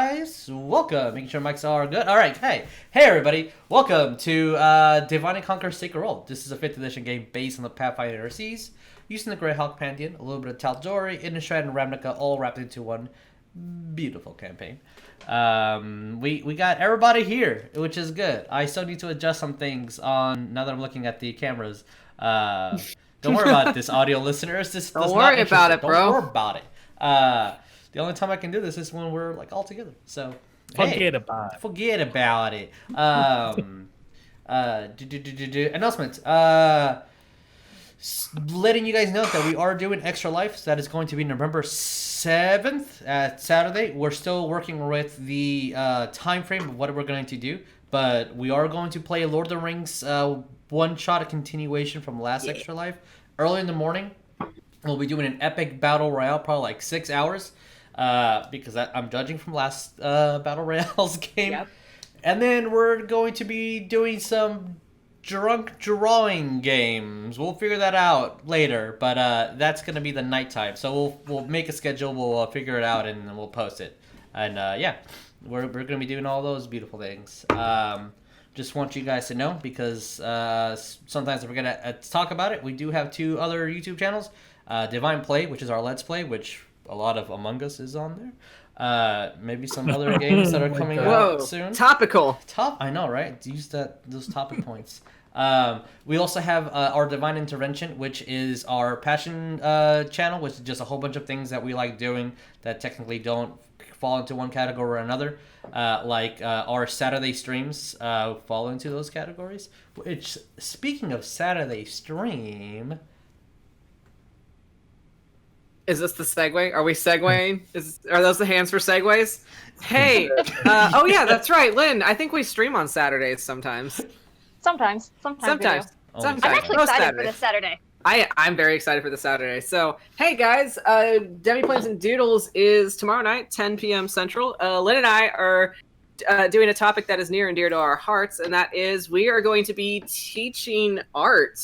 guys. Welcome. Making sure mics are good. All right. Hey everybody. Welcome to Divine and Conquer Sacred World. This is a 5th edition game based on the Pathfinder Seas, using the Greyhawk Pantheon, a little bit of Tal'Dorei, Innistrad, and Ravnica all wrapped into one beautiful campaign. We got everybody here, which is good. I still need to adjust some things on now that I'm looking at the cameras. Don't worry about this, audio listeners. Don't worry about it, bro. Don't worry about it. The only time I can do this is when we're like all together. So forget about it. Announcement. Letting you guys know that we are doing Extra Life. So that is going to be November 7th at Saturday. We're still working with the time frame of what we're going to do, but we are going to play Lord of the Rings one-shot, a continuation from last Extra Life. Early in the morning, we'll be doing an epic battle royale, probably like 6 hours, because I'm judging from last battle royale's game. Yep. And then we're going to be doing some drunk drawing games. We'll figure that out later, but that's going to be the nighttime. So we'll make a schedule, we'll figure it out, and then we'll post it. And yeah, we're going to be doing all those beautiful things. Just want you guys to know, because sometimes I forget to talk about it. We do have 2 other YouTube channels. Divine Play, which is our Let's Play, which a lot of Among Us is on there. Maybe some other games that are coming out soon. Topical. I know, right? Use those topic points. We also have our Divine Intervention, which is our passion channel, which is just a whole bunch of things that we like doing that technically don't fall into one category or another. Like our Saturday streams fall into those categories. Which, speaking of Saturday stream... Is this the segue? Are we segueing? Are those the hands for segues? Hey, oh yeah, that's right, Lynn. I think we stream on Saturdays sometimes. Sometimes. Sometimes. I'm actually excited for this Saturday. I'm very excited for this Saturday. So, hey guys, Demi-Planes and Doodles is tomorrow night, 10 p.m. Central. Lynn and I are doing a topic that is near and dear to our hearts, and that is we are going to be teaching art.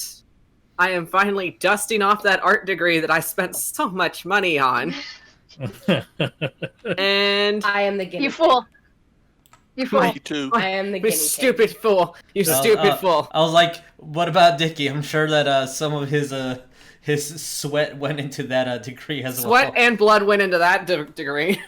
I am finally dusting off that art degree that I spent so much money on. And I am the guinea You fool. You fool. Me too. I am the guinea pig. Stupid fool. You stupid fool. I was like, what about Dickie? I'm sure that some of his sweat went into that degree as well. Sweat and blood went into that degree.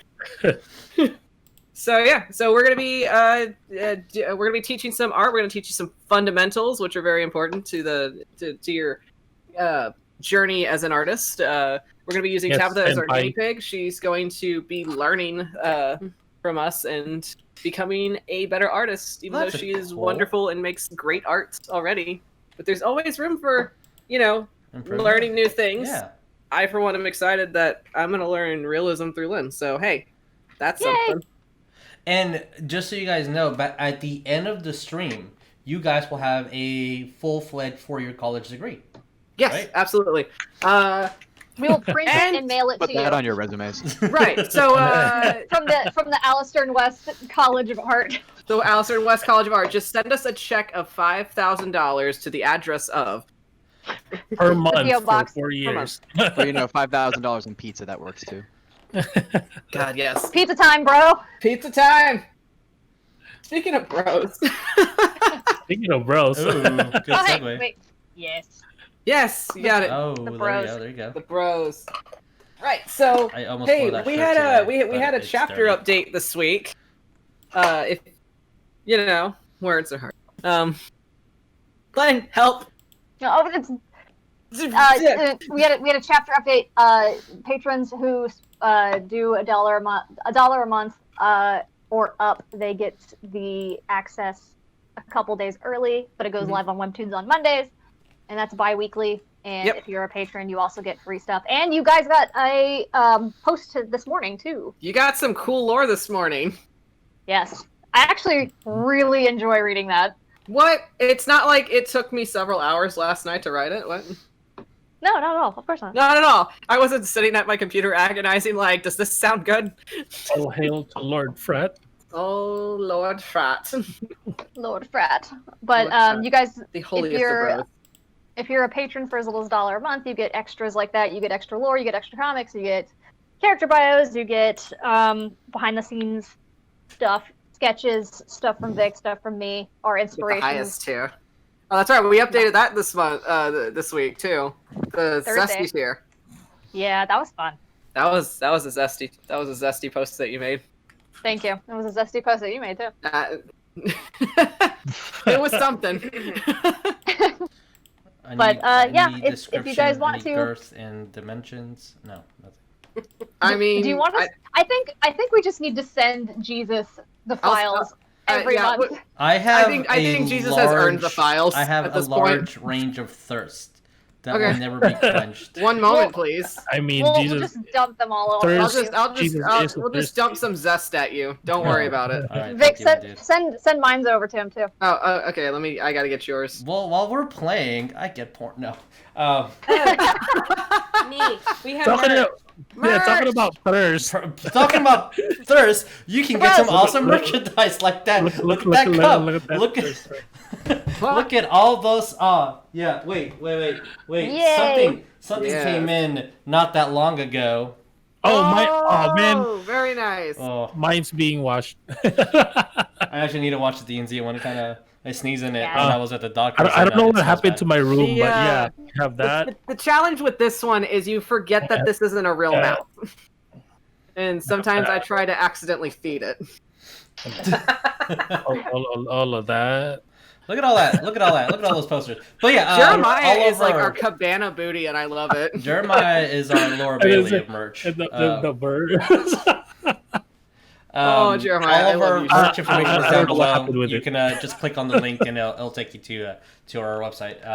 So yeah, so we're gonna be teaching some art. We're gonna teach you some fundamentals, which are very important to your journey as an artist. We're gonna be using Tabatha as our guinea pig. She's going to be learning from us and becoming a better artist, even though she is wonderful and makes great art already. But there's always room for, learning new things. Yeah. I, for one, am excited that I'm gonna learn realism through Lynn. So hey, that's something. And just so you guys know, but at the end of the stream, you guys will have a full-fledged 4-year college degree. Yes, right? Absolutely. We will print it and mail it to you. Put that on your resumes. Right. So from the Elysian West College of Art. So Elysian West College of Art, just send us a check of $5,000 to the address of per month for 4 years. Well, $5,000 in pizza, that works too. God, yes. Pizza time, bro. Pizza time. Speaking of bros. Speaking of bros. Ooh, good segue. Wait. Yes. Yes, you got it. Oh, the bros. There you go. The bros. Right. So, hey, we had a chapter update this week. If words are hard. Glenn, help. No, we had a chapter update. Patrons who do $1 a month or up, they get the access a couple days early, but it goes live on Webtoons on Mondays, and that's bi-weekly. And if you're a patron, you also get free stuff. And you guys got a post this morning too. You got some cool lore this morning. Yes, I actually really enjoy reading that. What? It's not like it took me several hours last night to write it. What? No, not at all. Of course not. Not at all. I wasn't sitting at my computer agonizing like, does this sound good? All hail to Lord Frat. Oh, Lord Frat. Lord Frat. But Lord you guys, the holiest of bros. If you're a patron for as little as $1 a month, you get extras like that. You get extra lore, you get extra comics, you get character bios, you get behind the scenes stuff, sketches, stuff from Vic, stuff from me, our Get the inspirations. highest tier. Oh, that's right. We updated that this month, this week too. The Thursday. zesty tier. Yeah, that was fun. That was a zesty post that you made. Thank you. It was a zesty post that you made too. It was something. But, yeah, if you description, guys want any to- girth and dimensions. No, nothing. I mean, do you want us? I think we just need to send Jesus the files every yeah, month. I have. I think Jesus has earned the files I have at a this large range of thirst that Okay. will never be quenched. One moment, please. I mean, We'll Jesus. just dump them all over. Thirst- We'll just dump some zest at you. Don't worry about it. All right, Vic, thank you, dude. send mines over to him too. Oh, okay. I gotta get yours. Well, while we're playing, I get porn. No. Me. We have Talking merch. talking about thirst. Talking about thirst, you can get some awesome merchandise like that. Look at that cup. Look at look at all those. Yeah. Wait. Yay. Something Yeah. came in not that long ago. Oh man, Very nice. Oh, mine's being washed. I actually need to watch the DNZ one. I sneezed in it Yeah. when I was at the doctor. I don't know what happened to my room, but Yeah. yeah, you have that. The challenge with this one is you forget that this isn't a real map. And sometimes I try to accidentally feed it. all of that. Look at all that. Look at all those posters. But yeah, Jeremiah all is like over- our cabana booty, and I love it. Jeremiah is our Laura Bailey of merch. And the bird. Oh, Jeremiah, I all of love our you. merch information I is don't down know what below. happened with You it. can just click on the link and it'll take you to our website.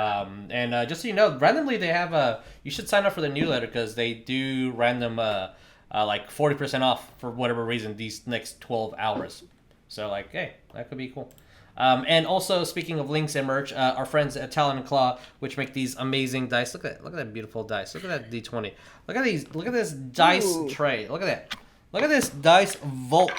And just so you know, randomly they have you should sign up for the newsletter because they do random like 40% off for whatever reason these next 12 hours. So like, hey, that could be cool. And also, speaking of links and merch, our friends at Talon and Claw, which make these amazing dice. Look at that beautiful dice. Look at that D20. Look at this dice Ooh. tray. Look at that. Look at this dice vault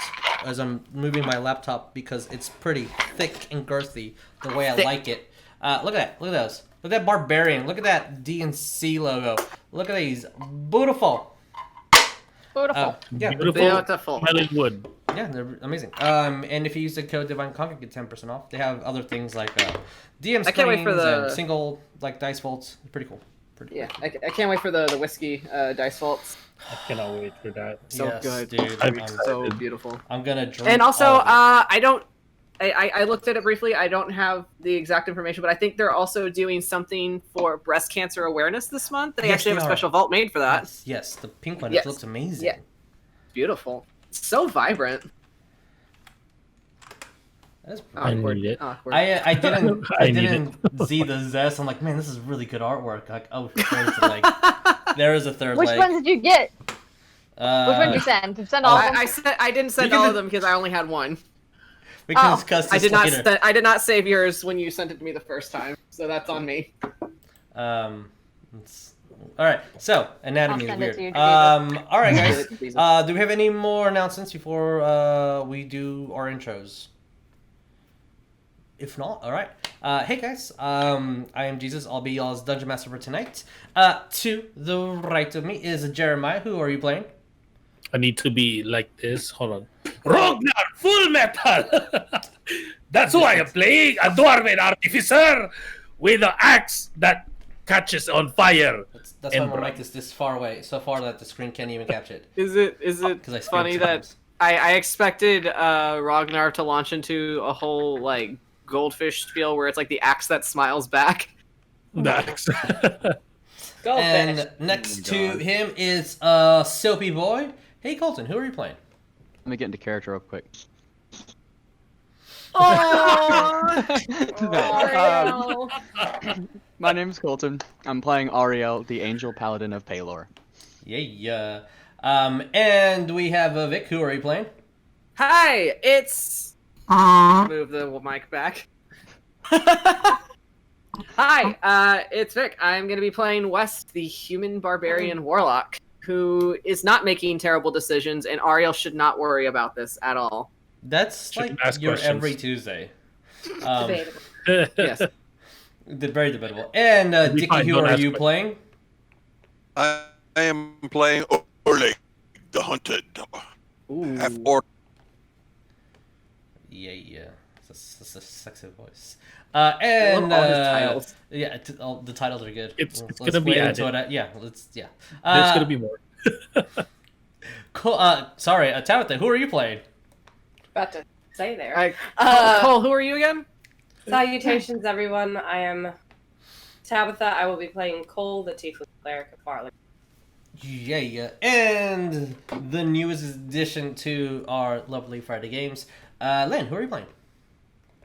as I'm moving my laptop because it's pretty thick and girthy the way I like it. Look at that. Look at those. Look at that Barbarian. Look at that DNC logo. Look at these. Beautiful. Beautiful. Yeah. Beautiful. Smelling wood. Yeah, they're amazing. And if you use the code Divine Conquer, get 10% off. They have other things like DM I can't wait for screens the- and single like dice vaults. Pretty cool. Yeah, I can't wait for the whiskey dice vaults. I cannot wait for that. So Yes, good. dude. I'm So beautiful. I'm gonna drink. And also, all of it. I looked at it briefly. I don't have the exact information, but I think they're also doing something for breast cancer awareness this month. They Yes, actually have they a are. special vault made for that. Yes, the pink one. Yes. It looks amazing. Yeah. Beautiful. So vibrant. That's I Awkward. need it. Awkward. I didn't I I need didn't see the zest. I'm like, man, this is really good artwork. Like, oh, there's like, there is a third Which leg. ones did you get? Which one did you send? Did you send all of them? I didn't send Because all it- of them because I only had one. We can Oh. discuss I this did not. later. I did not save yours when you sent it to me the first time, so that's on me. All right. So anatomy I'll is send it weird. to you, All right, guys. Jesus. Do we have any more announcements before we do our intros? If not, all right. Hey guys, I am Jesus. I'll be y'all's dungeon master for tonight. To the right of me is Jeremiah. Who are you playing? I need to be like this. Hold on. Rognarv, full metal. That's who I am playing. A Dwarven Artificer with an axe that catches on fire. That's why And my mic is this far away, so far that the screen can't even capture it. Is it 'Cause I screamed funny that sometimes. I expected Ragnar to launch into a whole like goldfish spiel where it's like the axe that smiles back. The axe. And next to him is Soapy Boy. Hey Coleton, who are you playing? Let me get into character real quick. Oh, My name's Coleton. I'm playing Ariell, the Angel Paladin of Paylor. Yeah. And we have Vic. Who are you playing? Hi, it's. Move the mic back. Hi, it's Vic. I'm going to be playing West, the human barbarian warlock, who is not making terrible decisions, and Ariell should not worry about this at all. That's Shouldn't like ask your questions. every Tuesday. Debatable. Yes. Very debatable. And Be Dickie, fine, who don't are ask you questions. playing? I am playing Oleg, the Hunted, Ooh. Half-Orc Yeah. It's a sexy voice. I love all his titles. Yeah, the titles are good. It's Let's gonna be wait added. into it. Yeah. There's gonna be more. Cool. Sorry, Tabatha, who are you playing? About to say there. All right, Uh, Cole, who are you again? Salutations, everyone. I am Tabatha. I will be playing Cole, the Tiefling Cleric of Warlock. Yeah. And the newest addition to our lovely Friday games, Lynn, who are you playing?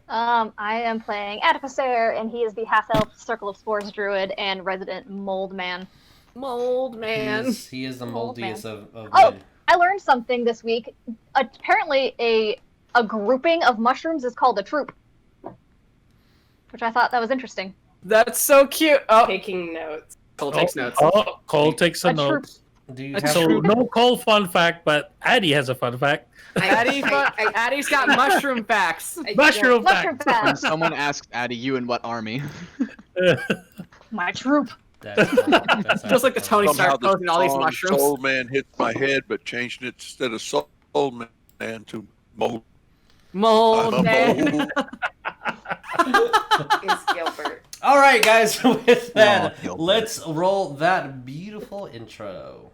I am playing Adipocere, and he is the half-elf Circle of Spores Druid and resident Mold Man. Mold Man. He is the Mold moldiest man. of Oh, men. I learned something this week. Apparently, a grouping of mushrooms is called a troop, which I thought that was interesting. That's so cute. Oh, Taking notes. Cole takes notes. Oh, Cole takes a A note. troop. Do you A have So no Cole fun fact, but Addy has a fun fact. Addie's got mushroom facts. Mushroom Mushroom fact. When fact. someone asks Addy, you in what army? My troop. That's Just like the Tony Somehow Stark posting all these song mushrooms. Soul Man hit my head, but changed it instead of Soul Man to Mold. Mold Man. Is Gilbert. All right, guys. With that, Gilbert. let's roll that beautiful intro.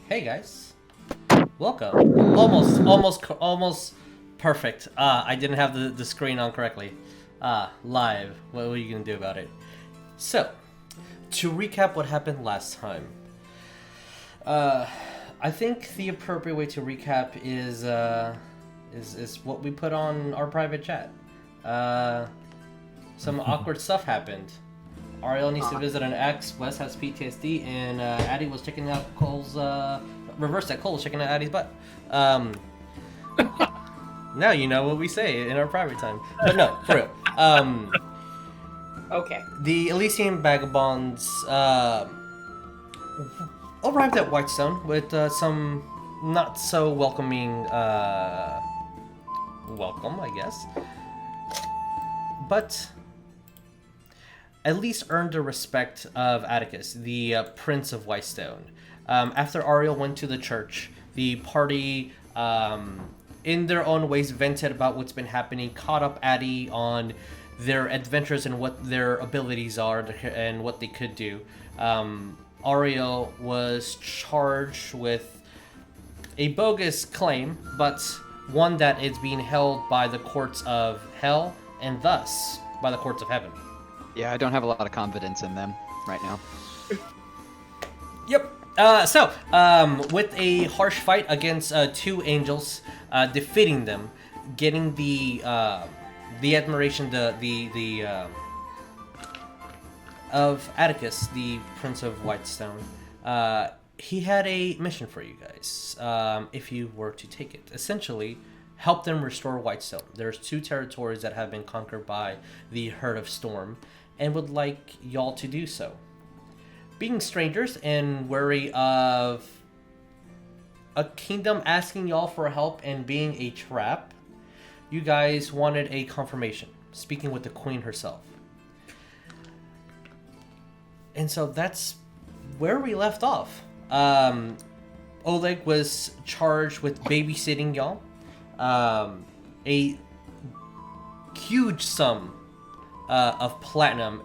Hey guys, welcome. Almost perfect. I didn't have the screen on correctly. Live. What are you gonna do about it? So, to recap what happened last time. I think the appropriate way to recap is what we put on our private chat. Some awkward stuff happened. Ariell needs to visit an ex, Wes has PTSD, and Addy was checking out Cole's, reverse that, Cole was checking out Addy's butt. Now you know what we say in our private time. But no, for real. Okay. The Elysian Vagabonds arrived at Whitestone with some not so welcoming welcome, I guess. But at least earned the respect of Atticus, the Prince of Whitestone. After Ariell went to the church, the party, in their own ways, vented about what's been happening, caught up Addy on their adventures and what their abilities are and what they could do. Ariell was charged with a bogus claim, but one that is being held by the courts of hell and thus by the courts of heaven. Yeah, I don't have a lot of confidence in them right now. Yep. So, with a harsh fight against two angels, defeating them, getting the admiration, of Atticus, the Prince of Whitestone, he had a mission for you guys, if you were to take it. Essentially, help them restore Whitestone. There's two territories that have been conquered by the Herd of Storm, and would like y'all to do so. Being strangers and wary of a kingdom asking y'all for help and being a trap, you guys wanted a confirmation, speaking with the Queen herself. And so that's where we left off. Oleg was charged with babysitting y'all. A huge sum of platinum,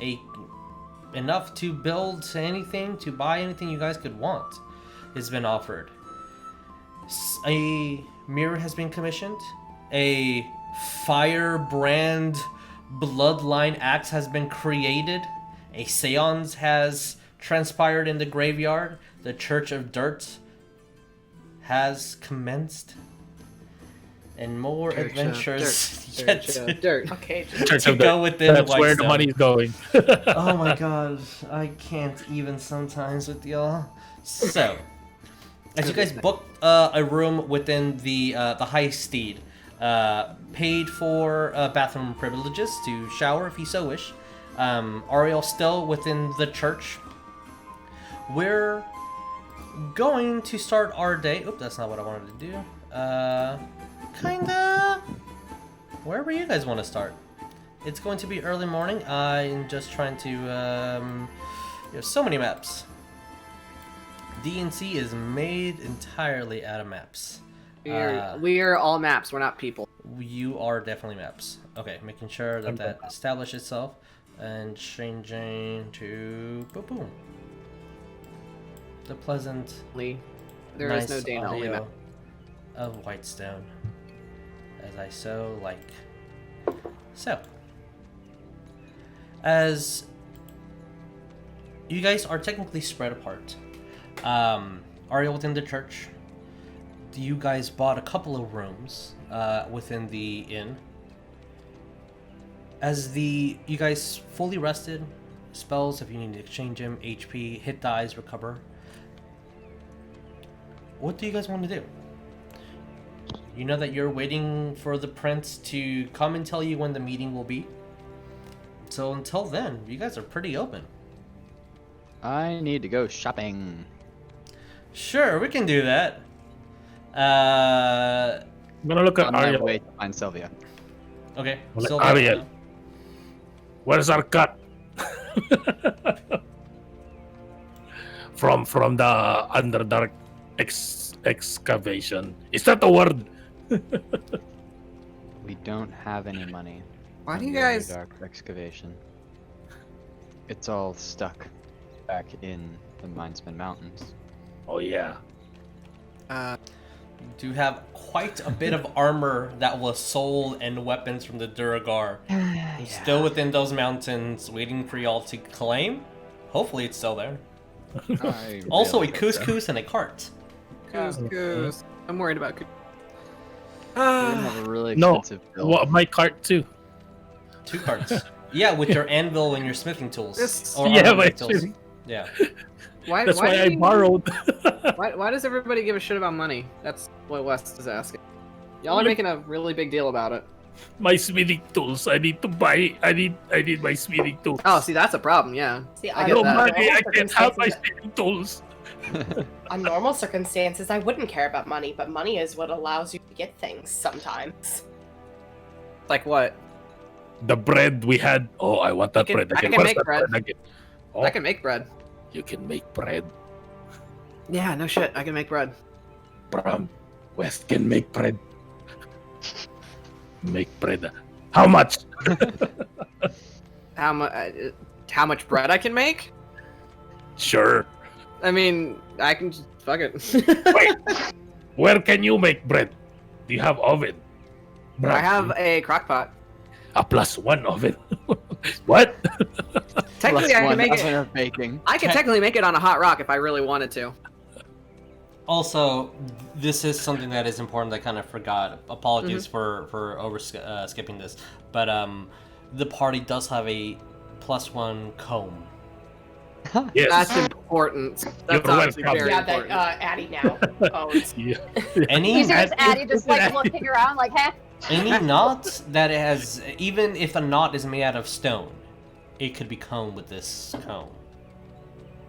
enough to build anything, to buy anything you guys could want, has been offered. A mirror has been commissioned. A firebrand bloodline axe has been created. A seance has transpired in the graveyard. The Church of Dirt has commenced, and more adventures Dirt. Okay. to go within That's where the Whitestone. money's going. Oh my god, I can't even sometimes with y'all. So, as you guys book a room within the High Steed, paid for bathroom privileges to shower if you so wish. Ariell still within the church. We're going to start our day. Oop, that's not what I wanted to do. Kinda. Wherever you guys want to start. It's going to be early morning. I'm just trying to. There's so many maps. DNC is made entirely out of maps. We are all maps. We're not people. You are definitely maps. Okay, making sure that that establishes itself and changing to boom boom. The pleasant, There nice is no Dana only map. audio of Whitestone, as I so like. So, as you guys are technically spread apart, Ariell within the church. You guys bought a couple of rooms within the inn. As you guys fully rested, spells if you need to exchange them, HP, hit dies, recover. What do you guys want to do? You know that you're waiting for the prince to come and tell you when the meeting will be. So until then, you guys are pretty open. I need to go shopping. Sure, we can do that. I'm gonna look at On my Ariel. way to find Sylvia. Okay, Well, so Ariel. Where's our cut? from the Underdark excavation. Is that a word? We don't have any money. Why do from you the guys- Underdark excavation? It's all stuck back in the Minesman Mountains. Oh yeah. you do have quite a bit of armor that was sold and weapons from the Duragar. Still within those mountains, waiting for y'all to claim. Hopefully it's still there. Also a couscous and a cart. Couscous. I'm worried about couscous. We have a really No, expensive build. well, my cart too. 2 carts. Yeah, with your anvil and your smithing tools. This- Or Yeah, armor my tools. smithing- Yeah. That's why I borrowed. Why does everybody give a shit about money? That's what West is asking. Y'all are making a really big deal about it. My smithing tools. I need to buy. I need my smithing tools. Oh, see, that's a problem. Yeah. See, I on get No that. money. I normal can't have my circumstances- smithing tools. on normal circumstances, I wouldn't care about money, but money is what allows you to get things sometimes. Like what? The bread we had. Oh, I want that I can- bread I again. can Where's make that bread. again? Oh, I can make bread. you can make bread. Yeah, no shit. I can make bread. Bram, West can make bread. Make bread. How much? How much bread I can make? Sure. I mean, I can just fuck it. Wait. Where can you make bread? Do you have oven? Bram, I have a crock pot. a +1 oven. What? Technically, I can make oven it. of baking. I can technically make it on a hot rock if I really wanted to. Also, this is something that is important that I kind of forgot. Apologies for skipping this. But the party does have a +1 comb. Yes. That's important. That's You're obviously welcome. very Yeah, that important. Addie now owns. Yeah. Any You see this Addie just like looking around like, huh? any knot that has, even if the knot is made out of stone, it could be combed with this comb.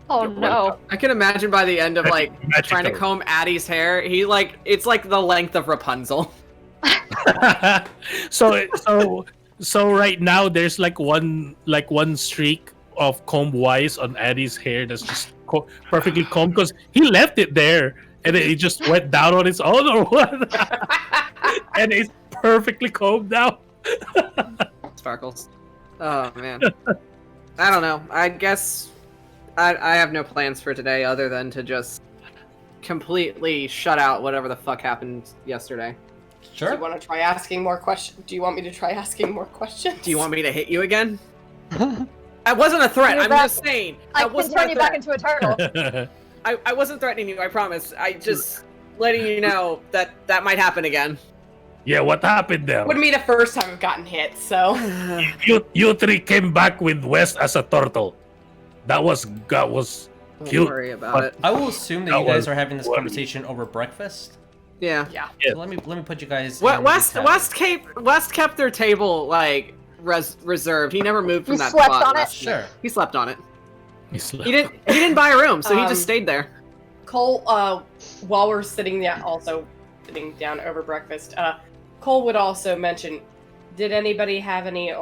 Oh You're no. welcome. I can imagine by the end of like Magical. trying to comb Addie's hair, it's like the length of Rapunzel. so right now there's like one streak of comb wise on Addie's hair that's just perfectly combed because he left it there and then it just went down on its own or what? And it's perfectly combed now. Sparkles. Oh man. I don't know. I guess I have no plans for today other than to just completely shut out whatever the fuck happened yesterday. Do you Sure. want to try asking more questions? Do you want me to try asking more questions? Do you want me to hit you again? That wasn't a threat. You're I'm back. just saying. I That can wasn't turn a you back threat. into a turtle. I wasn't threatening you. I promise. I just letting you know that might happen again. Yeah, what happened there? Wouldn't be the first time I've gotten hit, so. You three came back with West as a turtle. That was Don't cute. worry about but- it. I will assume that That you guys was are having this funny. conversation over breakfast. Yeah. Yeah. So let me put you guys. What in West detail. kept their table like reserved. He never moved from You that slept spot. on it? last Sure. night. He slept on it. It's like- He didn't buy a room, so he just Um, stayed there. Cole, while we're sitting down, also sitting down over breakfast, Cole would also mention, did anybody have any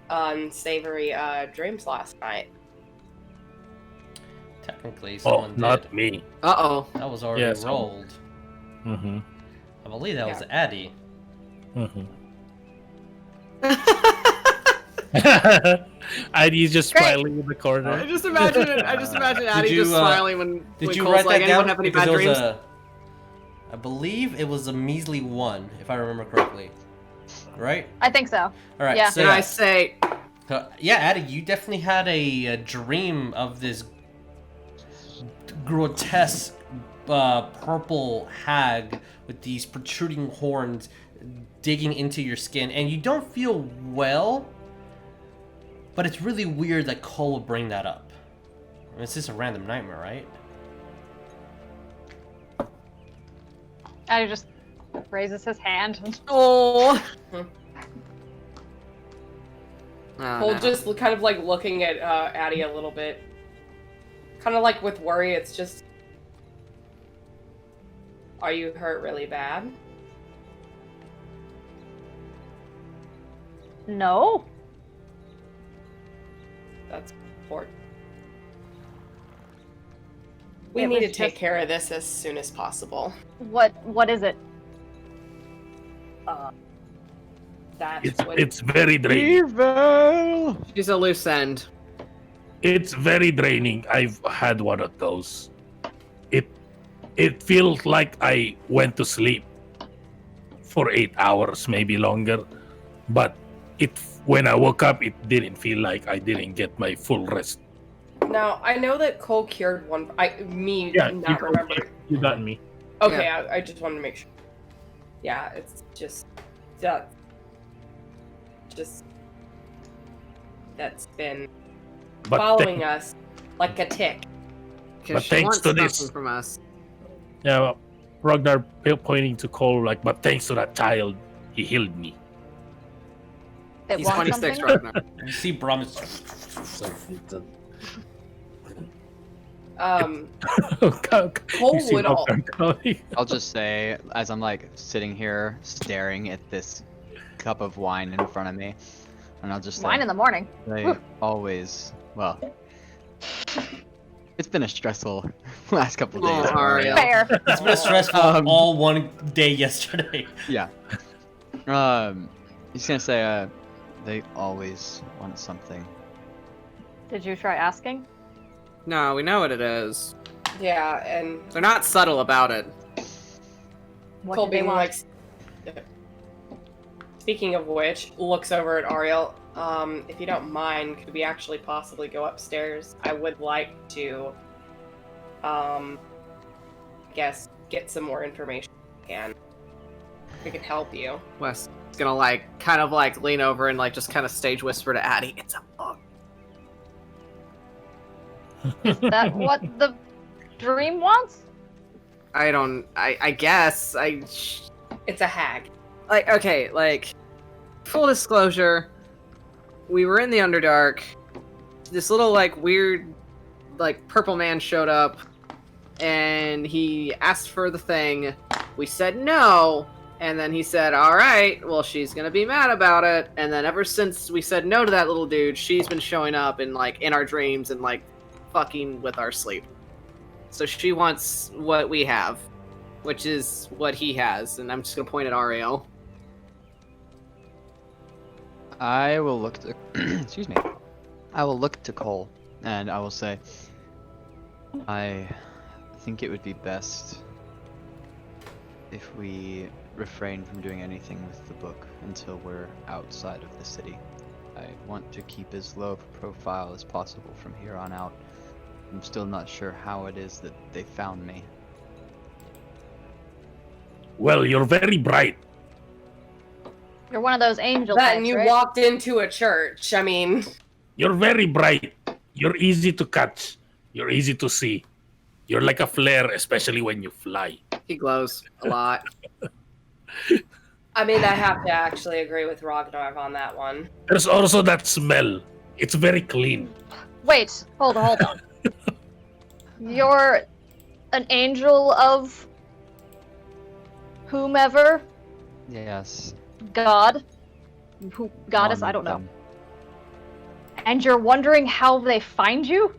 unsavory dreams last night? Technically, Oh, someone not did. me. Uh-oh. That was already Yeah, so- rolled. Mm-hmm. I believe that was Addy. Mm-hmm. Ivy's just Great. smiling in the corner. I just imagine Addy you, just smiling when Did you Cole's write like, that anyone down? have any Because bad it was dreams? I believe it was a measly 1, if I remember correctly. Right? I think so. All right. Yeah. So And I say, yeah, Addy, you definitely had a dream of this grotesque purple hag with these protruding horns digging into your skin, and you don't feel well. But it's really weird that Cole would bring that up. I mean, it's just a random nightmare, right? Addy just raises his hand. oh. Cole just kind of like looking at Addie a little bit. Kind of like with worry, it's just, are you hurt really bad? No. That's important. We It need to was take just- care of this as soon as possible. What is it? That's what It's very draining. Evil! She's a loose end. It's very draining. I've had one of those. It feels like I went to sleep for 8 hours, maybe longer. But when I woke up, it didn't feel like I didn't get my full rest. Now, I know that Cole cured one. Yeah, Not remember. You got me. Okay, I just wanted to make sure. Yeah, it's just that. That's been But following us like a tick. But Because she thanks wants to something this- from us. Yeah, Ragnar pointing to Cole like, but thanks to that child, he healed me. It He's wants 26 something? right now. You see Brum is... Cole You see would all. Ragnar coming? I'll just say, as I'm like sitting here staring at this cup of wine in front of me, and I'll just Wine in the morning. they always, well, it's been a stressful last couple Oh, days. Ariell. Fair. It's been stressful all one day yesterday. Yeah. He's gonna say, they always want something. Did you try asking? No, we know what it is. Yeah, and They're not subtle about it. What Cole did they being want? like. Speaking of which, looks over at Ariel. If you don't mind, could we actually possibly go upstairs? I would like to, guess, get some more information and we can help you. Wes is gonna like kind of like lean over and like just kind of stage whisper to Addie. It's a book. Is that what the dream wants? I guess It's a hag. like okay, like full disclosure, we were in the Underdark. This little like weird like purple man showed up and he asked for the thing. We said no, and then he said, "All right, well she's going to be mad about it." And then ever since we said no to that little dude, she's been showing up in like in our dreams and like fucking with our sleep. So she wants what we have, which is what he has, and I'm just going to point at Ariel. I will look to, excuse me. I will look to Cole, and I will say, I think it would be best if we refrain from doing anything with the book until we're outside of the city. I want to keep as low of a profile as possible from here on out. I'm still not sure how it is that they found me. Well, you're very bright. You're one of those angel That types, and you right? walked into a church. I mean, You're very bright. You're easy to catch. You're easy to see. You're like a flare, especially when you fly. He glows a lot. I have to actually agree with Rognarv on that one. There's also that smell. It's very clean. Wait, hold on. You're an angel of whomever? Yes. God? Goddess? one I of don't know. them. And you're wondering how they find you?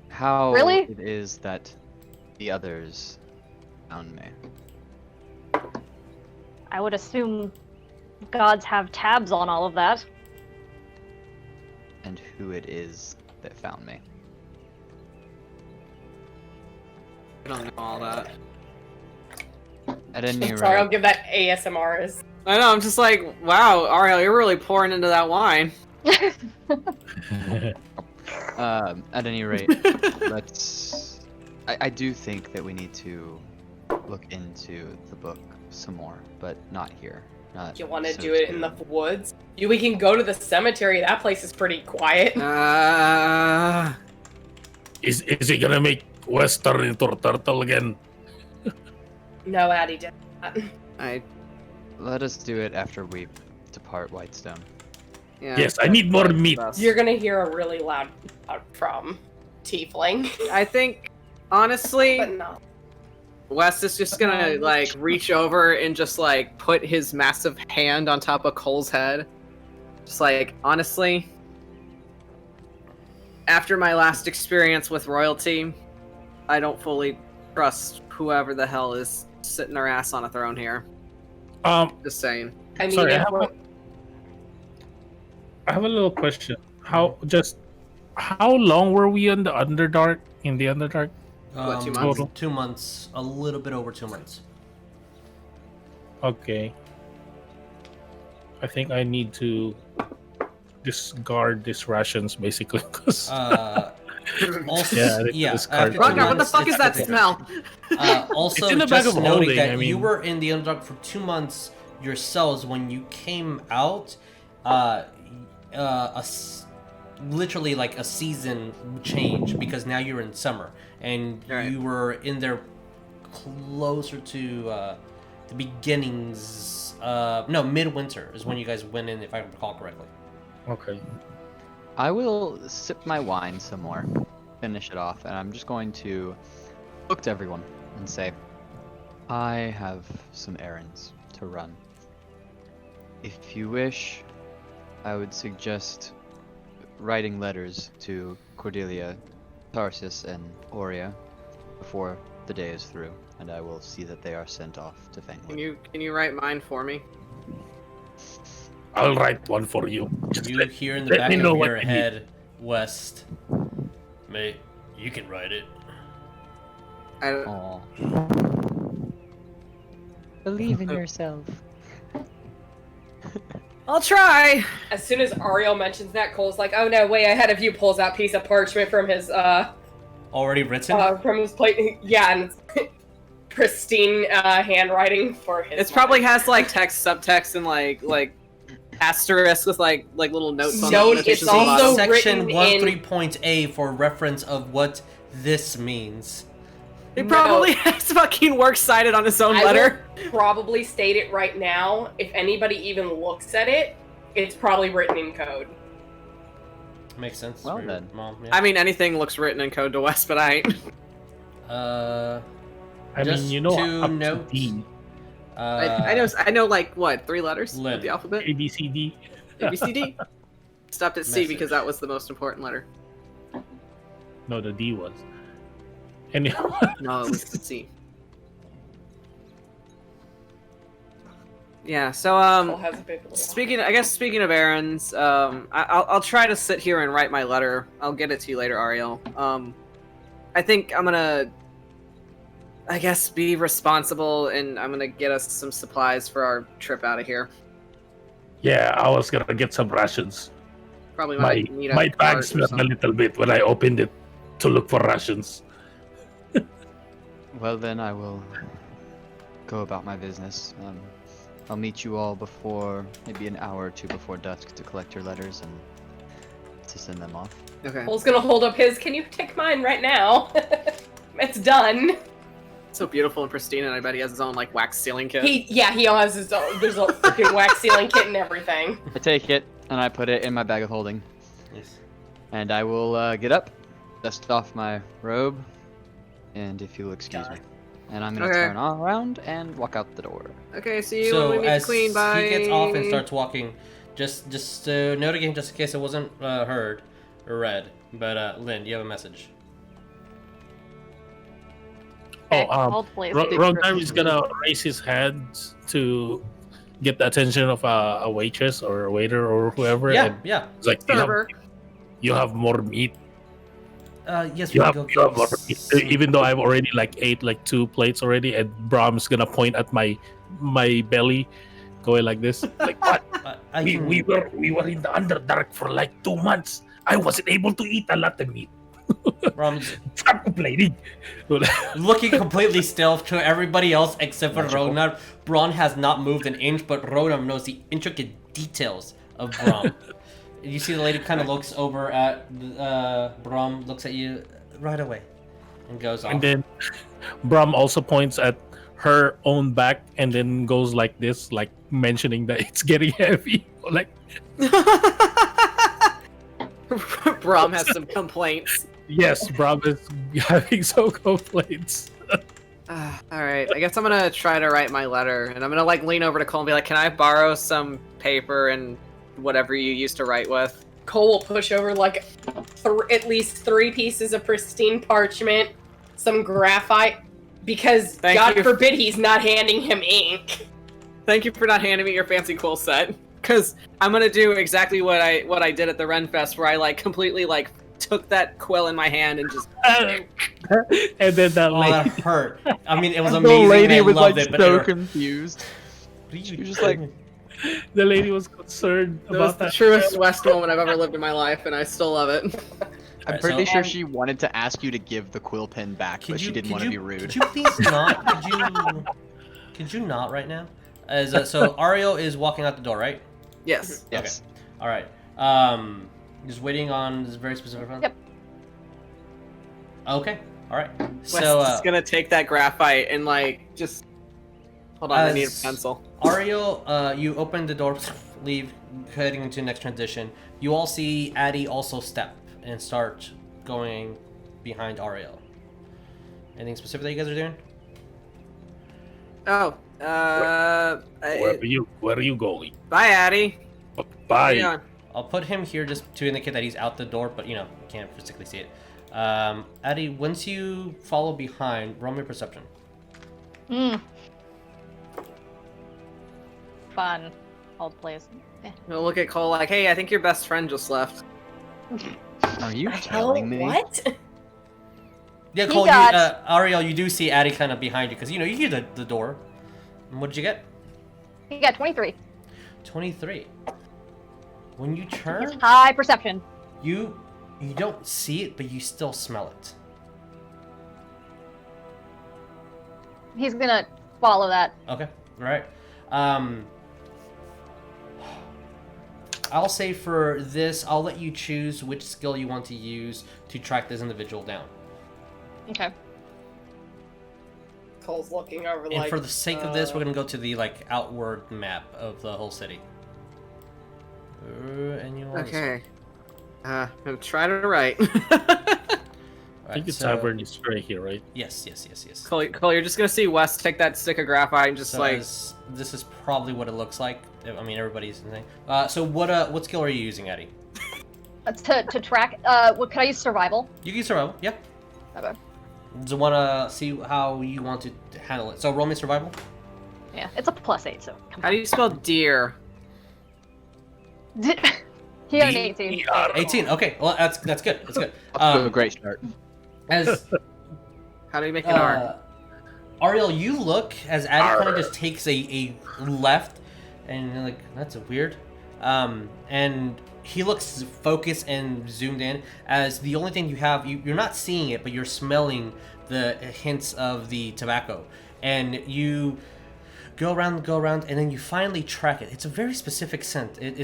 How Really? it is that the others found me. I would assume gods have tabs on all of that. And who it is that found me. I don't know all that. At any Sorry, I'll rate, give that ASMR as I know, I'm just like, wow, Ariell, you're really pouring into that wine. at any rate, let's. I do think that we need to look into the book some more, but not here. Not you want to so do it in the soon. woods. We can go to the cemetery. That place is pretty quiet. Is he gonna make Wes turn into a turtle again? No, Addie did not. Let us do it after we depart Whitestone. Yeah, Yes, I need more that's meat. best. You're gonna hear a really loud from Tiefling. I think, honestly, But no. Wes is just gonna like reach over and just like put his massive hand on top of Cole's head. Just like, honestly, after my last experience with royalty, I don't fully trust whoever the hell is sitting their ass on a throne here. Just saying. I mean, Sorry, if I have a little question. How long were we in the Underdark? In the Underdark? What, 2 months? 2 months, a little bit over 2 months. Okay. I think I need to discard these rations, basically. 'Cause Also, Yeah, I need to yeah. discard after it. 2 Ragnar, what the months, fuck it's is that different. smell? Also, It's in the bag just of noting holding, that I you mean. were in the Underdark for 2 months yourselves. When you came out, literally like a season change, because now you're in summer, and Right. you were in there closer to the beginnings. No, midwinter is when you guys went in, if I recall correctly. Okay. I will sip my wine some more, finish it off, and I'm just going to look to everyone and say, I have some errands to run. If you wish, I would suggest writing letters to Cordelia, Tarsus, and Aurea before the day is through, and I will see that they are sent off to Fangwood. Can you write mine for me? I'll write one for you. Just You let- hear in the let back me know of what your you need. head, West. Mate, you can write it. I, Aw. Believe in yourself. I'll try. As soon as Ariel mentions that, Cole's like, "Oh no, way ahead of you!" Pulls out piece of parchment from his Already written? plate. Yeah, and it's pristine handwriting for his. It probably mother. has like text, subtext, and like asterisk with like little notes on No, the it's notations on the also bottom. Section written 13.A for reference of what this means. He No. probably has fucking works cited on his own letter. I will probably state it right now. If anybody even looks at it, it's probably written in code. Makes sense. Well for your then. Mom, yeah. I mean, anything looks written in code to Wes, but I ain't. I Just mean, you know, two up notes. to D, I know like what, 3 letters Lit. of the alphabet? A, B, C, D. A B C D. Stopped at C Message. because that was the most important letter. No, the D was. Anyhow, No, it was C. Yeah. So Cole has a big little- speaking of errands, I'll try to sit here and write my letter. I'll get it to you later, Ariell. I think I'm gonna, I guess, be responsible, and I'm gonna get us some supplies for our trip out of here. yeah, I was gonna get some rations. Probably My might need a my cart bag or smelled a something. little bit when I opened it to look for rations. Well then, I will go about my business. I'll meet you all before, maybe an hour or two before dusk to collect your letters and to send them off. Okay. Cole's gonna hold up his. Can you take mine right now? It's done. So beautiful and pristine, and I bet he has his own like wax sealing kit. He all has his own. There's a freaking wax sealing kit and everything. I take it and I put it in my bag of holding. Yes. And I will get up, dust off my robe, and if you'll excuse me. And I'm gonna Okay. turn around and walk out the door. Okay, see you So when we meet as the queen. Bye. he gets off and starts walking, just note again, just in case it wasn't heard or read. But Lynn, you have a message. Okay, Oh, hold please. Rognarv is gonna raise his hands to get the attention of a waitress or a waiter or whoever. Yeah, and yeah. it's like Server. you have more meat. Yes, You we have, go you have get more meat. Even though I've already ate 2 plates already, and Brahm's gonna point at my belly, going like this, like what? I we, can- we were in the Underdark for like 2 months. I wasn't able to eat a lot of meat. Brahm's Stop complaining. looking completely still to everybody else except for Magical. Rognarv. Braun has not moved an inch, but Rognarv knows the intricate details of Braum. You see the lady kind of looks over at Braum, looks at you right away, and goes off. And then Brahm also points at her own back and then goes like this, like mentioning that it's getting heavy. Like, Brahm has some complaints. yes, Brahm is having some complaints. Alright, I guess I'm gonna try to write my letter, and I'm gonna like lean over to Cole and be like, can I borrow some paper and whatever you used to write with? Cole will push over like at least 3 pieces of pristine parchment, some graphite, because Thank God you. forbid he's not handing him ink. Thank you for not handing me your fancy quill set, because I'm gonna do exactly what I did at the Renfest, where I like completely like took that quill in my hand and just. And then that Oh, lady, that hurt. I mean, it was The amazing. and lady I was loved like it, but so it hurt. confused. What are you She was just like- doing? the lady was concerned That was about the that. truest West moment I've ever lived in my life, and I still love it. I'm Alright, pretty so- sure she wanted to ask you to give the quill pen back, but she didn't want to be rude. Could you please not? Could you not right now? As so, Ariell is walking out the door, right? Yes. Yes. All right. Just waiting on this very specific one. Yep. Okay. All right. Wes So, is gonna take that graphite and like just. Hold on, I need a As- pencil. Ariell, you open the door, leave, heading into the next transition. You all see Addy also step and start going behind Ariell. Anything specific that you guys are doing? Oh, Where are you going? bye, Addy. Bye. Yeah. I'll put him here just to indicate that he's out the door, but you know, you can't physically see it. Addy, once you follow behind, roll me perception. Fun. Hold please. We'll look at Cole like, hey, I think your best friend just left. Are you Hell, telling me? what? Yeah, He Cole, got- Ariell, you do see Addy kind of behind you, because, you know, you hear the door. And what did you get? He got 23. 23. When you It's turn, high perception. you don't see it, but you still smell it. He's gonna follow that. Okay, all right. I'll say for this, I'll let you choose which skill you want to use to track this individual down. Okay. Cole's looking over And like. for the sake of this, we're gonna go to the like outward map of the whole city. And you want this Okay. I'm gonna try to write. one. I think Alright, it's so- Tavern is right here, right? Yes. Cole, you're just gonna see Wes take that stick of graphite and just So like. as- this is probably what it looks like. I mean, everybody's the thing. So what skill are you using, Addy? To track. What could I use? Survival. You can survival. Yeah. Okay. Do you want to see how you want to handle it? So roll me survival. Yeah, it's a +8, so. How do you spell deer? He got an 18. 18. Okay. Well, that's good. That's good. Up to a great start. As How do you make an R? Ariell, you look as Addy kind of just takes a left, and you're like, that's weird. And he looks focused and zoomed in. As the only thing you have, you're not seeing it, but you're smelling the hints of the tobacco, and you go around, and then you finally track it. It's a very specific scent. It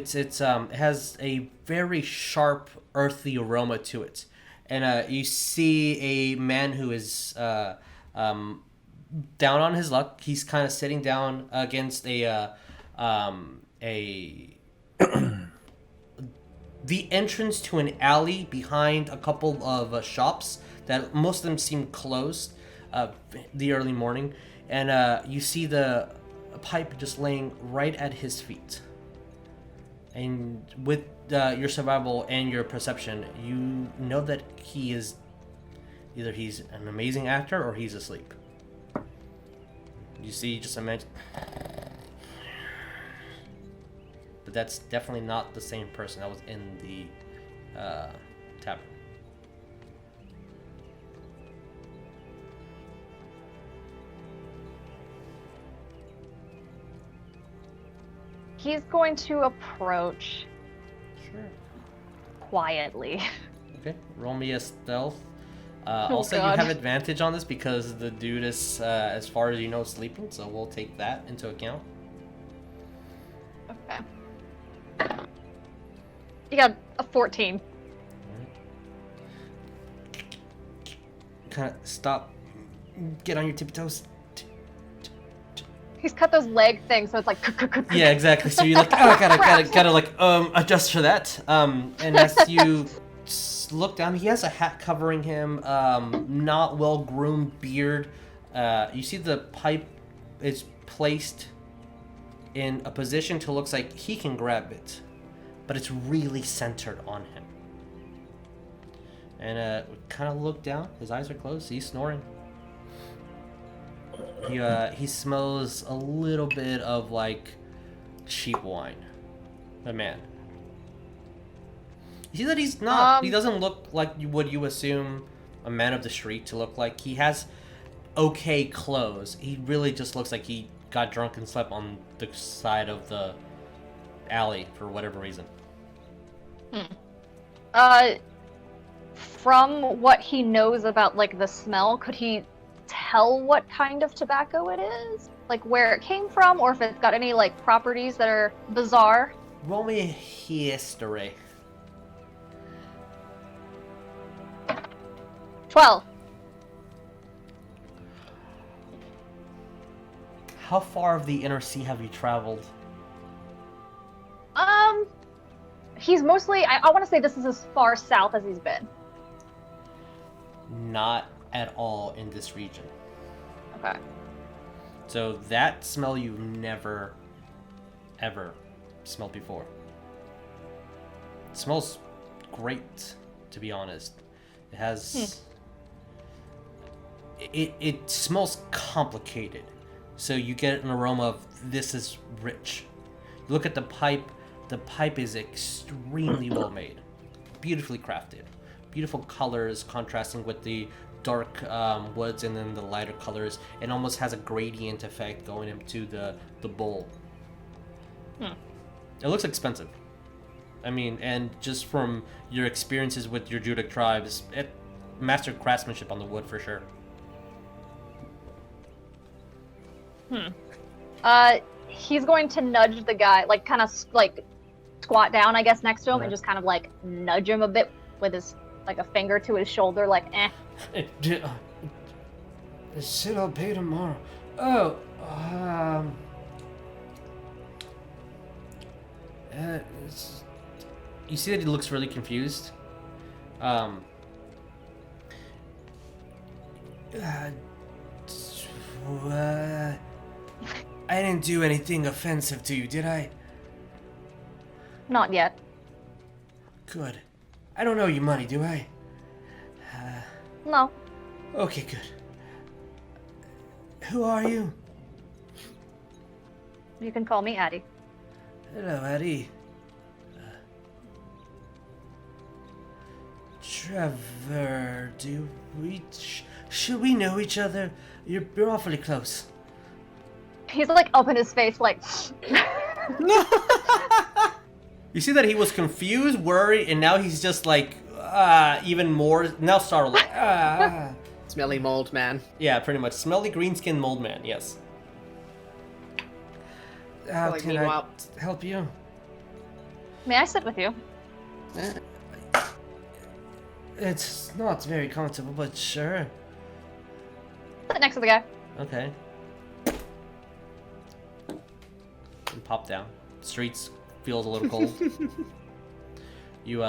has a very sharp, earthy aroma to it. And you see a man who is down on his luck. He's kind of sitting down against the entrance to an alley behind a couple of shops that most of them seem closed the early morning. And you see the pipe just laying right at his feet. And with your survival and your perception, you know that he is either he's an amazing actor or he's asleep. You see, just imagine. But that's definitely not the same person that was in the tavern. He's going to approach Sure. quietly. Okay, roll me a stealth. Also, God. you have advantage on this because the dude is, as far as you know, sleeping, so we'll take that into account. Okay. You got a 14. Kind of stop, get on your tippy toes. He's cut those leg things, so it's like. Yeah, exactly. So you're like, oh, gotta like adjust for that. And as you look down, he has a hat covering him, not well groomed beard. You see the pipe is placed in a position to looks like he can grab it, but it's really centered on him. And kind of look down. His eyes are closed. He's snoring. He smells a little bit of like cheap wine. The man. You see that he's not. He doesn't look like what you assume a man of the street to look like. He has okay clothes. He really just looks like he got drunk and slept on the side of the alley for whatever reason. From what he knows about like the smell, could he tell what kind of tobacco it is? Like where it came from, or if it's got any like properties that are bizarre? Roll me a history. 12. How far of the inner sea have you traveled? He's mostly, I want to say this is as far south as he's been. Not at all in this region. Okay. So that smell you've never, ever smelled before. It smells great, to be honest. It has... It smells complicated. So you get an aroma of this is rich. You look at the pipe is extremely well made. Beautifully crafted. Beautiful colors contrasting with the dark woods and then the lighter colors. It almost has a gradient effect going into the bowl. It looks expensive. I mean, and just from your experiences with your Druidic tribes, it mastered craftsmanship on the wood for sure. He's going to nudge the guy, like kind of like squat down, I guess, next to him, and just kind of like nudge him a bit with his like a finger to his shoulder, like I said I'll pay tomorrow. Oh, you see that he looks really confused. I didn't do anything offensive to you, did I? Not yet. Good. I don't owe you money, do I? No. Okay, good. Who are you? You can call me Addie. Hello, Addie. Trevor, should we know each other? You're awfully close. He's like up in his face, like. You see that he was confused, worried, and now he's just like even more now startled. Smelly mold man. Yeah, pretty much. Smelly green-skinned mold man. Yes. How Like, can meanwhile- I help you? May I sit with you? It's not very comfortable, but sure. Sit next to the guy. Okay. And pop down. Streets feels a little cold. You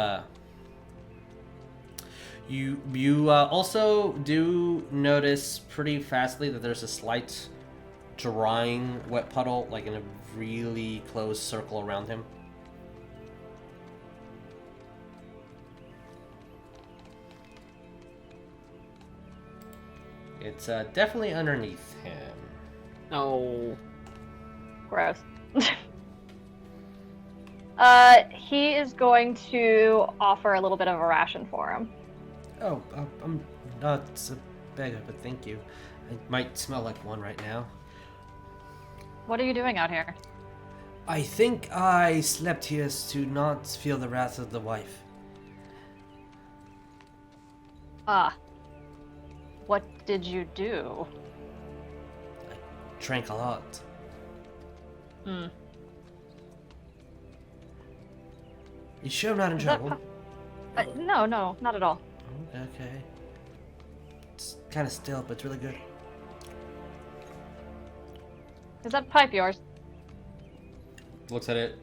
also do notice pretty fastly that there's a slight drying wet puddle, like in a really close circle around him. It's definitely underneath him. Oh. Gross. He is going to offer a little bit of a ration for him. Oh, I'm not a beggar, but thank you. I might smell like one right now. What are you doing out here? I think I slept here to not feel the wrath of the wife. Ah. What did you do? I drank a lot. Hmm. You sure I'm not in Is that trouble? No, not at all. Okay. It's kind of still, but it's really good. Is that pipe yours? Looks at it.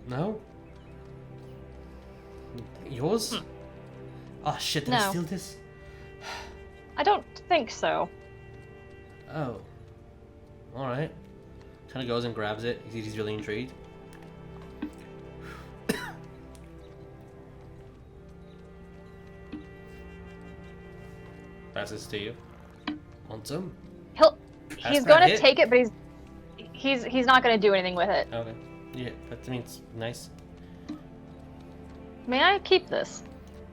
No? Yours? Oh shit, did I No. steal this? I don't think so. Oh. Alright. Kind of goes and grabs it. He's really intrigued. Passes to you. Want some? He's that going to hit? take it, but he's not going to do anything with it. Okay. Yeah, that means nice. May I keep this?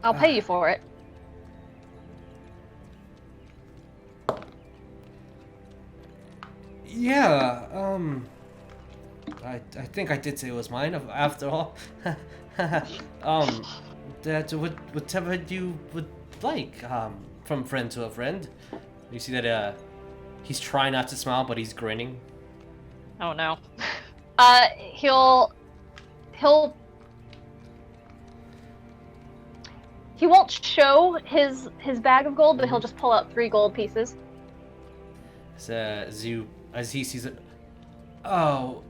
I'll pay you for it. Yeah, I think I did say it was mine after all. That whatever you would like, from friend to a friend. You see that he's trying not to smile, but he's grinning. Oh no. He'll he won't show his bag of gold, but he'll just pull out 3 gold pieces. So, as he sees it, oh,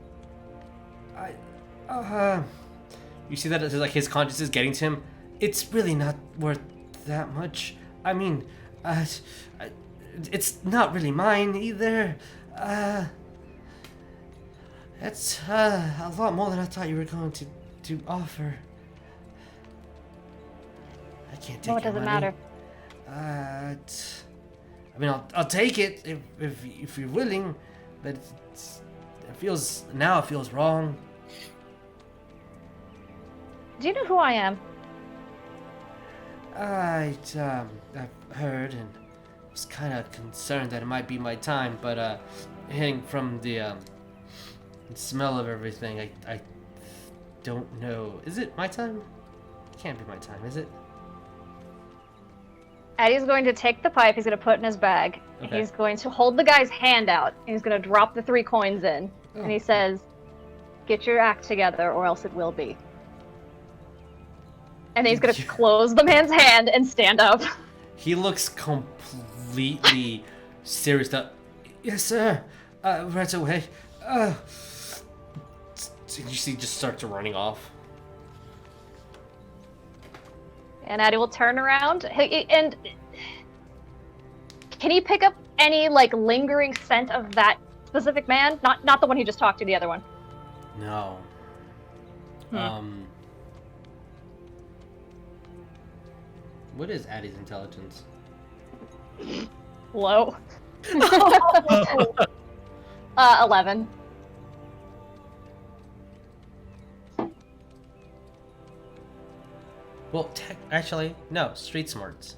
you see that it's like his conscience is getting to him. It's really not worth that much. I mean, it's not really mine either. It's a lot more than I thought you were going to offer. I can't take What your does it money. matter? I mean, I'll take it if you're willing, but it feels wrong. Do you know who I am? I've heard and was kind of concerned that it might be my time, but hearing from the smell of everything, I don't know. Is it my time? It can't be my time, is it? Eddie's going to take the pipe, he's going to put it in his bag. Okay. He's going to hold the guy's hand out, and he's going to drop the 3 coins in. Oh. And he says, "Get your act together, or else it will be." And then he's going to close the man's hand and stand up. He looks completely serious. Yes, sir. Right away. You see, just starts running off. And Addie will turn around. And can he pick up any like lingering scent of that specific man? Not the one he just talked to, the other one. No. What is Addie's intelligence? Low. 11. Well, actually, no. Street smarts.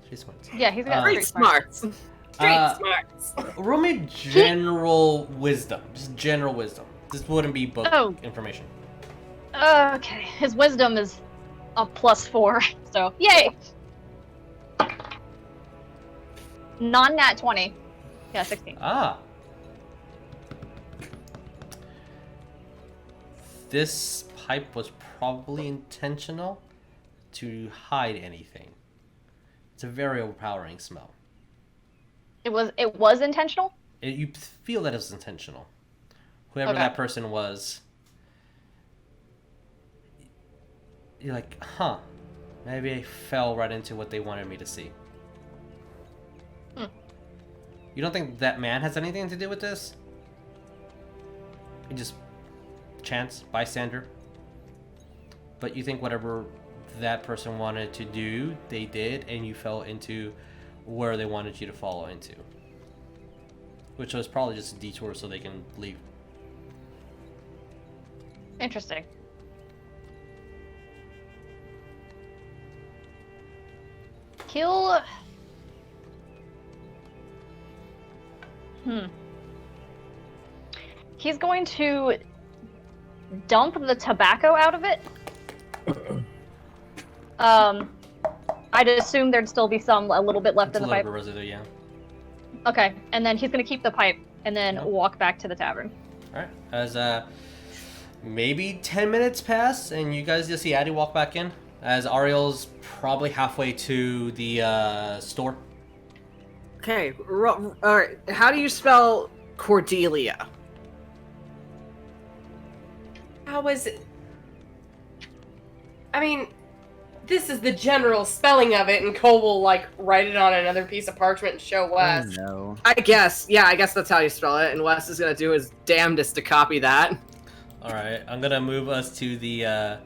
Street smarts. Yeah, he's got Street street smarts. smarts. Uh, Street smarts. Roll me general wisdom. Just general wisdom. This wouldn't be book information. Okay, his wisdom is a +4, so yay! Non-nat 20. Yeah, 16. Ah. this pipe was probably intentional to hide anything. It's a very overpowering smell. It was intentional? You feel that it was intentional. Whoever Okay. that person was, you're like, huh, maybe I fell right into what they wanted me to see. You don't think that man has anything to do with this? You just chance, bystander. But you think whatever that person wanted to do, they did, and you fell into where they wanted you to follow into. Which was probably just a detour so they can leave. Interesting. Kill. He's going to dump the tobacco out of it. I'd assume there'd still be a little bit left It's in a the little pipe. bit residue, yeah. Okay, and then he's gonna keep the pipe and then Yeah. walk back to the tavern. Alright, as maybe 10 minutes pass, and you guys just see Addy walk back in, as Ariel's probably halfway to the store. Okay, alright, how do you spell Cordelia? How was it? I mean, this is the general spelling of it, and Cole will, like, write it on another piece of parchment and show Wes. No. I guess that's how you spell it, and Wes is gonna do his damnedest to copy that. Alright, I'm gonna move us to the,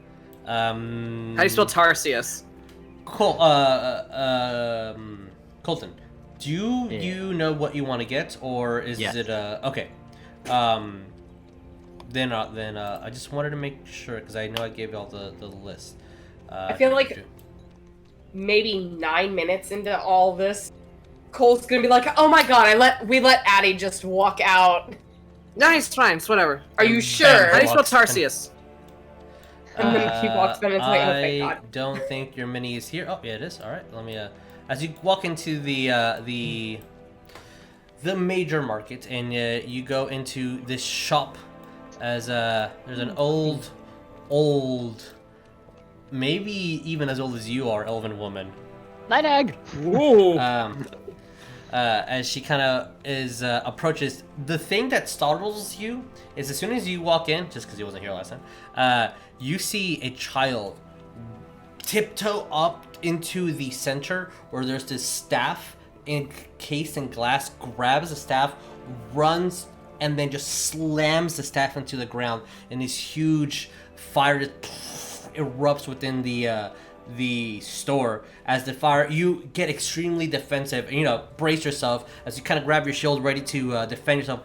How do you spell Tarsius? Coleton, do you know what you want to get, or is Yes. it, okay. Then I just wanted to make sure, because I know I gave you all the list. I feel like maybe 9 minutes into all this, Cole's gonna be like, "Oh my god, we let Addie just walk out." No, it's fine. It's whatever. Are you sure? How do you spell Walks- Tarsius? And then he walks in and it's like, "Oh thank God." I don't think your mini is here. Oh, yeah, it is. All right, let me. As you walk into the major market, and you go into this shop, as there's an old, maybe even as old as you are, elven woman. Night egg. Whoa! As she kind of approaches, the thing that startles you is as soon as you walk in, just because he wasn't here last time, you see a child tiptoe up into the center where there's this staff encased in glass, grabs the staff, runs, and then just slams the staff into the ground, and this huge fire just erupts within the store. As the fire, you get extremely defensive, and brace yourself as you kind of grab your shield ready to defend yourself.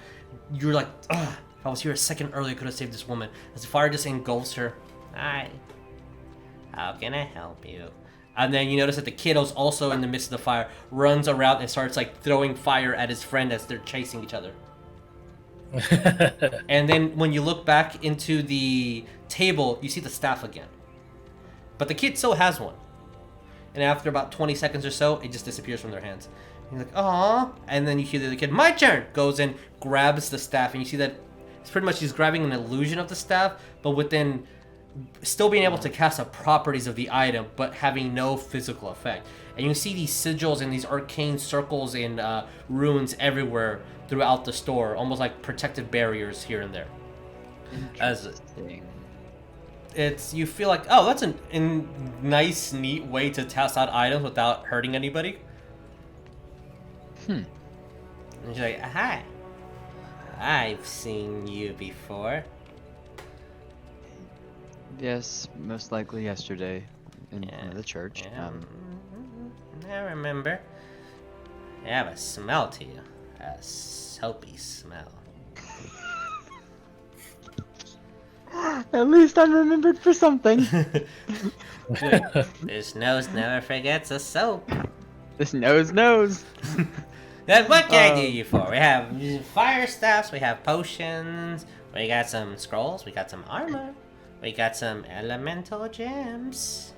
You're like, ugh, if I was here a second earlier, I could have saved this woman. As the fire just engulfs her. Hi, how can I help you? And then you notice that the kiddo's also in the midst of the fire, runs around and starts like throwing fire at his friend as they're chasing each other. And then when you look back into the table, you see the staff again. But the kid still has one. And after about 20 seconds or so, it just disappears from their hands. And you're like, aww. And then you hear the other kid, my turn, goes in, grabs the staff, and you see that it's pretty much he's grabbing an illusion of the staff, but within still being able to cast the properties of the item, but having no physical effect. And you see these sigils and these arcane circles and runes everywhere throughout the store, almost like protective barriers here and there. As you feel like, oh, that's a nice, neat way to test out items without hurting anybody. And she's like, hi, I've seen you before. Yes, most likely yesterday in the church. Yeah. I remember. You have a smell to you. A soapy smell. At least I'm remembered for something. This nose never forgets a soap. This nose knows. Then what can I do you for? We have fire staffs, we have potions, we got some scrolls, we got some armor, we got some elemental gems,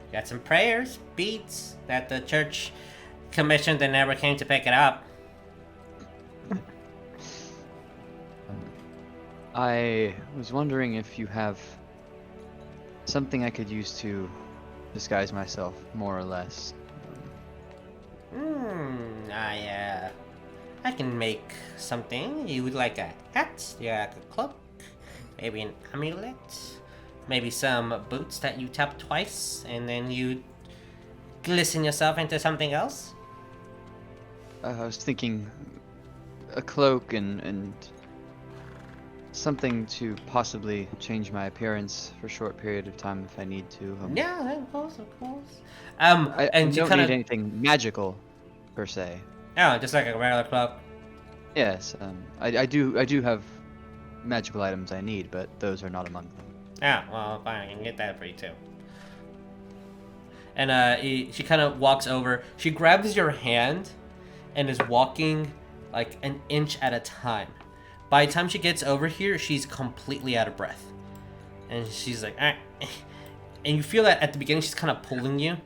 we got some prayers, beads that the church commissioned and never came to pick it up. I was wondering if you have something I could use to disguise myself, more or less. I can make something. You would like a hat, you like a cloak, maybe an amulet, maybe some boots that you tap twice, and then you glisten yourself into something else. I was thinking a cloak and something to possibly change my appearance for a short period of time if I need to. Yeah, of course. I And you don't kind need of anything magical, per se. just like a regular cloak. Yes, I do have magical items I need, but those are not among them. Yeah, well, fine, I can get that for you too. And she kind of walks over. She grabs your hand and is walking like an inch at a time. By the time she gets over here, she's completely out of breath. And she's like, ah. And you feel that at the beginning she's kind of pulling you.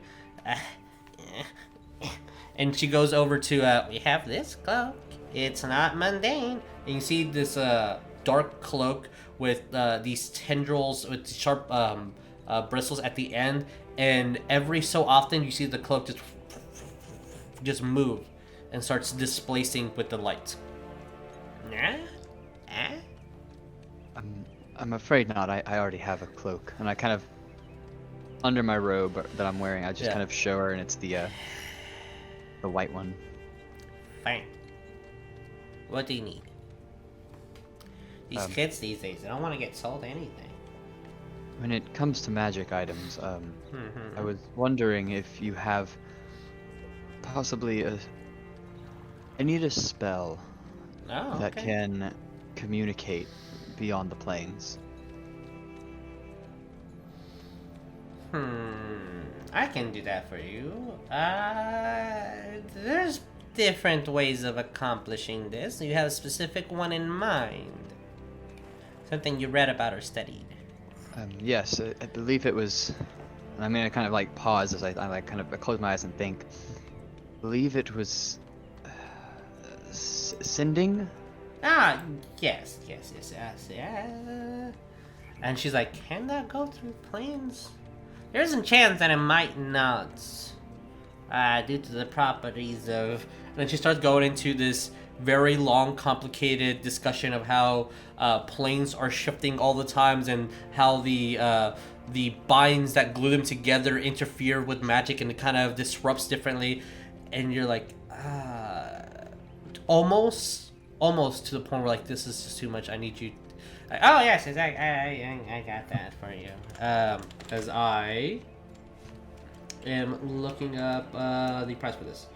And she goes over to, we have this cloak. It's not mundane. And you see this dark cloak with these tendrils with sharp bristles at the end. And every so often you see the cloak just move and starts displacing with the light. I'm afraid not. I already have a cloak, and I kind of, under my robe that I'm wearing, I just kind of show her, and it's the white one. Fine. What do you need? These kids these days, they don't want to get sold anything. When it comes to magic items, I was wondering if you have possibly I need a spell that can communicate beyond the planes. I can do that for you. There's different ways of accomplishing this. You have a specific one in mind. Something you read about or studied. Yes, I believe it was. I mean, I kind of like pause as I like kind of close my eyes and think. I believe it was sending. Yes. And she's like, can that go through planes? There's a chance that it might not. Due to the properties of... And then she starts going into this very long, complicated discussion of how planes are shifting all the times and how the binds that glue them together interfere with magic and it kind of disrupts differently. And you're like, almost to the point where like, this is just too much. I need you. Oh yes, I got that for you. Because I am looking up the price for this.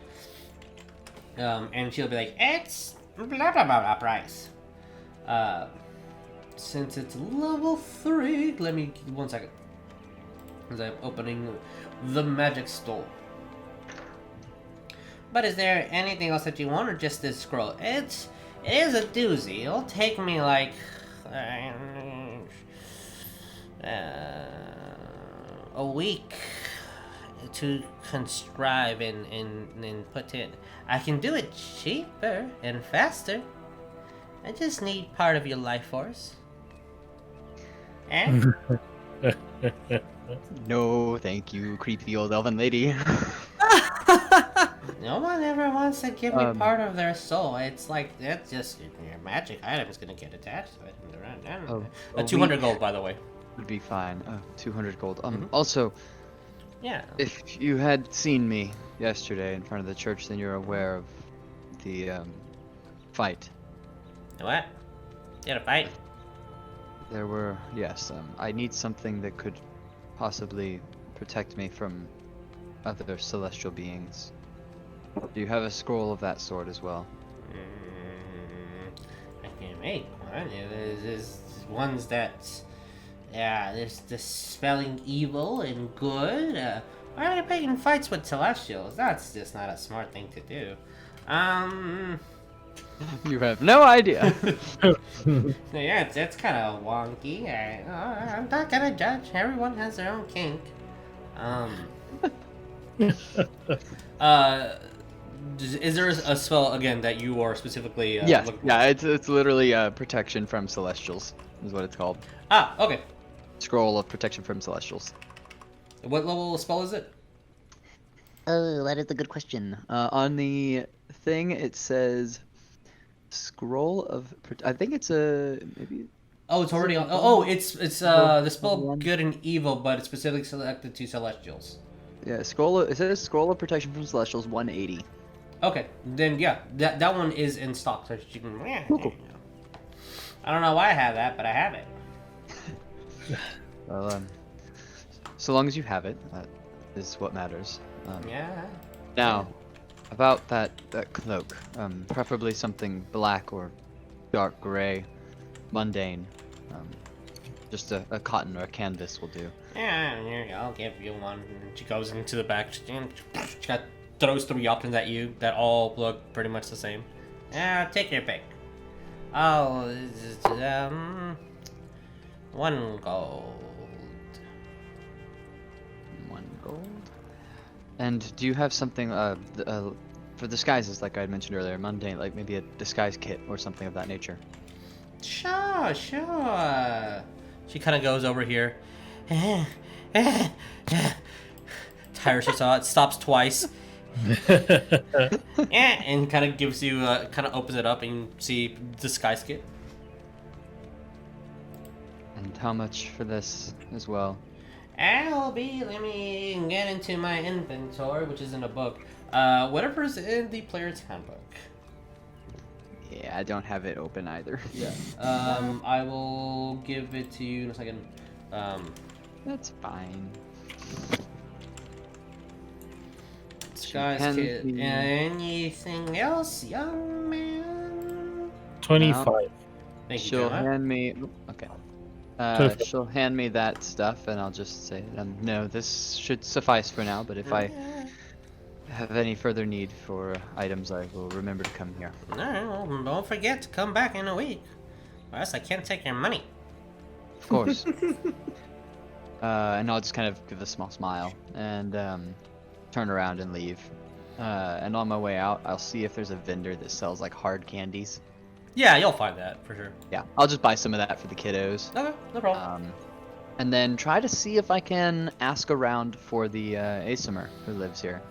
And she'll be like, it's blah blah blah price. Since it's level 3, let me 1 second. As I'm opening the magic store. But is there anything else that you want, or just this scroll? It is a doozy. It'll take me like a week to conscribe and put in. I can do it cheaper and faster. I just need part of your life force. Eh? No, thank you, creepy old elven lady. No one ever wants to give me part of their soul. It's like, that's just your magic item is going to get attached to it. 200 gold, by the way. Would be fine. 200 gold. Also, yeah. If you had seen me yesterday in front of the church, then you're aware of the fight. What? You had a fight? There were, yes. I need something that could possibly protect me from other celestial beings. Do you have a scroll of that sort as well? I can make one. There's ones that, there's dispelling evil and good. Why are you picking fights with celestials? That's just not a smart thing to do. You have no idea. Yeah, it's kind of wonky. I'm not gonna judge. Everyone has their own kink. Is there a spell again that you are specifically? Yeah, it's literally protection from celestials. is what it's called. Ah, okay. Scroll of Protection from Celestials. What level spell is it? Oh, that is a good question. On the thing, it says Scroll of. I think it's a maybe. Oh, it's already on. Oh, it's the spell Good and Evil, but it's specifically selected to Celestials. Yeah, Scroll. It says Scroll of Protection from Celestials 180. Okay, then yeah, that one is in stock, so you can. Cool. I don't know why I have that, but I have it. Well, so long as you have it, that is what matters. Yeah. Now, about that cloak, preferably something black or dark gray, mundane. Just a cotton or a canvas will do. Yeah, here you go, I'll give you one. And she goes into the back. She throws 3 options at you that all look pretty much the same. Yeah, take your pick. Oh, one gold. 1 gold. And do you have something for disguises, like I had mentioned earlier, mundane, like maybe a disguise kit or something of that nature? Sure. She kind of goes over here. Tires herself. It stops twice. And kind of gives you, kind of opens it up and you see disguise kit. And how much for this as well? Let me get into my inventory, which is in a book. Whatever's in the player's handbook. Yeah, I don't have it open either. Yeah. I will give it to you in a second. That's fine. Disguise kit. Anything else, young man? 25. Thank you, She'll Jonah. hand me. Okay. Perfect. She'll hand me that stuff, and I'll just say, no, this should suffice for now. But if I have any further need for items, I will remember to come here. Alright, well, don't forget to come back in a week. Or else I can't take your money. Of course. And I'll just kind of give a small smile and turn around and leave. And on my way out, I'll see if there's a vendor that sells like hard candies. Yeah, you'll find that for sure. Yeah, I'll just buy some of that for the kiddos. Okay, no problem. And then try to see if I can ask around for the Aesimer who lives here.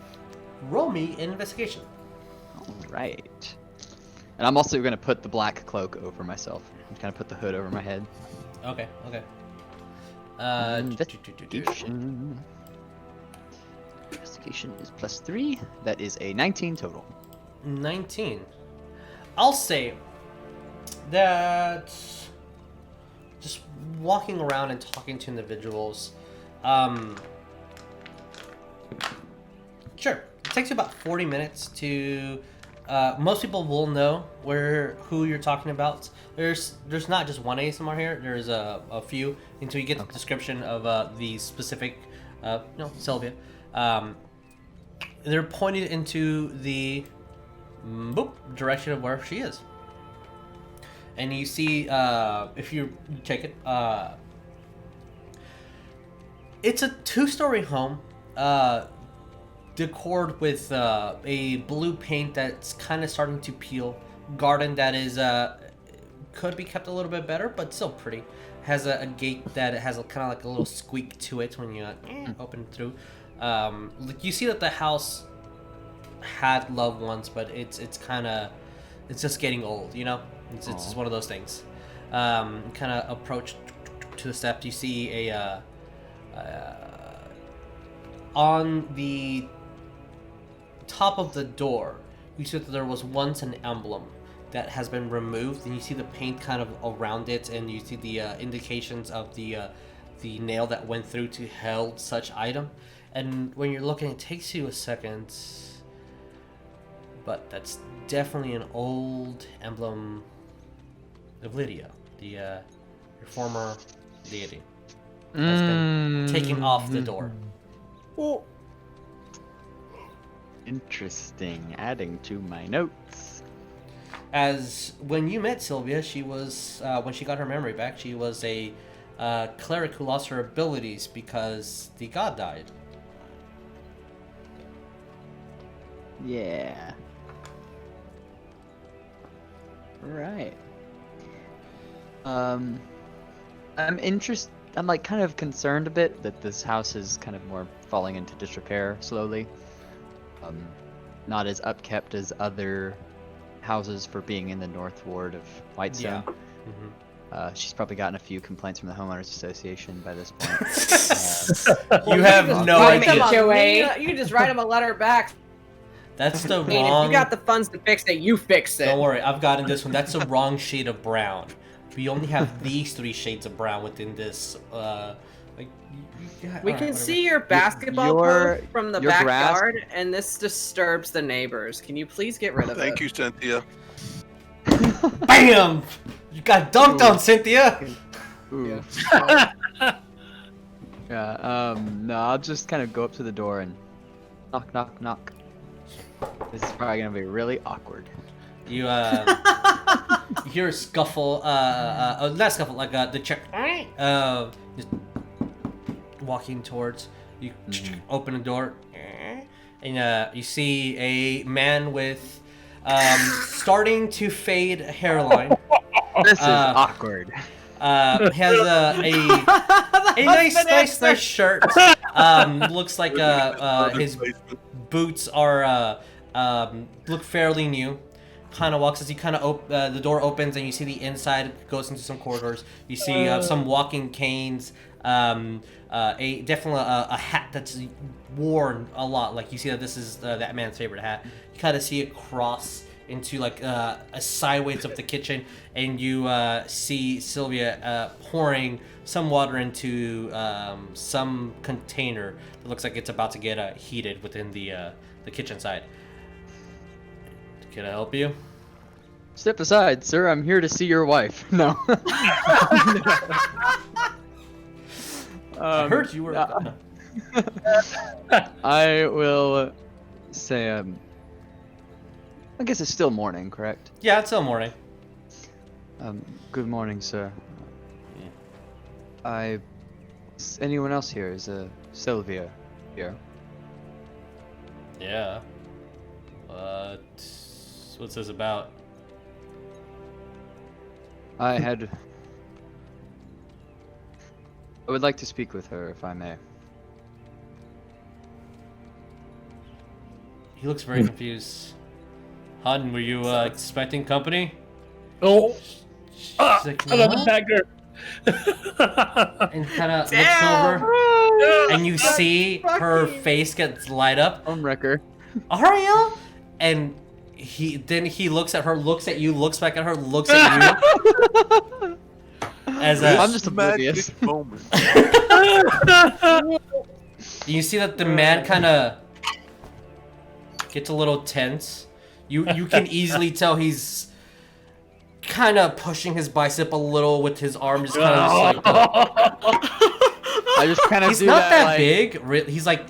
Roll me an investigation. All right. And I'm also going to put the black cloak over myself. I'm kind of put the hood over my head. Okay. Investigation. Investigation is +3. That is a 19 total. 19. I'll say that just walking around and talking to individuals, sure, it takes you about 40 minutes to. Most people will know who you're talking about. There's not just one ASMR here. There's a few until you get the description of the specific, Sylvia. They're pointed into the direction of where she is. And you see, if you take it, it's a 2-story home, decored with a blue paint that's kind of starting to peel. Garden that is could be kept a little bit better, but still pretty. Has a gate that has kind of like a little squeak to it when you open it through. You see that the house had loved ones, but it's just getting old, you know. It's just one of those things. Kind of approach to the steps. You see on the top of the door. You see that there was once an emblem that has been removed, and you see the paint kind of around it, and you see the indications of the nail that went through to held such item. And when you're looking, it takes you a second, but that's definitely an old emblem of Lydia, your former deity, has been taken off the door. Well, Interesting. Adding to my notes. As when you met Sylvia, she was when she got her memory back, she was a cleric who lost her abilities because the god died. Yeah. Right. I'm like kind of concerned a bit that this house is kind of more falling into disrepair slowly. Not as upkept as other houses for being in the North Ward of Whitestone. Yeah. She's probably gotten a few complaints from the homeowners association by this point. You have no write them idea. a- You can just write him a letter back. That's the I mean, if wrong. you got the funds to fix it, you fix it. Don't worry, I've gotten this one. That's the wrong shade of brown. We only have these 3 shades of brown within this. We can see your basketball Your- post from the your grass- backyard, and this disturbs the neighbors. Can you please get rid of it? Thank you, Cynthia. Bam! You got dunked on, Cynthia. Ooh. Yeah. No, I'll just kind of go up to the door and knock, knock, knock. This is probably gonna be really awkward. You you hear a scuffle. Not scuffle, like the check. Just walking towards you. Open the door, and you see a man with starting to fade hairline. This is awkward. Has a nice shirt. Looks like his boots are look fairly new. Kind of walks as he kind of the door opens and you see the inside goes into some corridors. You see some walking canes. Definitely a hat that's worn a lot. Like you see that this is that man's favorite hat. You kind of see it cross into like a sideways of the kitchen, and you see Sylvia pouring some water into some container that looks like it's about to get heated within the kitchen side. Can I help you? Step aside, sir. I'm here to see your wife. No. I heard you were. I will say, I guess it's still morning, correct? Yeah, it's still morning. Good morning, sir. Is anyone else here? Is Sylvia here? Yeah. What's this about? I would like to speak with her, if I may. He looks very confused. Hun, were you expecting company? Oh, She's like, another "What?" dagger. And kind of looks over, and you see her face gets light up. Homewrecker. Ariell, and he looks at her, looks at you, looks back at her, looks at you. As I'm just oblivious. Magic moment. you see that the man kind of gets a little tense. You can easily tell he's kind of pushing his bicep a little with his arm, just kind of just I just kind of he's do not that like, big. He's like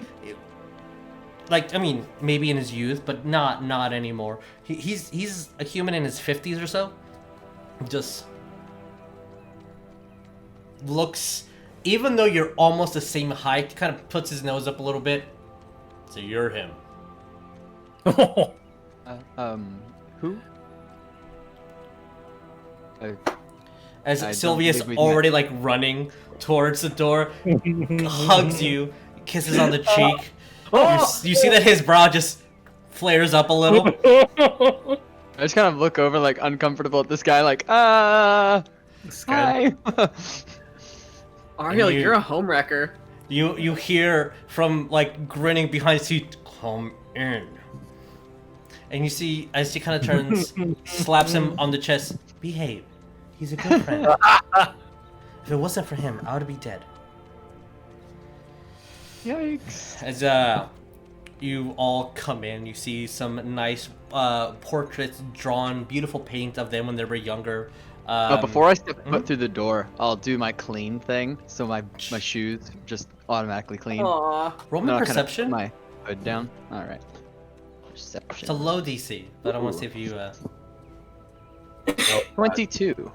I mean, maybe in his youth, but not anymore. He's a human in his 50s or so. Just looks, even though you're almost the same height, kind of puts his nose up a little bit. So you're him. Who? As I don't Sylvia's believe we've already like running towards the door, hugs you, kisses on the cheek. You see that his brow just flares up a little. I just kind of look over like uncomfortable at this guy, like, hi. Ariel, you- you're a homewrecker. You hear from like grinning behind his seat, come in. And you see as he kind of turns, slaps him on the chest, behave. He's a good friend. If it wasn't for him, I would be dead. Yikes. As you all come in, you see some nice portraits drawn, beautiful paint of them when they were younger. But before I step foot through the door, I'll do my clean thing, so my shoes just automatically clean. Aw. roll me Then I'll kinda perception. put my hood down. All right. It's Perception. a low DC, but I want to see if you 22.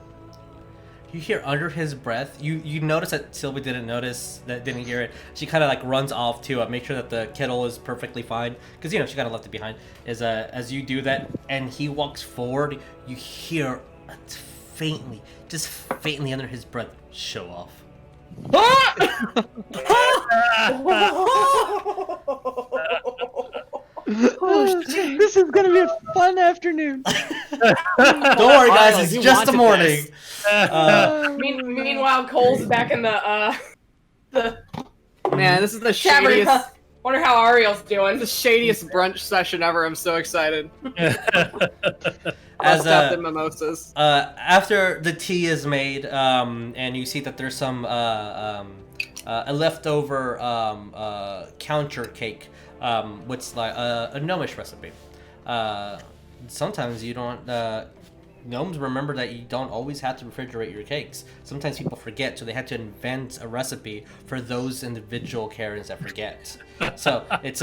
you hear under his breath. You notice that Sylvia didn't hear it. She kind of like runs off to make sure that the kettle is perfectly fine, because she kind of left it behind. As you do that, and he walks forward, you hear a just faintly under his breath, show off. This is gonna be a fun afternoon. Don't worry, guys. It's just the morning. Meanwhile, Cole's back in the Man, this is the tavern. shadiest, Wonder how Ariel's doing. the shadiest brunch session ever. I'm so excited. As Stuffed in mimosas. after the tea is made, and you see that there's some a leftover counter cake, what's like a gnomish recipe. Sometimes you don't. Gnomes remember that you don't always have to refrigerate your cakes. Sometimes people forget, so they had to invent a recipe for those individual Karens that forget. So it's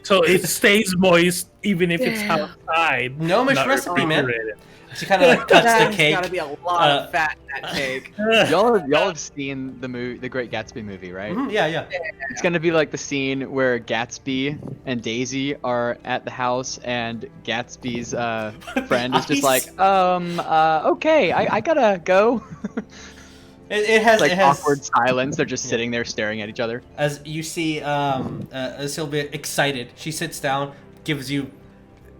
So it stays moist even if it's outside. gnomish not recipe, man. refrigerated. She kind of like cuts the There's cake. gotta be a lot of fat in that cake. Y'all have seen the Great Gatsby movie, right? Mhm, yeah. It's gonna be like the scene where Gatsby and Daisy are at the house, and Gatsby's friend is just like, okay, I gotta go. It has Like it has awkward silence. They're just sitting there staring at each other. As you see, Sylvia excited. She sits down, gives you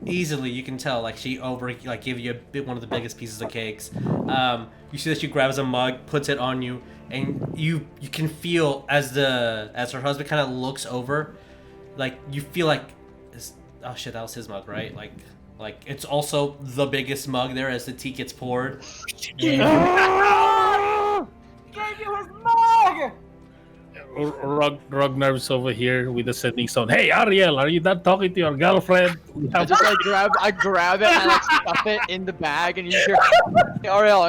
easily. You can tell, like she give you one of the biggest pieces of cakes. You see that she grabs a mug, puts it on you, and you can feel as her husband kind of looks over, like you feel like, oh shit, that was his mug, right? Like it's also the biggest mug there as the tea gets poured. Gave you his mug! Rognarv's over here with the sending sound. Hey Ariell, are you done talking to your girlfriend? I just like grab it and I like stuff it in the bag, and you hear Ariell.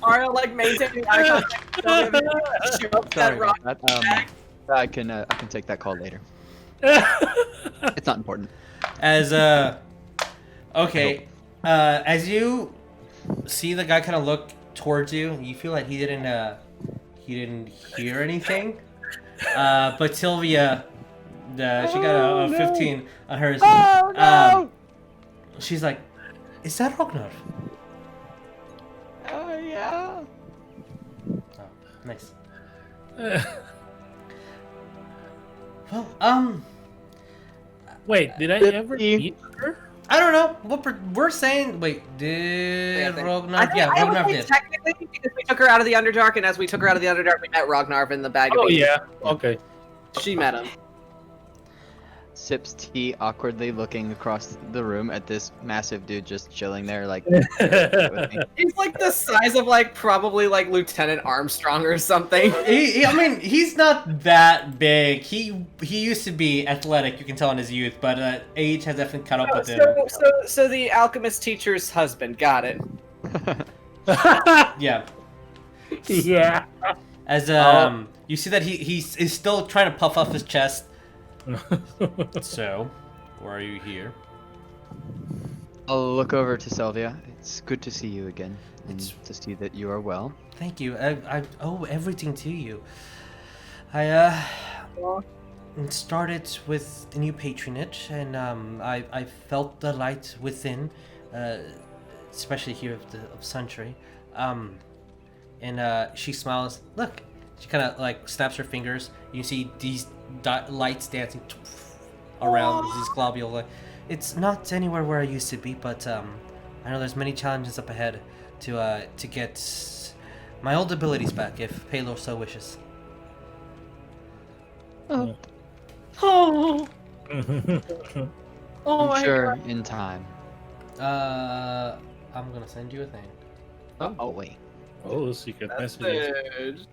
Ariel like maintaining eye contact. Sorry about that. I can take that call later. It's not important. As as you see the guy kind of look towards you, you feel like he didn't hear anything. But Sylvia, she got a 15 on hers. Oh no! She's like, "Is that Rognarv?" Yeah. Oh, nice. Well, Wait, did I ever eat her? I don't know. We're saying. Wait, did Rognarv? Yeah, I would Rognarv say did. technically, because we took her out of the Underdark, and as we took her out of the Underdark, we met Rognarv in the bag of Oh beans. yeah, okay. She met him. Sips tea, awkwardly looking across the room at this massive dude just chilling there, like. He's like the size of probably Lieutenant Armstrong or something. I mean, he's not that big. He used to be athletic, you can tell in his youth, but age has definitely caught up with him. So the alchemist teacher's husband, got it. Yeah. Yeah. As you see that he's still trying to puff off his chest. So, why are you here? I'll look over to Sylvia. It's good to see you again, and to see that you are well. Thank you. I owe everything to you. I started with the new patronage, and I felt the light within, especially here of Suntree. And she smiles. Look, she kind of snaps her fingers. You see these lights dancing around this globule. It's not anywhere where I used to be, but I know there's many challenges up ahead to get my old abilities back, if Paylor so wishes. Oh. I'm sure in time. I'm gonna send you a thing. Oh wait. Oh, secret messages.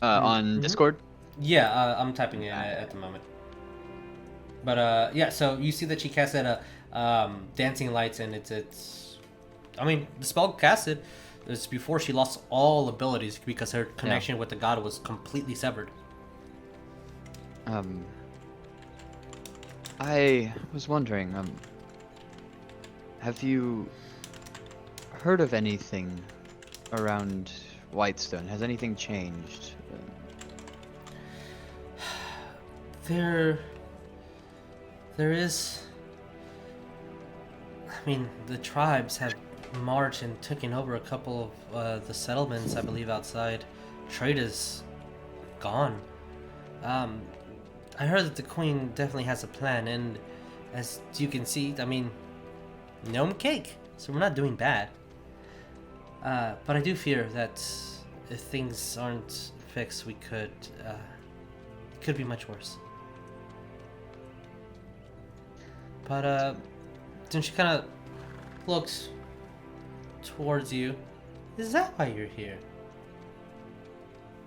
On Discord. Yeah, I'm typing it at the moment. But yeah, so you see that she casted dancing lights, and it's. I mean, the spell casted is before she lost all abilities because her connection with the god was completely severed. I was wondering, have you heard of anything around Whitestone? Has anything changed? There is I mean, the tribes have marched and taken over a couple of the settlements, I believe, outside. Trade is gone. I heard that the queen definitely has a plan, and as you can see, I mean, gnome cake, so we're not doing bad. But I do fear that if things aren't fixed, it could be much worse. But then she kind of looks towards you. Is that why you're here?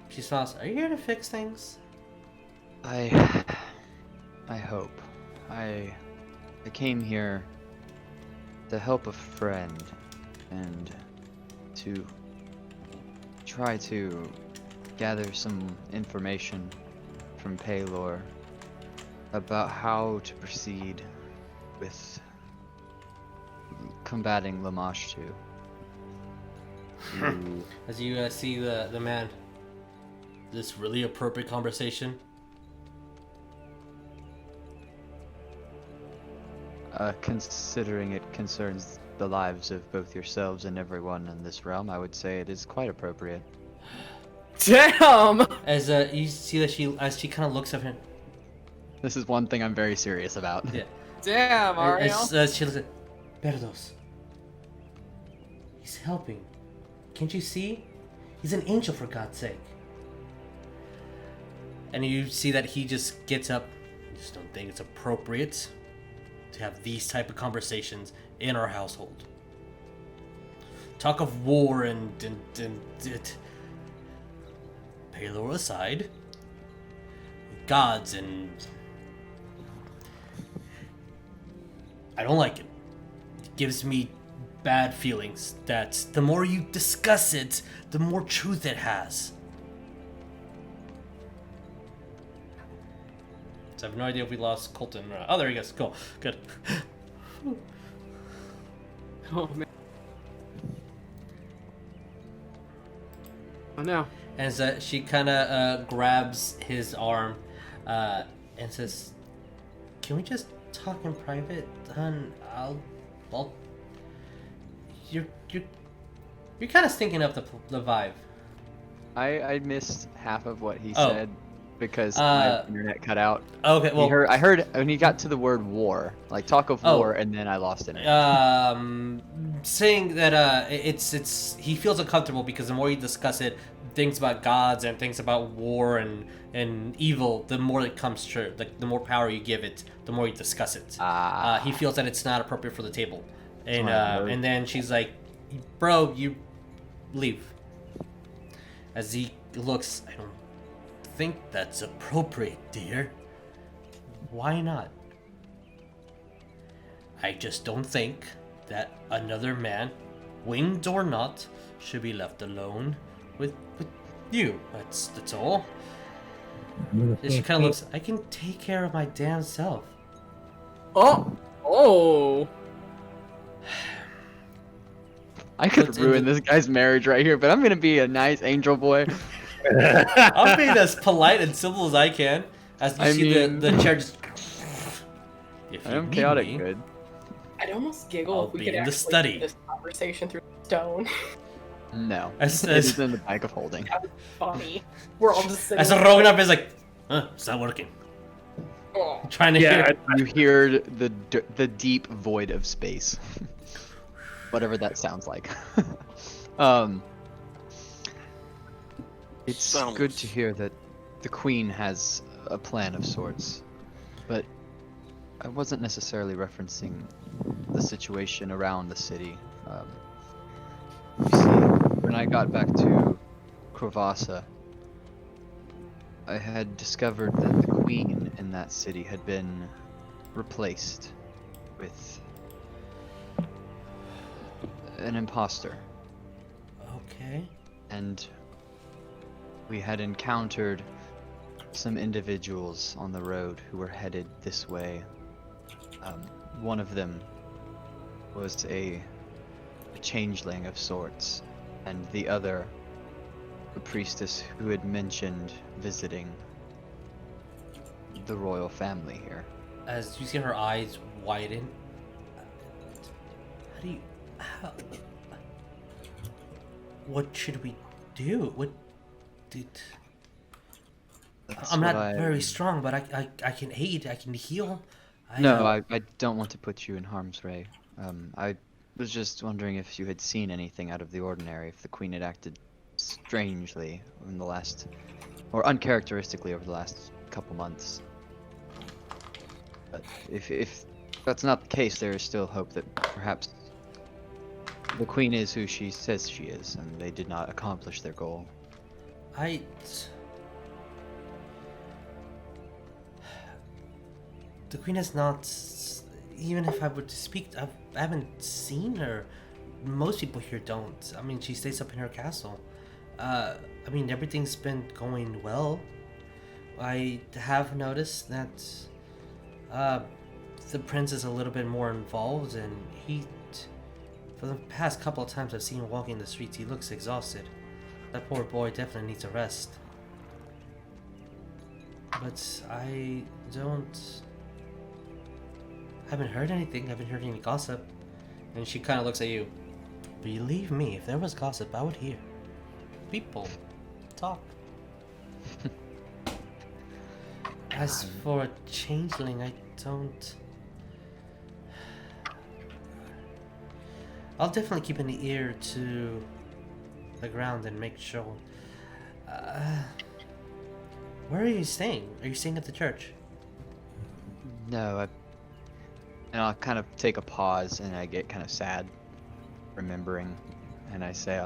She smiles. Are you here to fix things? I hope. I came here to help a friend and to try to gather some information from Paylor about how to proceed with combating Lamashtu. As you see the man. This really appropriate conversation? Considering it concerns the lives of both yourselves and everyone in this realm, I would say it is quite appropriate. Damn! As you see that she kind of looks at him. This is one thing I'm very serious about. Yeah. Damn, Ariell. As she looks at Berdos. He's helping. Can't you see? He's an angel, for God's sake. And you see that he just gets up. I just don't think it's appropriate to have these type of conversations in our household. Talk of war and Paylor aside, gods and I don't like it. It gives me bad feelings that the more you discuss it, the more truth it has. So I have no idea if we lost Coleton. Oh, there he goes. Cool. Good. Oh, man. Oh, no. And she kind of grabs his arm and says, "Can we just talk in private, hon? I'll. You're kind of stinking up the vibe." I missed half of what he Oh. said because my internet cut out. Okay, well, I heard when he got to the word war, like talk of war, and then I lost it. saying that it's he feels uncomfortable because the more you discuss it, things about gods and things about war and evil, the more it comes true. Like the more power you give it, the more you discuss it. He feels that it's not appropriate for the table, and then she's like, "Bro, you leave." As he looks, I don't think that's appropriate, dear. Why not? I just don't think that another man, winged or not, should be left alone with you. That's all. And she kind of looks. I can take care of my damn self. Oh. I could What's ruin in the- this guy's marriage right here, but I'm gonna be a nice angel boy. I'm being as polite and civil as I can. As you see the chair just. If I you am need chaotic me, good. I'd almost giggle I'll if we be could in the actually study. do this conversation through stone. No, As- it is in the bag of holding. Funny. We're all just sitting As Rognarv is like, it's not working. Oh. Trying to hear. You hear the deep void of space, whatever that sounds like. It's Sounds- good to hear that the queen has a plan of sorts, but I wasn't necessarily referencing the situation around the city. You see, when I got back to Krovasa, I had discovered that the queen in that city had been replaced with an imposter, Okay. and we had encountered some individuals on the road who were headed this way. One of them was a changeling of sorts, and the other a priestess who had mentioned visiting the royal family here. As you see her eyes widen, How do you... How... What should we do? What did... That's I'm not what very strong, but I can aid, I can heal. No, I don't want to put you in harm's way. I was just wondering if you had seen anything out of the ordinary, if the Queen had acted strangely in the last, or uncharacteristically over the last couple months. But if that's not the case, there is still hope that perhaps the Queen is who she says she is, and they did not accomplish their goal. The Queen is not... Even if I were to speak, I haven't seen her. Most people here don't. I mean, she stays up in her castle. I mean, everything's been going well. I have noticed that the prince is a little bit more involved, and he... For the past couple of times I've seen him walking the streets, he looks exhausted. That poor boy definitely needs a rest. But I haven't heard anything. I haven't heard any gossip. And she kind of looks at you. Believe me, if there was gossip, I would hear. People talk. As for a changeling, I don't... I'll definitely keep an ear to the ground and make sure. Where are you staying? Are you staying at the church? No, and I'll kind of take a pause, and I get kind of sad, remembering, and I say,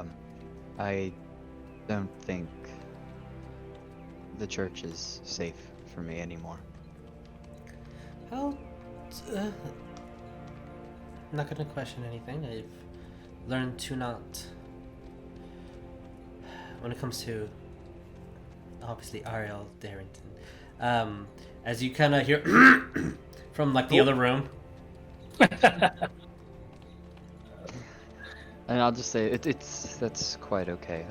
I don't think the church is safe for me anymore. I'm not gonna question anything. I've learned to not... When it comes to, obviously, Ariell Darrington, as you kind of hear from, like, the other room. And I'll just say that's quite okay.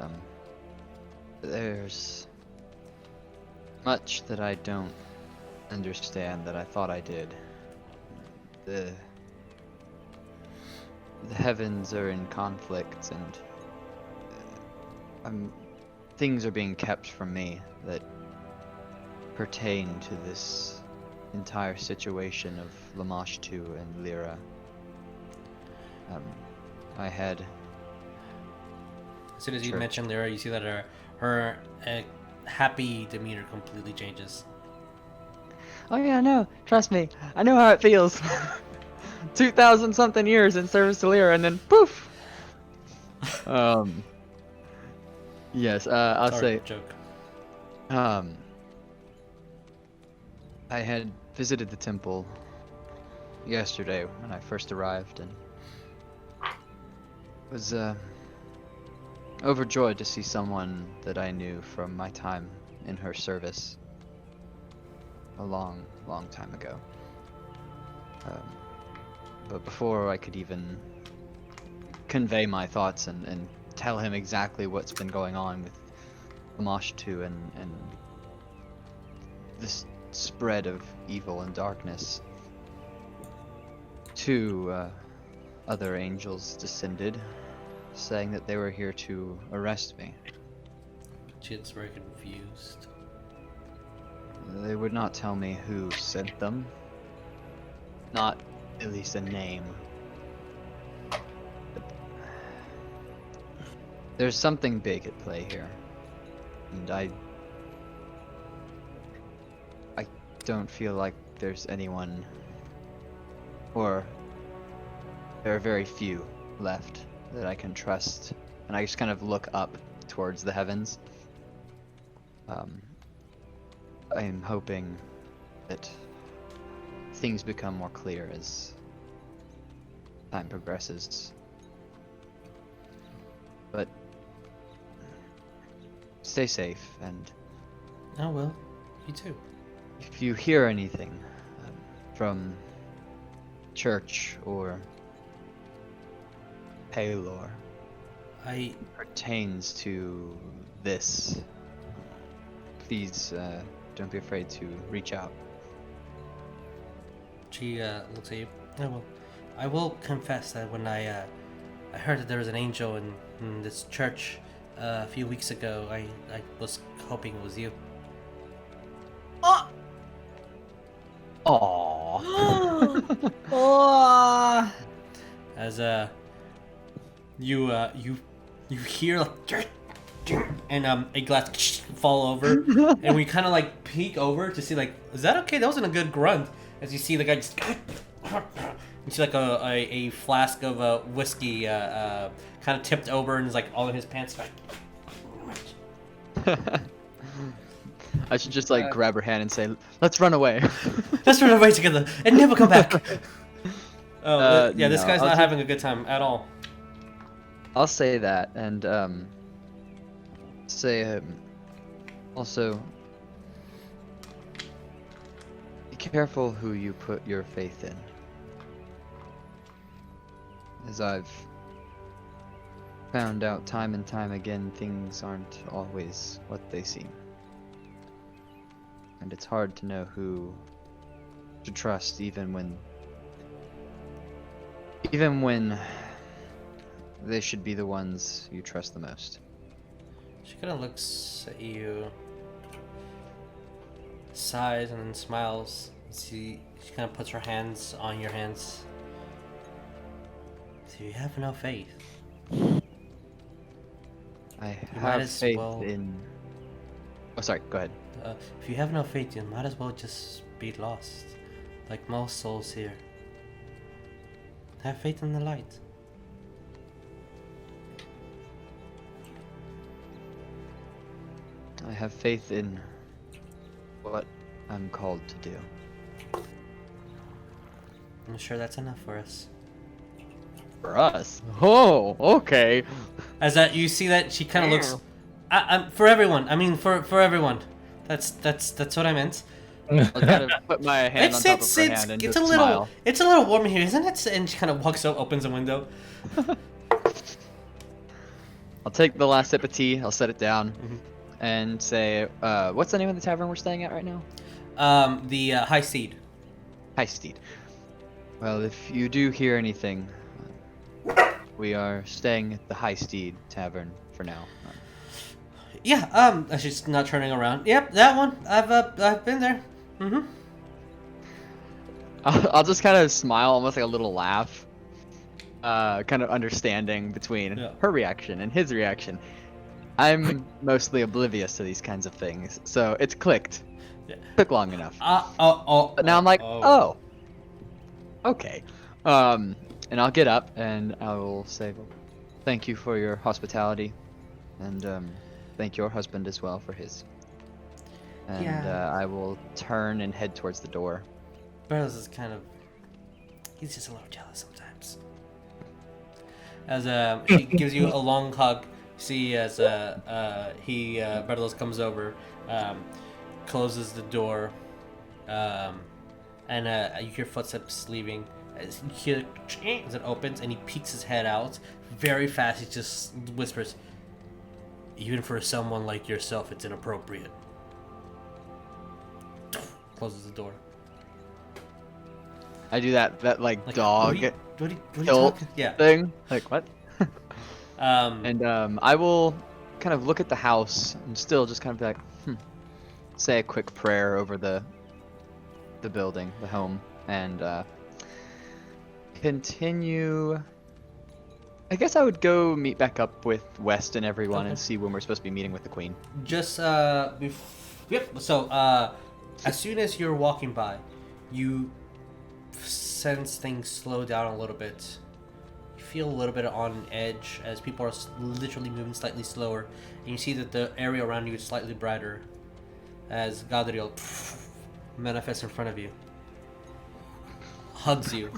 There's much that I don't understand that I thought I did. The heavens are in conflict, and things are being kept from me that pertain to this entire situation of Lamashtu and Lyra. I had... As soon as you mention Lyra, you see that her happy demeanor completely changes. Oh yeah, no, trust me, I know how it feels. 2,000 something years in service to Lyra, and then poof. Yes, I'll Sorry, say. joke. I had visited the temple yesterday when I first arrived, and was overjoyed to see someone that I knew from my time in her service a long, long time ago. But before I could even convey my thoughts and tell him exactly what's been going on with Lamashtu and this spread of evil and darkness, two other angels descended, saying that they were here to arrest me. Jit's very confused. They would not tell me who sent them, not at least a name. But there's something big at play here, and I don't feel like there's anyone, or there are very few left that I can trust. And I just kind of look up towards the heavens. I am hoping that things become more clear as time progresses. But stay safe, and Oh well, you too. if you hear anything from church or Paylor pertains to this, please don't be afraid to reach out. She looks at you. Oh well, I will confess that when I heard that there was an angel in this church a few weeks ago, I was hoping it was you. Oh! Aww. Oh! As you hear like, and a glass fall over, and we kind of like peek over to see like, is that okay? That wasn't a good grunt. As you see the guy just, you see like a flask of whiskey kind of tipped over and is like all in his pants. I should just like grab her hand and say, "Let's run away." Let's run away together and never come back. Yeah, this no, guy's not having a good time at all. I'll say that, and say also be careful who you put your faith in, as I've found out time and time again, things aren't always what they seem, and it's hard to know who to trust, even when they should be the ones you trust the most. She kind of looks at you, sighs, and then smiles. She kind of puts her hands on your hands. So you have no faith. I might have as faith well- in. Oh, sorry. Go ahead. If you have no faith, you might as well just be lost, like most souls here. Have faith in the light. I have faith in what I'm called to do. I'm sure that's enough for us. For us? Oh, okay. As that you see that she kind of looks, for everyone. I mean, for everyone. That's what I meant. I'll kind of put my hand on top of her hand and it's just a little smile. it's a little warm in here, isn't it? And she kind of walks up, opens a window. I'll take the last sip of tea. I'll set it down Mhm. and say, "What's the name of the tavern we're staying at right now?" The High Seed. High Steed. Well, if you do hear anything, we are staying at the High Steed Tavern for now. Yeah. She's not turning around. Yep, that one. I've been there. Mhm. I'll just kind of smile, almost like a little laugh, kind of understanding between her reaction and his reaction. I'm mostly oblivious to these kinds of things, so it's clicked. Yeah. Took long enough. But Now I'm like, oh, okay. And I'll get up and I will say, well, thank you for your hospitality, and thank your husband as well for his. And Yeah. I will turn and head towards the door. Barrows is kind of, he's just a little jealous sometimes. As she gives you a long hug, see as Bartolus comes over, closes the door, and you hear footsteps leaving. As you hear as it opens, and he peeks his head out very fast. He just whispers, "Even for someone like yourself, it's inappropriate." Closes the door. I do that like dog What are you tilt talking? Yeah. thing. Like what? Um, And I will kind of look at the house and still just kind of be like, say a quick prayer over the building, the home, and continue. I guess I would go meet back up with West and everyone and see when we're supposed to be meeting with the Queen. Just yep. So as soon as you're walking by, you sense things slow down a little bit. You feel a little bit on edge as people are literally moving slightly slower, and you see that the area around you is slightly brighter as Gadriel manifests in front of you, hugs you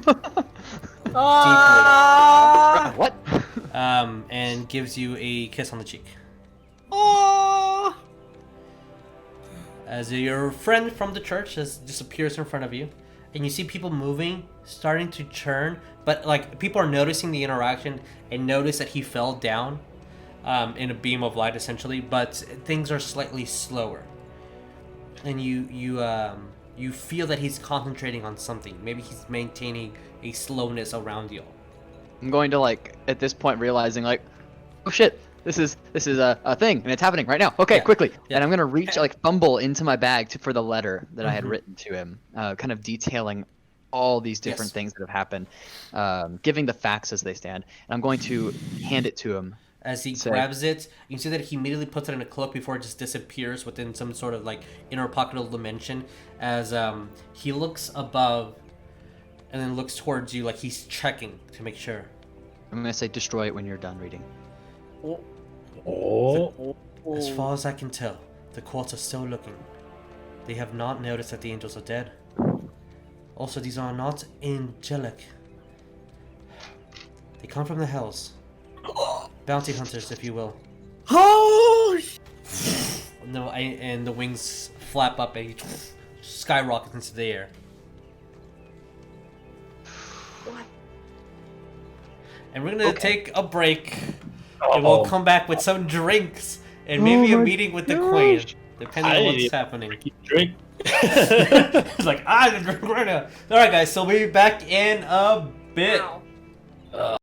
What? and gives you a kiss on the cheek. Oh! As your friend from the church disappears in front of you, and you see people moving, starting to churn, but like people are noticing the interaction and notice that he fell down in a beam of light essentially, but things are slightly slower. And you you feel that he's concentrating on something. Maybe he's maintaining a slowness around you. I'm going to like at this point realizing like, oh shit, this is a thing and it's happening right now. Okay, Yeah. quickly. Yeah. And I'm gonna reach like fumble into my bag for the letter that I had written to him, kind of detailing all these different Yes. things that have happened, giving the facts as they stand. And I'm going to hand it to him. As he Say- grabs it, you can see that he immediately puts it in a cloak before it just disappears within some sort of like inner pocket of dimension. As he looks above and then looks towards you like he's checking to make sure. I'm gonna say destroy it when you're done reading. Oh. As far as I can tell, the courts are still looking. They have not noticed that the angels are dead. Also, these are not angelic. They come from the hells. Bounty hunters, if you will. Oh. No, and the wings flap up and he skyrockets into the air. And we're gonna take a break, and we'll come back with some drinks and maybe a meeting with the queen, depending on what's happening. Drink. It's like, the drink right now. All right, guys, so we'll be back in a bit. Wow.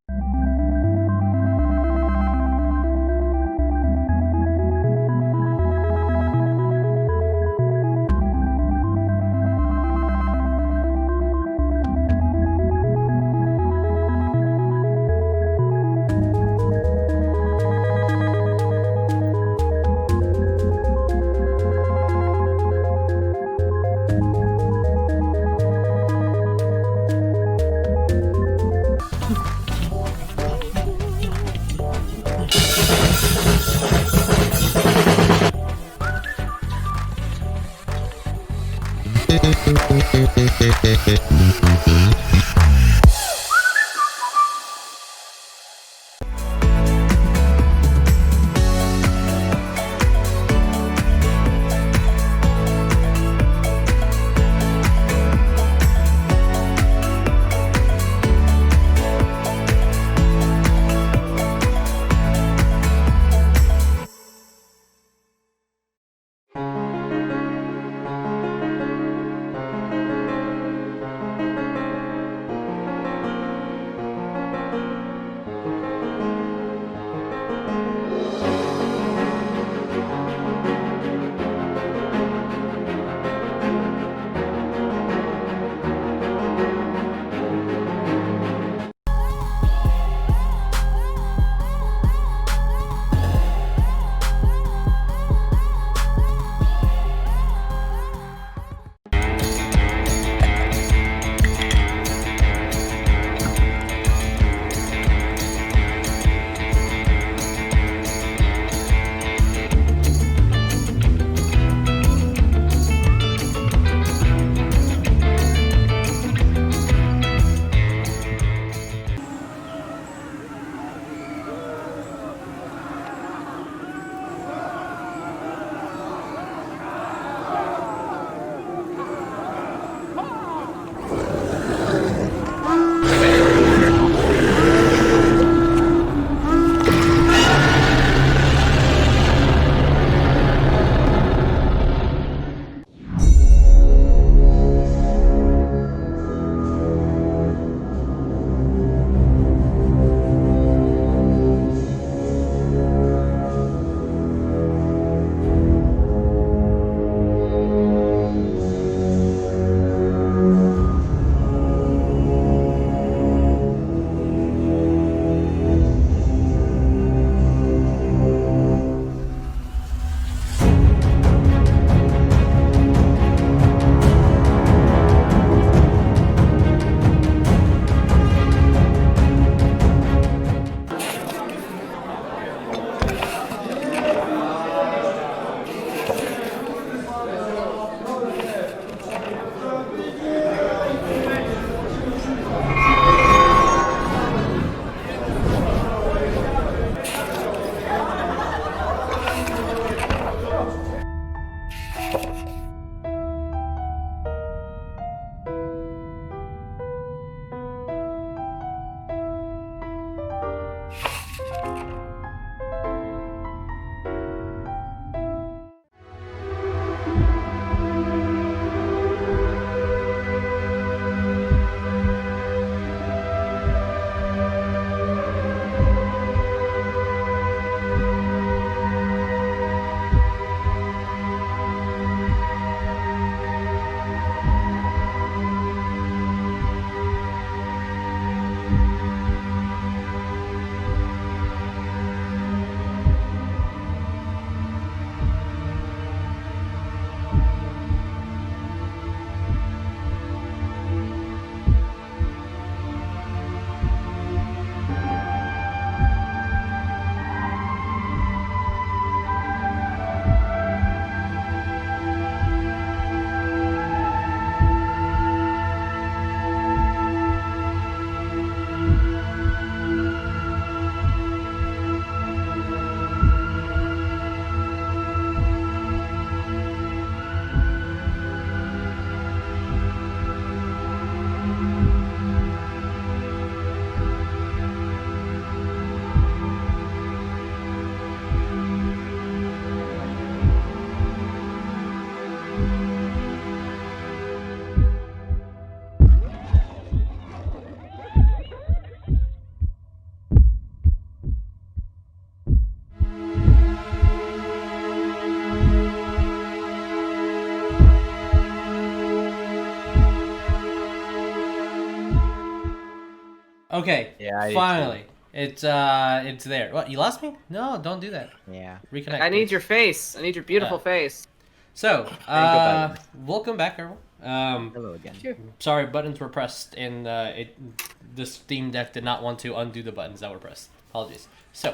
Okay. Yeah, I do Finally. It's there. What, you lost me? No, don't do that. Yeah. Reconnect. I need please. your face. I need your beautiful face. So, back. welcome back, everyone. Hello again. Sorry, buttons were pressed, and the Steam Deck did not want to undo the buttons that were pressed. Apologies. So,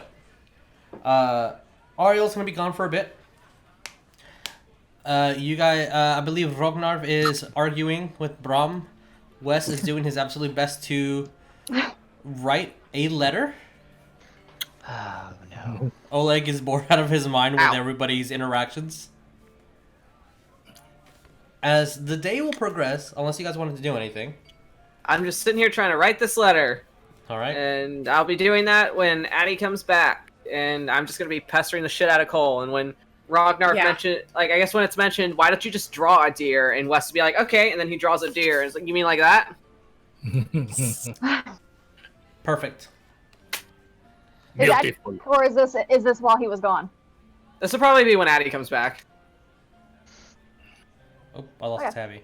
Ariell's gonna be gone for a bit. You guys, I believe Rognarv is arguing with Brom. Wes is doing his absolute best to write a letter. Oh no. Oleg is bored out of his mind with Ow. everybody's interactions. As the day will progress, unless you guys wanted to do anything. I'm just sitting here trying to write this letter, All right. and I'll be doing that when Addie comes back, and I'm just gonna be pestering the shit out of Cole. And when Rognarv mentioned, like, I guess when it's mentioned, why don't you just draw a deer? And Wes would be like, okay, and then he draws a deer. And it's like, you mean like that? Perfect. Is that, Beautiful. or is this while he was gone? This will probably be when Addie comes back. Oh, I lost Okay. Tabby.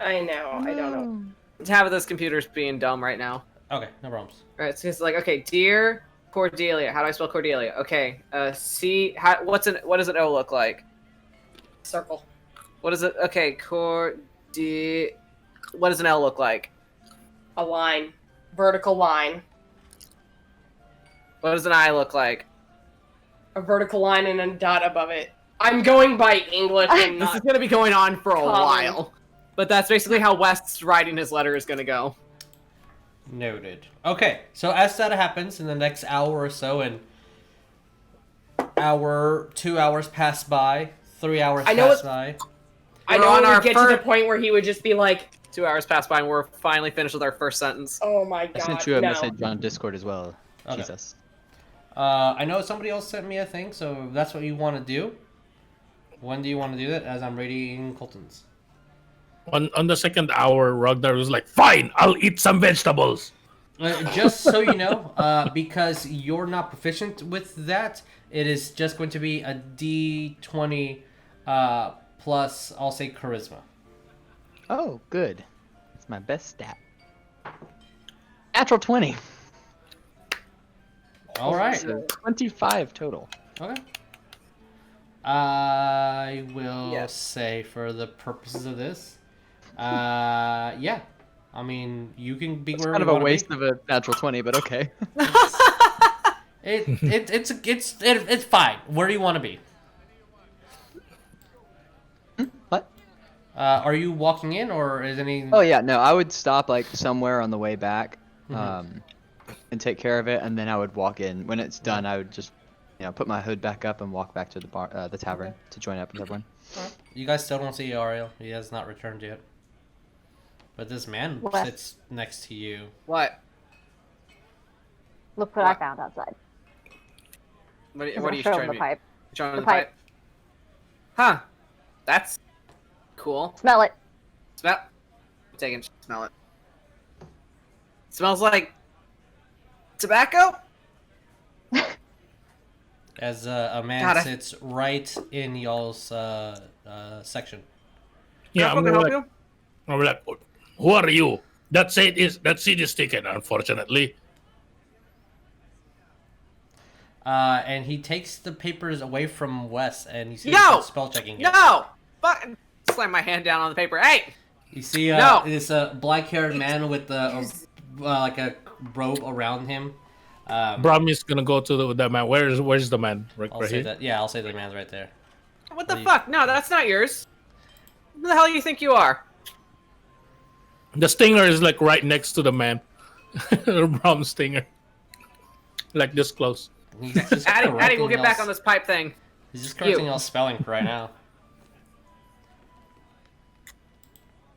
I know. I don't know. Tabitha's computer's being dumb right now. Okay, no problems. Right, so it's like, okay, dear Cordelia. How do I spell Cordelia? Okay, what does an O look like? Circle. What is it? Okay, what does an L look like? A line. Vertical line. What does an I look like? A vertical line and a dot above it. I'm going by English and This is not... gonna be going on for a Common. while. But that's basically how West's writing his letter is gonna go. Noted. Okay, so as that happens in the next hour or so, and 2 hours pass by, 3 hours I know pass it- by. I We're know on it our would get to the first- point where he would just be like, 2 hours pass by and we're finally finished with our first sentence. oh my I god, sent you a no. message on Discord as well. Okay. Jesus. I know somebody else sent me a thing, so if that's what you want to do. When do you want to do that? As I'm reading Coleton's. On the second hour, Ragnar was like, "Fine, I'll eat some vegetables." Just so you know, because you're not proficient with that, it is just going to be a D20 plus, I'll say, charisma. Oh, good. It's my best stat. Natural 20. All right. So 25 total. Okay. I will Yes. say, for the purposes of this, yeah. I mean, you can be It's wherever kind of you a want waste to of a natural 20, but okay. be. It's fine. Where do you want to be? What? Are you walking in, or is any? Oh yeah, no, I would stop like somewhere on the way back, Mhm. and take care of it, and then I would walk in. When it's done, I would just, put my hood back up and walk back to the tavern to join up with everyone. You guys still don't see Ariell. He has not returned yet. But this man What? sits next to you. What? Look what I What? found outside. What are I'm you showing trying the to pipe. showing The the pipe? Huh. That's cool. Smell it. Smell. Take it. Smell it. Smells like tobacco. As a man God, sits right in y'all's section. Yeah, Can I fucking help you? I'm like, "Who are you?" That seat is taken, unfortunately. And he takes the papers away from Wes, and you see No! spell checking. No! Fucking slam my hand down on the paper. Hey! You see No! this black-haired man with like a robe around him. Bram is gonna go to the man. Where's the man? Right, I'll right say here? that. Yeah, I'll say the man's right there. What the Leave. fuck? No, that's not yours. Who the hell do you think you are? The stinger is like right next to the man. Bram stinger. Like this close. He's just Addie, correcting we'll get back y'all's- on this pipe thing. He's just correcting You. y'all's spelling for right now.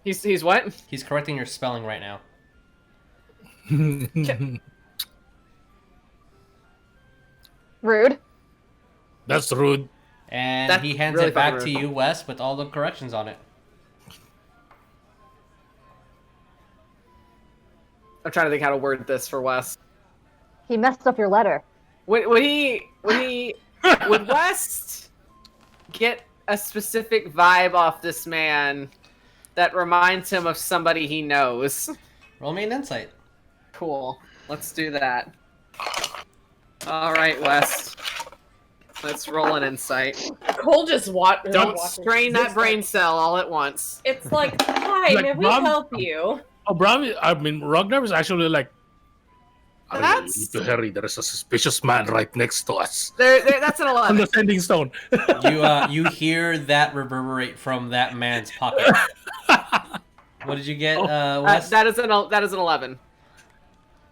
He's what? He's correcting your spelling right now. Rude. That's rude. And That's he hands really it back fucking to rude. you, Wes, with all the corrections on it. I'm trying to think how to word this for Wes. He messed up your letter. Would West get a specific vibe off this man that reminds him of somebody he knows? Roll me an insight. Cool. Let's do that. All right, Wes. Let's roll an insight. Cole just Don't strain that brain cell all at once. It's like, hi, Like, may we Mom- help you? Oh, Rognarv is actually like. I That's- need to hurry. There is a suspicious man right next to us. That's an On 11. the sending stone. You hear that reverberate from that man's pocket. What did you get, Wes? That is an 11.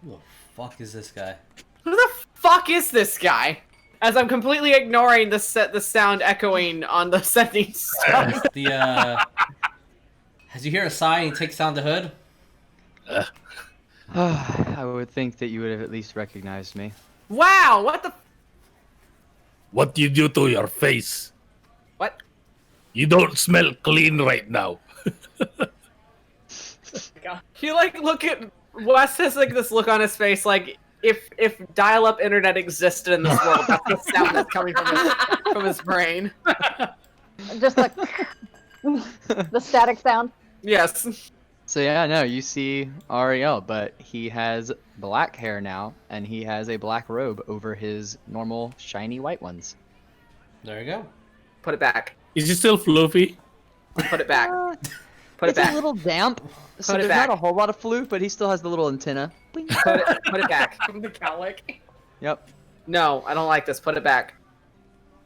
Who the fuck is this guy? Who the fuck is this guy? As I'm completely ignoring the sound echoing on the sending stone. As you hear a sigh, and he takes down the hood. I would think that you would have at least recognized me. Wow, what the? What do you do to your face? What? You don't smell clean right now. You like look at Wes has like this look on his face like if dial-up internet existed in this world, that's the sound that's coming from his brain. Just like the static sound. Yes. So yeah, no, you see Ariell, but he has black hair now, and he has a black robe over his normal shiny white ones. There you go. Put it back. Is he still fluffy? Put it back. Put it It's back. a little damp, so Put it there's back. not a whole lot of floof, but he still has the little antenna. Bling. Put it back. The cowlick. Yep. No, I don't like this. Put it back.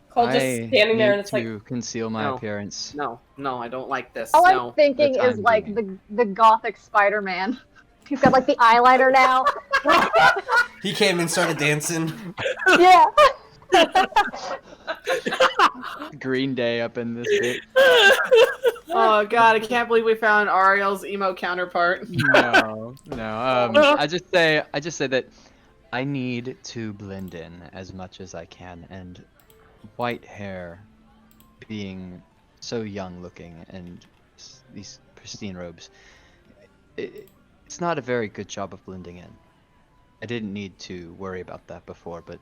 Cole just I standing there and need it's like, to conceal my No. appearance. No, I don't like this. All No. I'm thinking the is time like being. the gothic Spider-Man. He's got like the eyeliner now. He came and started dancing. Yeah. Green Day up in this bit. Oh god, I can't believe we found Ariel's emo counterpart. No. I just say that I need to blend in as much as I can, and white hair, being so young looking, and these pristine robes, it's not a very good job of blending in. I didn't need to worry about that before, but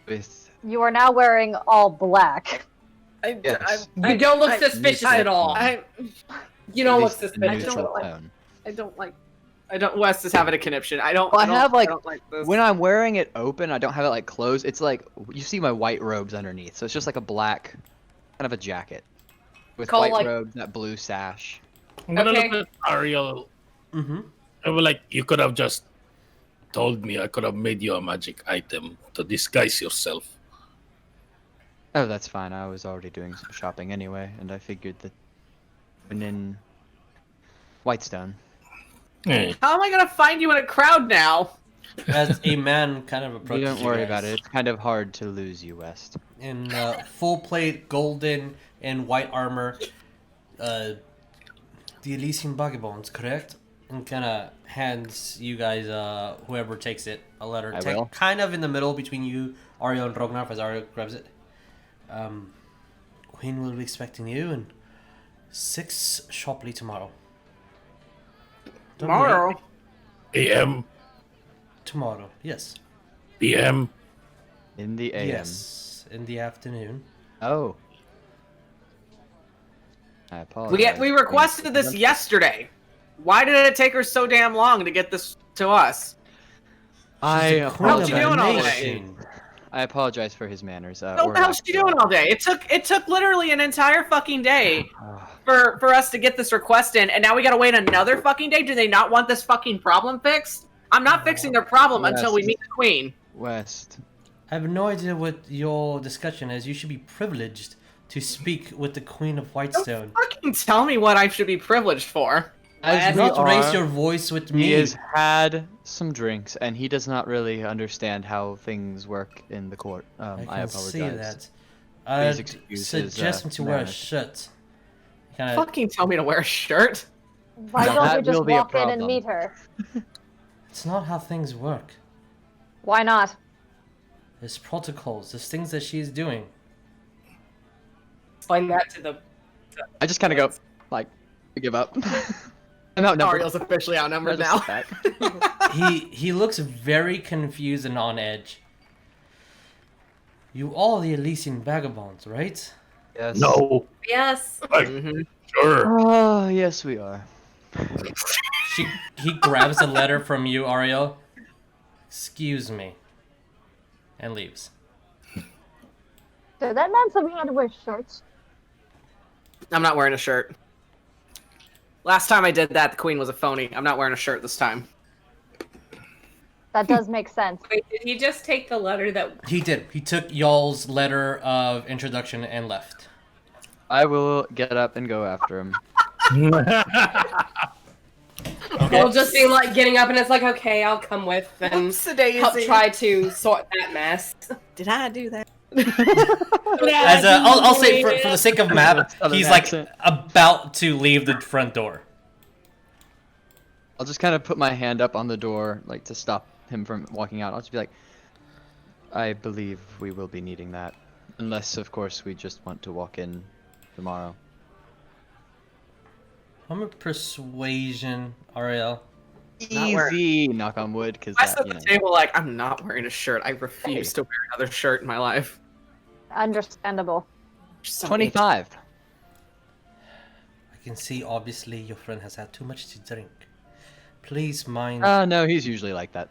with You are now wearing all black. Yes. you don't look I- suspicious I- at all. You don't look at least a suspicious. neutral like- tone. I don't like. Wes is having a conniption. I don't. Well, I don't, I have, like, I don't like this. When I'm wearing it open, I don't have it like closed. It's like you see my white robes underneath, so it's just like a black, kind of a jacket with Call, white like- robes, that blue sash. I'm gonna Okay. look at Ariel. Mm-hmm. I was like, you could have just told me. I could have made you a magic item to disguise yourself. Oh, that's fine. I was already doing some shopping anyway, and I figured that when in Whitestone. Eh. How am I gonna find you in a crowd now? As a man kind of You approaches don't worry about guys it. It's kind of hard to lose you, West. in full plate, golden, and white armor. The Elysian Vagabonds, correct? And kind of hands you guys, whoever takes it, a letter. I will. Kind of in the middle between you, Ariel, and Rognarv, as Ariel grabs it. Queen will be expecting you in 6 sharply tomorrow. Don't be late. Tomorrow. AM, Tomorrow, yes. PM. In the AM. Yes, in the afternoon. Oh. I apologize. We requested this yesterday. Why did it take her so damn long to get this to us? I She's the queen of How's she a doing all day? nation. I apologize for his manners. What the hell's she doing all day? It took literally an entire fucking day for us to get this request in, and now we gotta wait another fucking day. Do they not want this fucking problem fixed? I'm not fixing their problem until we Yes. meet the queen. West. I have no idea what your discussion is. You should be privileged to speak with the Queen of Whitestone. Fucking tell me what I should be privileged for. As Do we not raise are, your voice with He me. has had some drinks, and he does not really understand how things work in the court. I can apologize. see that. Please I'd excuse his, suggest him to wear a manners. shirt. Kind of. Fucking tell me to wear a shirt. Why Now don't we that just will be a walk in and problem. meet her? It's not how things work. Why not? There's protocols. There's things that she's doing. Explain that to the. I just kind of go, like, I give up. I'm outnumbered. Ariel's officially outnumbered I now. just sit back. He looks very confused and on edge. You all the Elysian Vagabonds, right? Yes. No, Yes. like, Mhm. sure. Oh, yes, we are. He grabs a letter from you, Ariel. Excuse me. And leaves. So that meant that we had to wear shirts. I'm not wearing a shirt. Last time I did that, the queen was a phony. I'm not wearing a shirt this time. That does make sense. Wait, did he just take the letter that? He did. He took y'all's letter of introduction and left. I will get up and go after him. It'll just be like getting up, and it's like, okay, I'll come with and Oopsie-daisy. help try to sort that mess. Did I do that? As I'll say for the sake of map, Southern he's like accent. about to leave the front door. I'll just kind of put my hand up on the door, like to stop him from walking out. I'll just be like, I believe we will be needing that. Unless, of course, we just want to walk in tomorrow. I'm a persuasion, Ariell. Not wearing- Easy! Knock on wood, because I that, set you the know. table like, I'm not wearing a shirt. I refuse to wear another shirt in my life. Understandable. So 25. I can see, obviously, your friend has had too much to drink. Please mind. No, he's usually like that.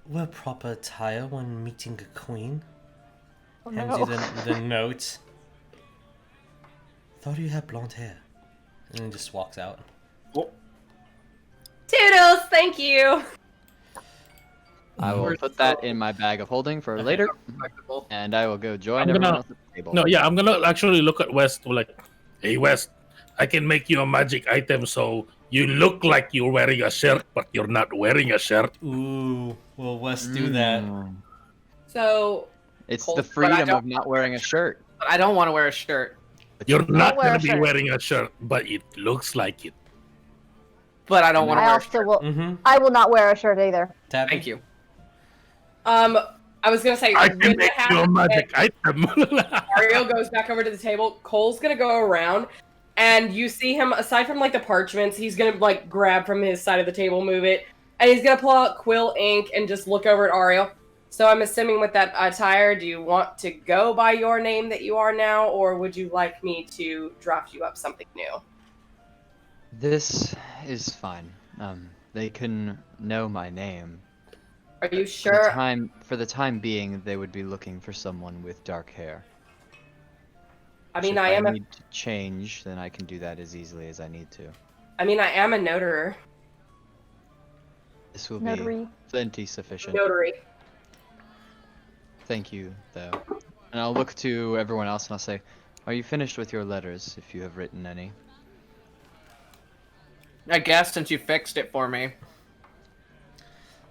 Wear proper attire when meeting a queen. Oh, Hands no. you the note. Thought you had blonde hair. And then just walks out. Toodles, thank you. I will put that in my bag of holding for later, respectable. and I will go join I'm everyone gonna- else at the table. No, yeah, I'm gonna actually look at West like, hey West, I can make you a magic item so you look like you're wearing a shirt, but you're not wearing a shirt. Ooh, will Wes do that? So, It's Cold, the but I freedom don't- of not wearing a shirt. But I don't want to wear a shirt. You're not wear a gonna be shirt. wearing a shirt, but it looks like it. But I don't want to I wear a also shirt. will. Mm-hmm. I will not wear a shirt either. Thank you. I was gonna say, I can when make that you a happens, magic item. Ariel goes back over to the table. Cole's gonna go around, and you see him. Aside from like the parchments, he's gonna like grab from his side of the table, move it, and he's gonna pull out quill ink and just look over at Ariel. So I'm assuming with that attire, do you want to go by your name that you are now, or would you like me to draft you up something new? This is fine. They can know my name. Are you For the sure? for the time being, they would be looking for someone with dark hair. I mean, So if I am a. need to change, then I can do that as easily as I need to. I mean, I am a notary. This will be Notary. plenty sufficient. Notary. Thank you, though. And I'll look to everyone else and I'll say, are you finished with your letters, if you have written any? I guess since you fixed it for me.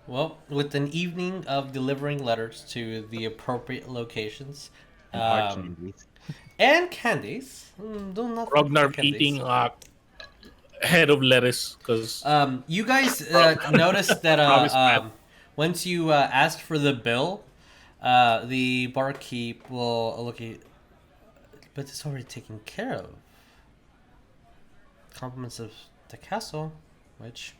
Well, with an evening of delivering letters to the appropriate locations, Hard um, candies. and candies. Do not forget Rognarv candies. eating head of lettuce because You guys noticed that Promise, man. once you asked for the bill, the barkeep will look at, but it's already taken care of. Compliments of the castle, which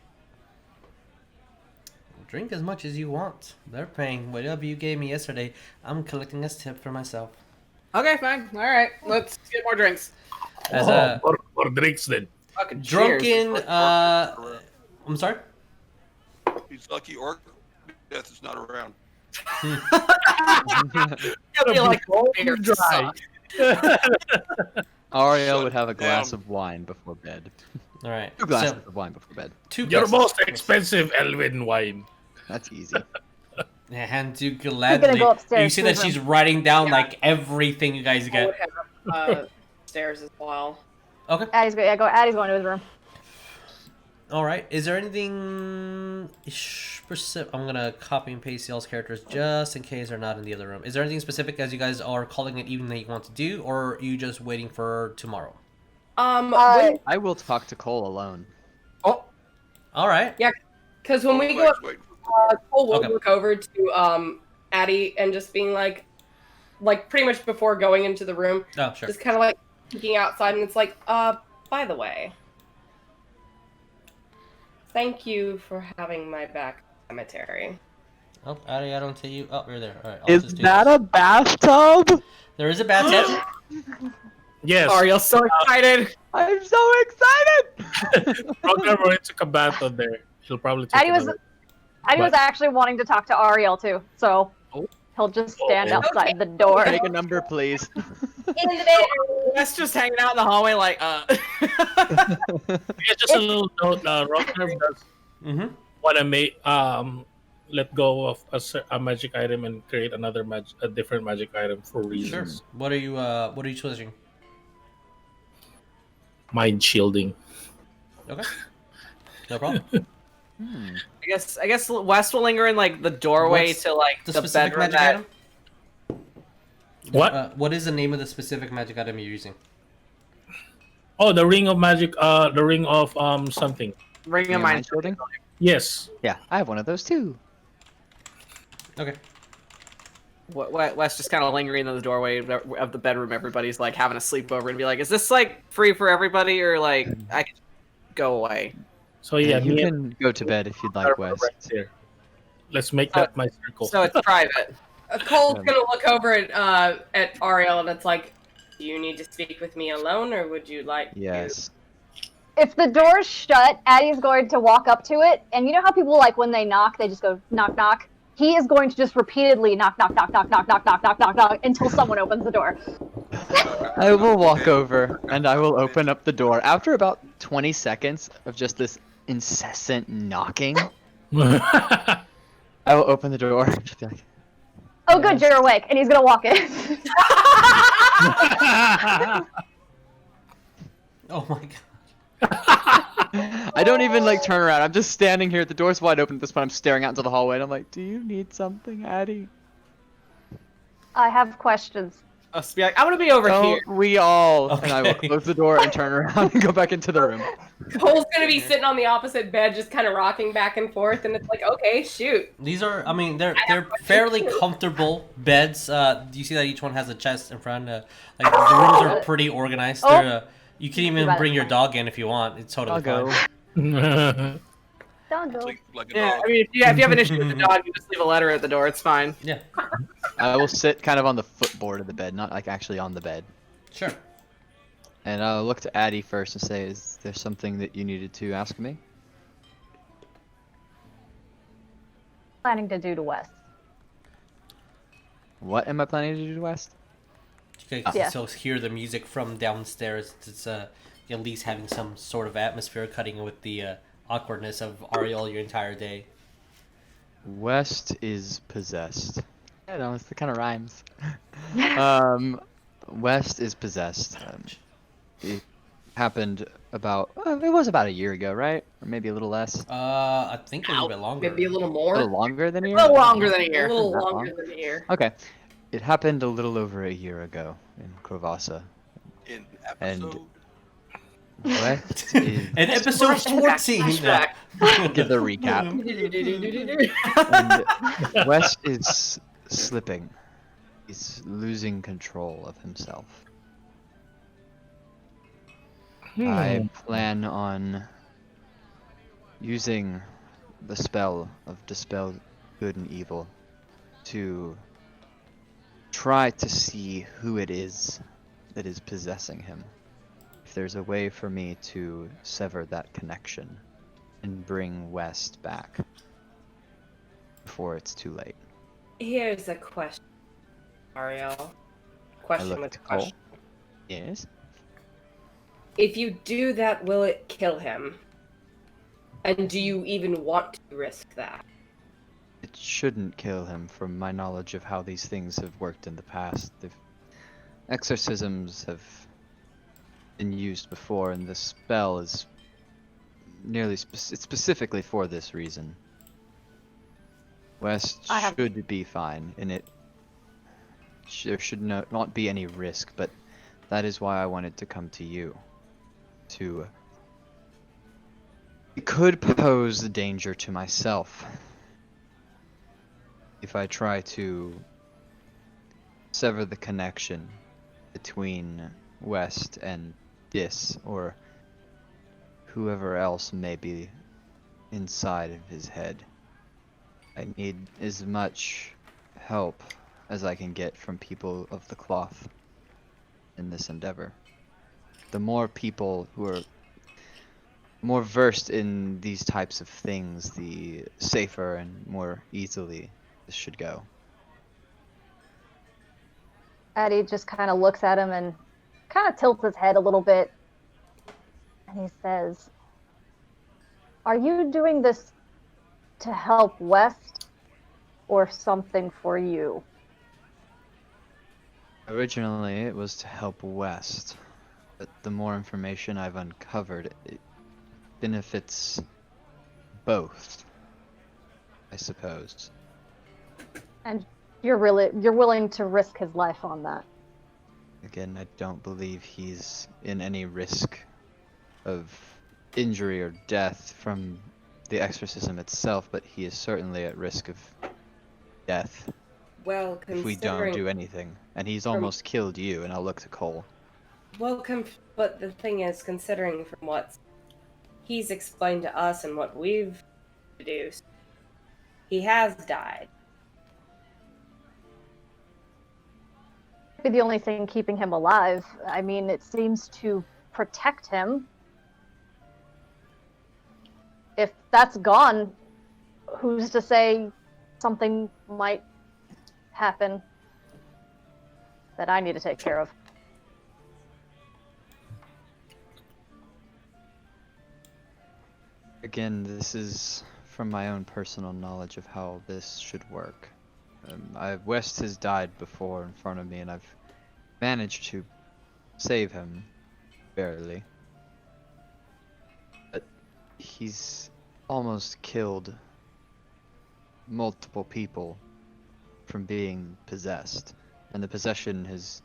drink as much as you want. They're paying whatever you gave me yesterday. I'm collecting as tip for myself. Okay, fine. All right, let's get more drinks. As a or drinks then. Fucking drunken, cheers. I'm sorry. He's lucky Orc Death is not around. It'll be like beer dry. Ariel Shut would have a glass down. of wine before bed. All right. 2 glasses So, of wine before bed. 2 Your glasses. most expensive elven wine. That's easy. And to gonna gladly. go upstairs You see to that his she's writing down Yeah. like everything you guys I get. would have stairs as well. Okay. Addie's going to his room. All right. Is there anything? I'm gonna copy and paste y'all's characters just in case they're not in the other room. Is there anything specific as you guys are calling it evening that you want to do, or are you just waiting for tomorrow? When- I will talk to Cole alone. Oh, All right. Because when we go, Oleg's waiting for- Cole will Okay. look over to Addie and just being like pretty much before going into the room, Oh, sure. just kind of like peeking outside, and it's like, by the way, thank you for having my back cemetery. Oh, Addie, I don't see you. Oh, you're there. All right. I'll just do this. a bathtub? There is a bathtub. Yes. Ariel's so excited. I'm so excited! Rognarv went to combat on there. He'll probably take Addie was But- actually wanting to talk to Ariell too, so Oh. he'll just stand Oh. outside the door. Take a number, please. In the bedroom. Wes just hanging out in the hallway, like, Yeah, just a little note. Rognarv does Mm-hmm. want to make let go of a magic item and create a different magic item for Sure. reasons. What are you switching? Mind shielding. Okay. No problem. I guess Wes will linger in like the doorway What's to like The the specific bedroom. magic item? What? What is the name of the specific magic item you're using? Oh, the ring of magic. The ring of something. Ring Yeah, of mind. mind shielding? Yes. Yeah, I have one of those too. Okay. Wes just kind of lingering in the doorway of the bedroom. Everybody's like having a sleepover and be like, "Is this like free for everybody or like I can go away?" So yeah, you me and can go to bed if you'd like, are Wes. right here. Let's make that my circle. So it's private. Cole's gonna look over at Ariell, and it's like, do you need to speak with me alone, or would you like Yes. If the door's shut, Addie's going to walk up to it, and you know how people like when they knock, they just go knock knock. He is going to just repeatedly knock knock knock knock knock knock knock knock knock knock until someone opens the door. I will walk over and I will open up the door. After about 20 seconds of just this incessant knocking, I will open the door. Just be like, Oh, good, you're awake, and he's gonna walk in. Oh my god. I don't even like turn around. I'm just standing here. The door's wide open at this point. I'm staring out into the hallway and I'm like, do you need something, Addie? I have questions. I'll just be like, "I'm gonna be over Don't here." we all? And I will Okay. close the door and turn around and go back into the room. Cole's gonna be sitting on the opposite bed, just kind of rocking back and forth, and it's like, okay, shoot. These are, I mean, they're fairly comfortable beds. Do you see that each one has a chest in front? Like the rooms are pretty organized. Oh. They're, you can even Right. bring your dog in if you want. It's totally I'll go. fine. Don't go. Like a Yeah, dog. I mean, if you have an issue with the dog, you just leave a letter at the door. It's fine. Yeah, I will sit kind of on the footboard of the bed, not like actually on the bed. sure. And I'll look to Addie first and say, is there something that you needed to ask me? Planning to do to Wes. What am I planning to do to West? You can Yeah. still hear the music from downstairs. It's at least having some sort of atmosphere, cutting with the awkwardness of Ariell your entire day. West is possessed. I don't know, it kind of rhymes. West is possessed. It happened about, it was about a year ago, right? Or maybe a little less. I think a little bit longer. Maybe a little A more. little longer than a year? A little longer than a A year. little Not longer long. than a year. Okay. It happened a little over a year ago in Krovasa. In And- episode. West is... And episode 14. Flashback. Give the recap. And West is slipping. He's losing control of himself. I plan on using the spell of Dispel Good and Evil to try to see who it is that is possessing him. If there's a way for me to sever that connection and bring West back before it's too late. Here's a question, Ariell. I Question look with to Cole. question. Yes? If you do that, will it kill him? And do you even want to risk that? It shouldn't kill him from my knowledge of how these things have worked in the past. The exorcisms have been used before, and the spell is nearly it's specifically for this reason. West I have- should be fine, and there should not be any risk, but that is why I wanted to come to you. It could pose a danger to myself if I try to sever the connection between West and Dis, or whoever else may be inside of his head. I need as much help as I can get from people of the cloth in this endeavor. The more people who are more versed in these types of things, the safer and more easily this should go. Eddie just kind of looks at him and kind of tilts his head a little bit. And he says, "Are you doing this to help West or something for you?" Originally, it was to help West, but the more information I've uncovered, it benefits both, I suppose. And you're willing to risk his life on that. Again, I don't believe he's in any risk of injury or death from the exorcism itself, but he is certainly at risk of death Well, if we don't do anything. And he's almost killed you, and I'll look to Cole. Well, but the thing is, considering from what he's explained to us and what we've deduced, he has died. Be the only thing keeping him alive. I mean, it seems to protect him. If that's gone, who's to say something might happen that I need to take care of? Again, this is from my own personal knowledge of how this should work. West has died before in front of me, and I've managed to save him, barely. But he's almost killed multiple people from being possessed, and the possession has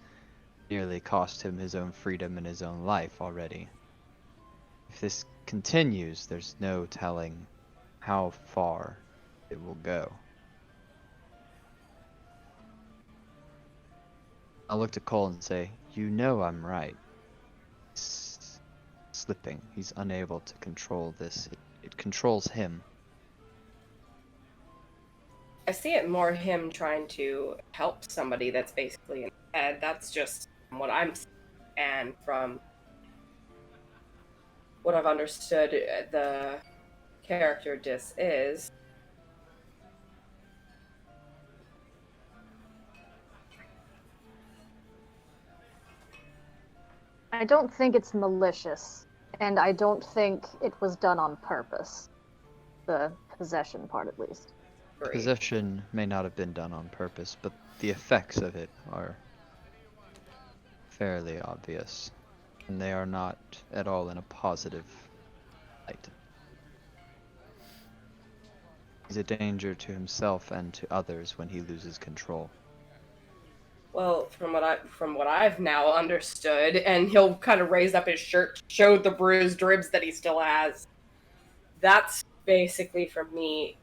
nearly cost him his own freedom and his own life already. If this continues, there's no telling how far it will go. I'll look to Cole and say, "You know I'm right. He's slipping. He's unable to control this. It controls him." I see it more him trying to help somebody that's basically in the head. That's just what I'm seeing. And from what I've understood, the character Dis is. I don't think it's malicious, and I don't think it was done on purpose. The possession part, at least. Possession may not have been done on purpose, but the effects of it are fairly obvious, and they are not at all in a positive light. He's a danger to himself and to others when he loses control. Well, from what I've now understood, and he'll kind of raise up his shirt to show the bruised ribs that he still has. That's basically from me,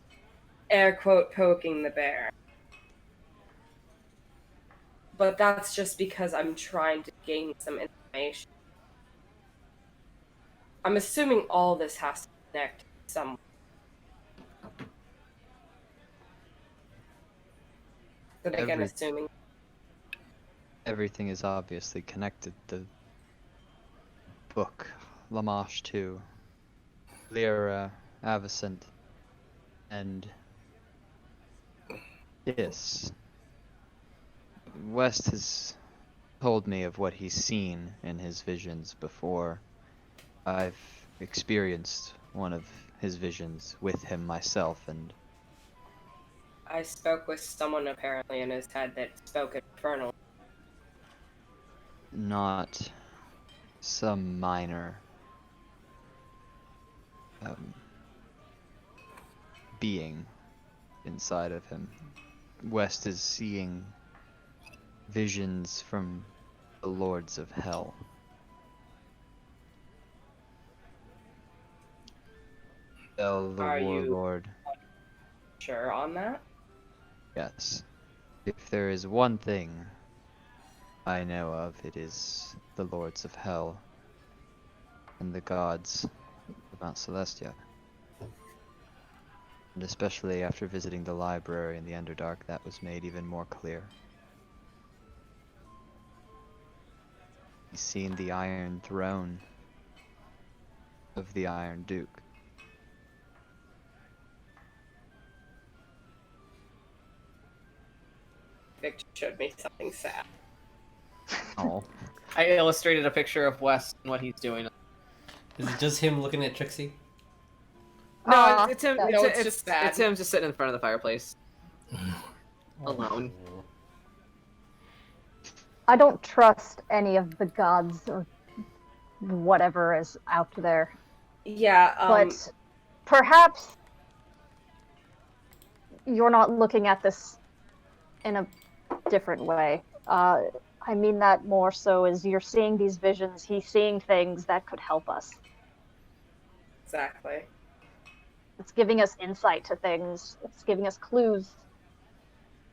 air quote, poking the bear. But that's just because I'm trying to gain some information. I'm assuming all this has to connect somewhere. But again, assuming. Everything is obviously connected. The book, Lamash 2, Lyra, Avacent, and this. West has told me of what he's seen in his visions before. I've experienced one of his visions with him myself, and I spoke with someone apparently in his head that spoke infernal. not some minor being inside of him. West is seeing visions from the lords of hell. El the Are you- warlord. Sure on that? Yes. If there is one thing I know of, it is the lords of hell and the gods of Mount Celestia. And especially after visiting the library in the Underdark, that was made even more clear. He's seen the Iron Throne of the Iron Duke. Vic showed me something sad. Oh. I illustrated a picture of Wes and what he's doing. Is it just him looking at Trixie? No, Aw, it's him. no, It's, it's just sad. It's him just sitting in front of the fireplace, alone. I don't trust any of the gods or whatever is out there. Yeah, But perhaps you're not looking at this in a different way. I mean that more so as you're seeing these visions, he's seeing things that could help us. exactly. It's giving us insight to things. It's giving us clues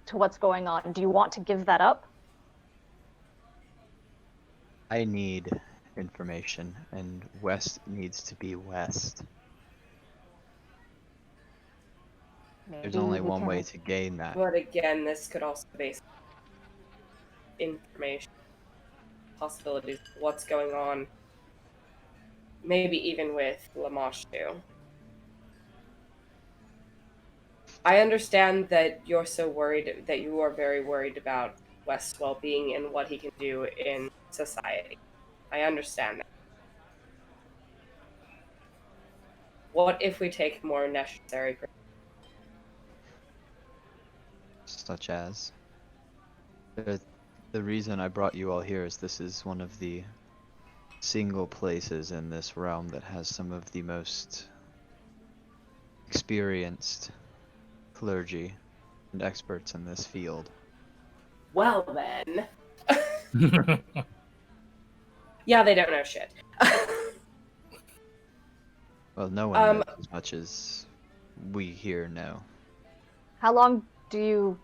to what's going on. Do you want to give that up? I need information, and West needs to be West. There's Maybe only we one can- way to gain that. But again, this could also be information, possibilities, what's going on. Maybe even with Lamash too. I understand that you're so worried, that you are very worried about West's well-being and what he can do in society. I understand that. What if we take more necessary? Such as the reason I brought you all here is this is one of the single places in this realm that has some of the most experienced clergy and experts in this field. Well then. Yeah, they don't know shit. Well, no one knows as much as we here know. How long do you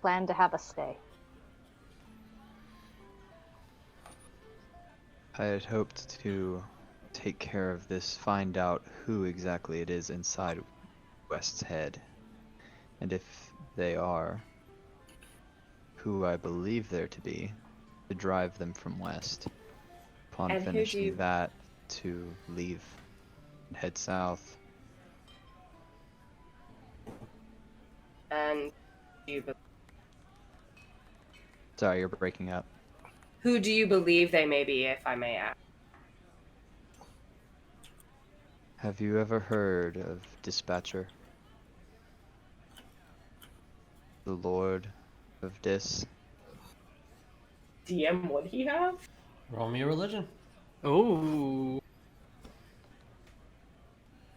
plan to have us stay? I had hoped to take care of this, find out who exactly it is inside West's head, and if they are who I believe they're to be, to drive them from West. Upon And who do finishing you- that, to leave and head south. And Sorry, you're breaking up. who do you believe they may be, if I may ask? Have you ever heard of Dispatcher? The Lord of Dis? DM would he have? Roll me a religion. Ooh.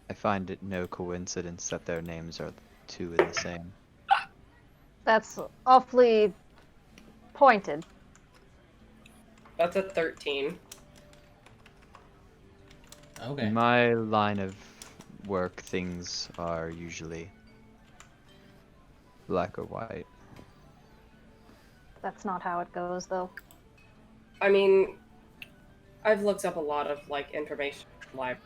I find it no coincidence that their names are two and the same. That's awfully pointed. That's a 13. Okay. In my line of work, things are usually black or white. That's not how it goes, though. I mean, I've looked up a lot of information from library.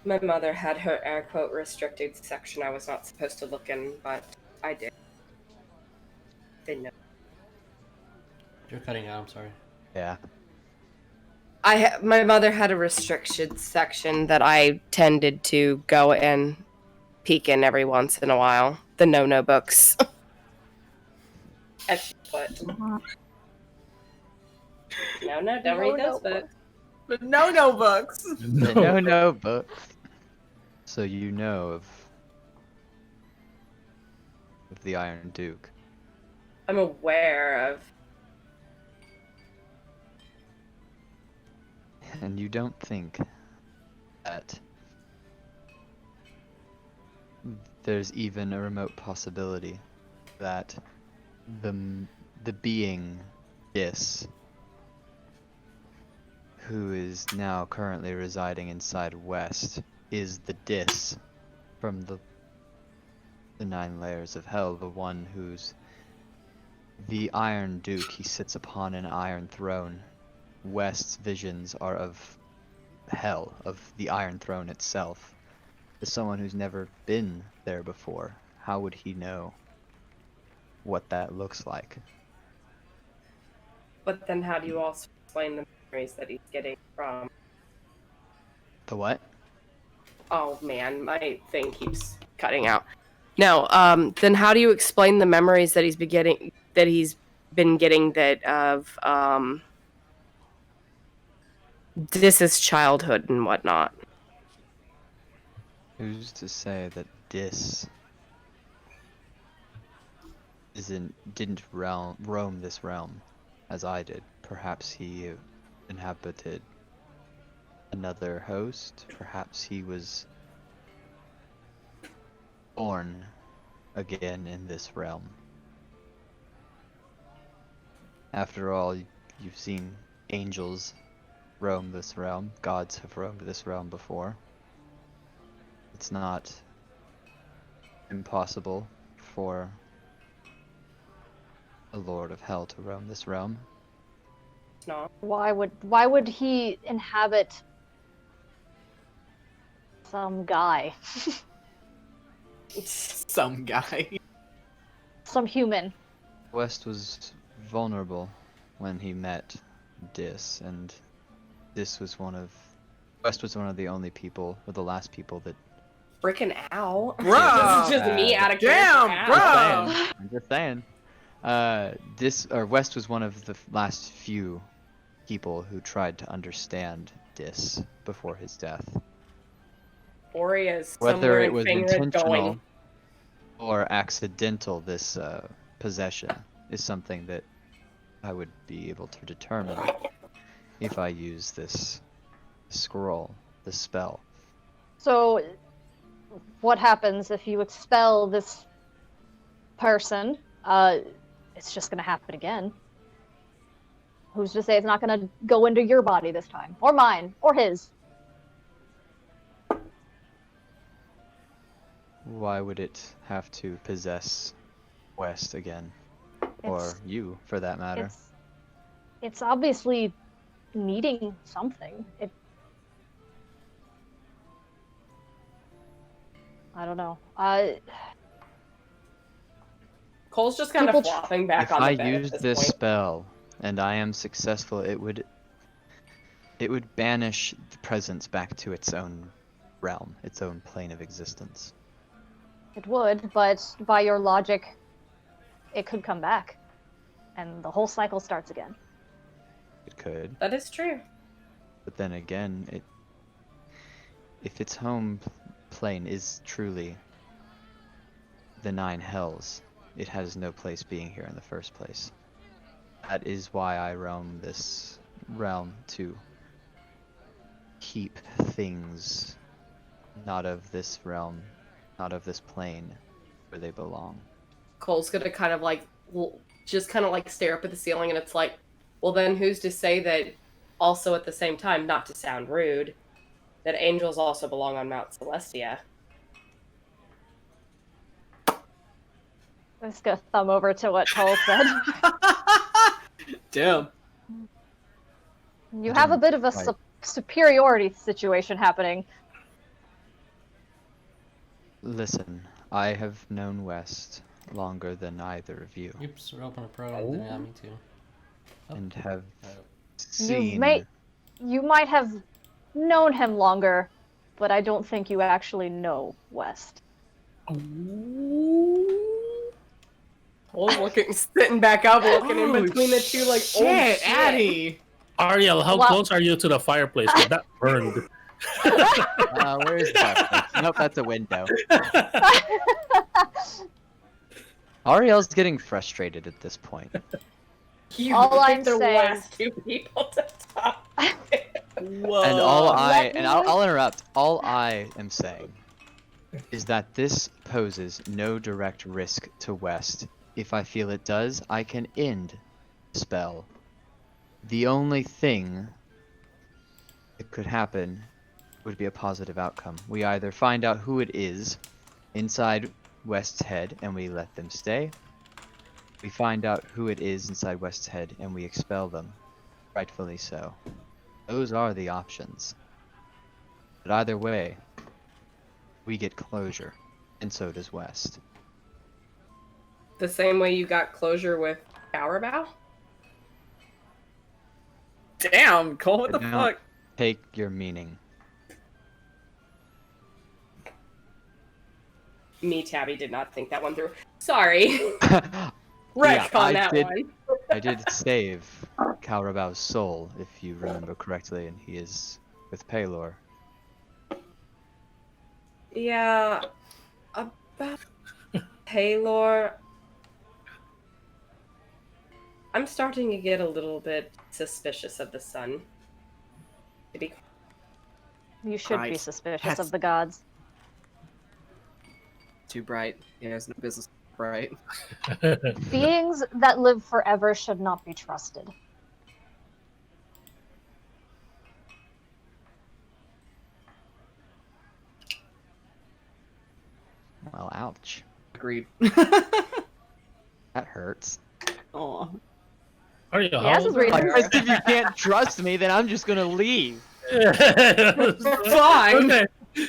My mother had her air quote restricted section I was not supposed to look in, but I did. Didn't know. You're cutting out. I'm sorry. Yeah. My mother had a restricted section that I tended to go and peek in every once in a while. The no books. As she put. No, don't read those books. But no books. No, but so you know of the Iron Duke. I'm aware of. And you don't think that there's even a remote possibility that the being Dis, who is now currently residing inside West, is the Dis from the 9 layers of hell, the one who's the Iron Duke. He sits upon an iron throne. West's visions are of hell, of the Iron Throne itself. As someone who's never been there before, how would he know what that looks like? But then how do you also explain the memories that he's getting from... The what? Oh man, my thing keeps cutting out. No, then how do you explain the memories that he's been getting that of Dis's childhood and whatnot? Who's to say that Dis didn't roam this realm as I did? Perhaps he inhabited another host. Perhaps he was born again in this realm. After all, you've seen angels roam this realm. Gods have roamed this realm before. It's not impossible for a Lord of Hell to roam this realm. It's not. Why would he inhabit some guy? Some guy. Some human. West was vulnerable when he met Dis, and West was one of the only people, or the last people that. Freaking ow. Bro. This is just me out of Damn, character. bro. Ow. I'm just saying. West was one of the last few people who tried to understand Dis before his death. Ori is Whether somewhere it in was Fingrid intentional going. or accidental, this possession is something that I would be able to determine if I use this scroll, this spell. So, what happens if you expel this person? It's just gonna happen again. Who's to say it's not gonna go into your body this time? Or mine, or his. Why would it have to possess West again? Or you, for that matter? It's obviously needing something. I don't know. Cole's just kind of flopping back on the If bed. I at use this this point. spell and I am successful, it would banish the presence back to its own realm, its own plane of existence. It would, but by your logic, it could come back. And the whole cycle starts again. It could. That is true. But then again, if its home plane is truly the Nine Hells, it has no place being here in the first place. That is why I roam this realm, to keep things not of this realm, not of this plane, where they belong. Cole's gonna kind of like, just kind of like stare up at the ceiling, and it's like, well then who's to say that also at the same time, not to sound rude, that angels also belong on Mount Celestia? I'm just gonna thumb over to what Cole said. Damn. You have a bit of a superiority situation happening. Listen, I have known West longer than either of you, Oops, we're open a pro. Yeah, me too. and have Oh. seen. You might have known him longer, but I don't think you actually know West. Cole's looking, sitting back up, looking in between the two, like, shit, oh shit. Addie. Ariell, how Well- close are you to the fireplace? 'Cause that burned. Where is that? Nope, that's a window. Ariel's getting frustrated at this point. You All I'm picked the saying- last two people to talk. Whoa. And Let I'll interrupt. All I am saying is that this poses no direct risk to West. If I feel it does, I can end the spell. The only thing that could happen would be a positive outcome. We either find out who it is inside West's head and we let them stay. We find out who it is inside West's head and we expel them. Rightfully so. Those are the options. But either way, we get closure, and so does West. The same way you got closure with Bowerbow? Damn, Cole, what the No. fuck? Take your meaning. Me, Tabby, did not think that one through. Sorry. Yeah, Wreck on that one. I did save Kalrabao's soul, if you remember correctly, and he is with Paylor. Yeah. About Paylor. I'm starting to get a little bit suspicious of the sun. To be You should be Right. suspicious That's- of the gods. Too bright. Yeah, it's no business bright. Beings that live forever should not be trusted. Well, ouch. Agreed. That hurts. Aw. Ariell, Yeah, how this is old really are you? Because if you can't trust me, then I'm just gonna leave. Fine.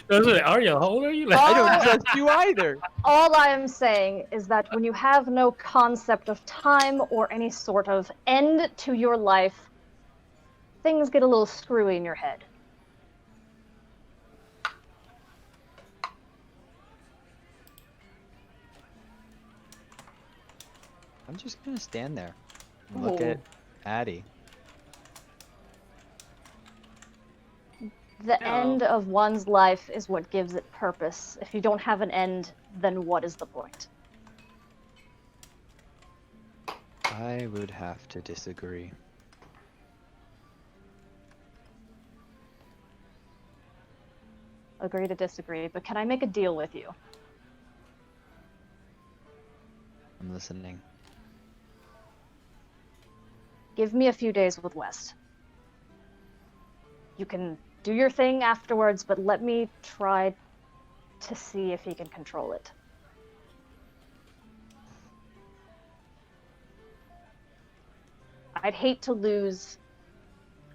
Ariell, how old are you? I don't trust you either. All I am saying is that when you have no concept of time or any sort of end to your life, things get a little screwy in your head. I'm just gonna stand there and look Oh. at Addie. The No. end of one's life is what gives it purpose. If you don't have an end, then what is the point? I would have to disagree. Agree to disagree, but can I make a deal with you? I'm listening. Give me a few days with West. You can do your thing afterwards, but let me try to see if he can control it. I'd hate to lose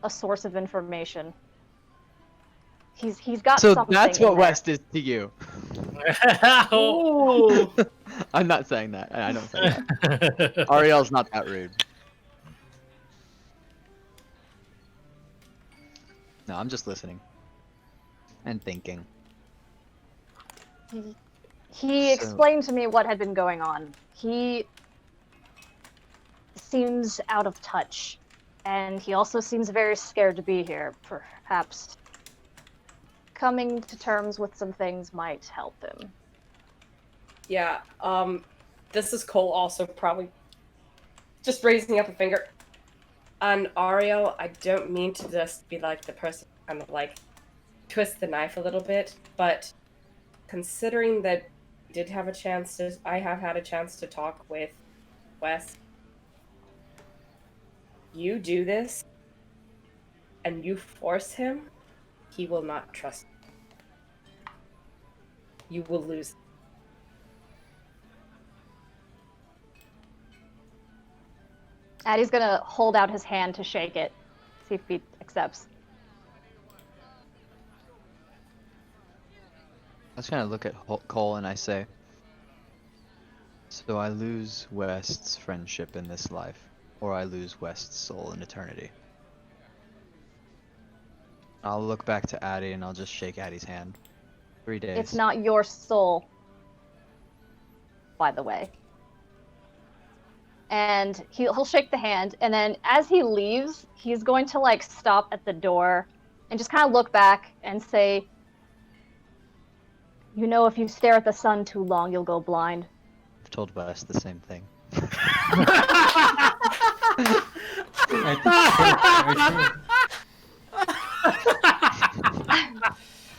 a source of information. He's got So something. that's in what there. West is to you. Oh. I'm not saying that. I don't say that. Ariel's not that rude. No, I'm just listening. And thinking. He So- explained to me what had been going on. He seems out of touch, and he also seems very scared to be here. Perhaps coming to terms with some things might help him. Yeah, this is Cole also probably just raising up a finger. And Ariell, I don't mean to just be like the person kind of like twist the knife a little bit, but considering that I have had a chance to talk with Wes, you do this and you force him, he will not trust you. You will lose. Addie's gonna hold out his hand to shake it, see if he accepts. I was gonna look at Cole and I say, so I lose West's friendship in this life, or I lose West's soul in eternity. I'll look back to Addie and I'll just shake Addie's hand. 3 days. It's not your soul, by the way. And he'll shake the hand, and then as he leaves, he's going to like stop at the door and just kind of look back and say, "You know, if you stare at the sun too long, you'll go blind." I've told West the same thing.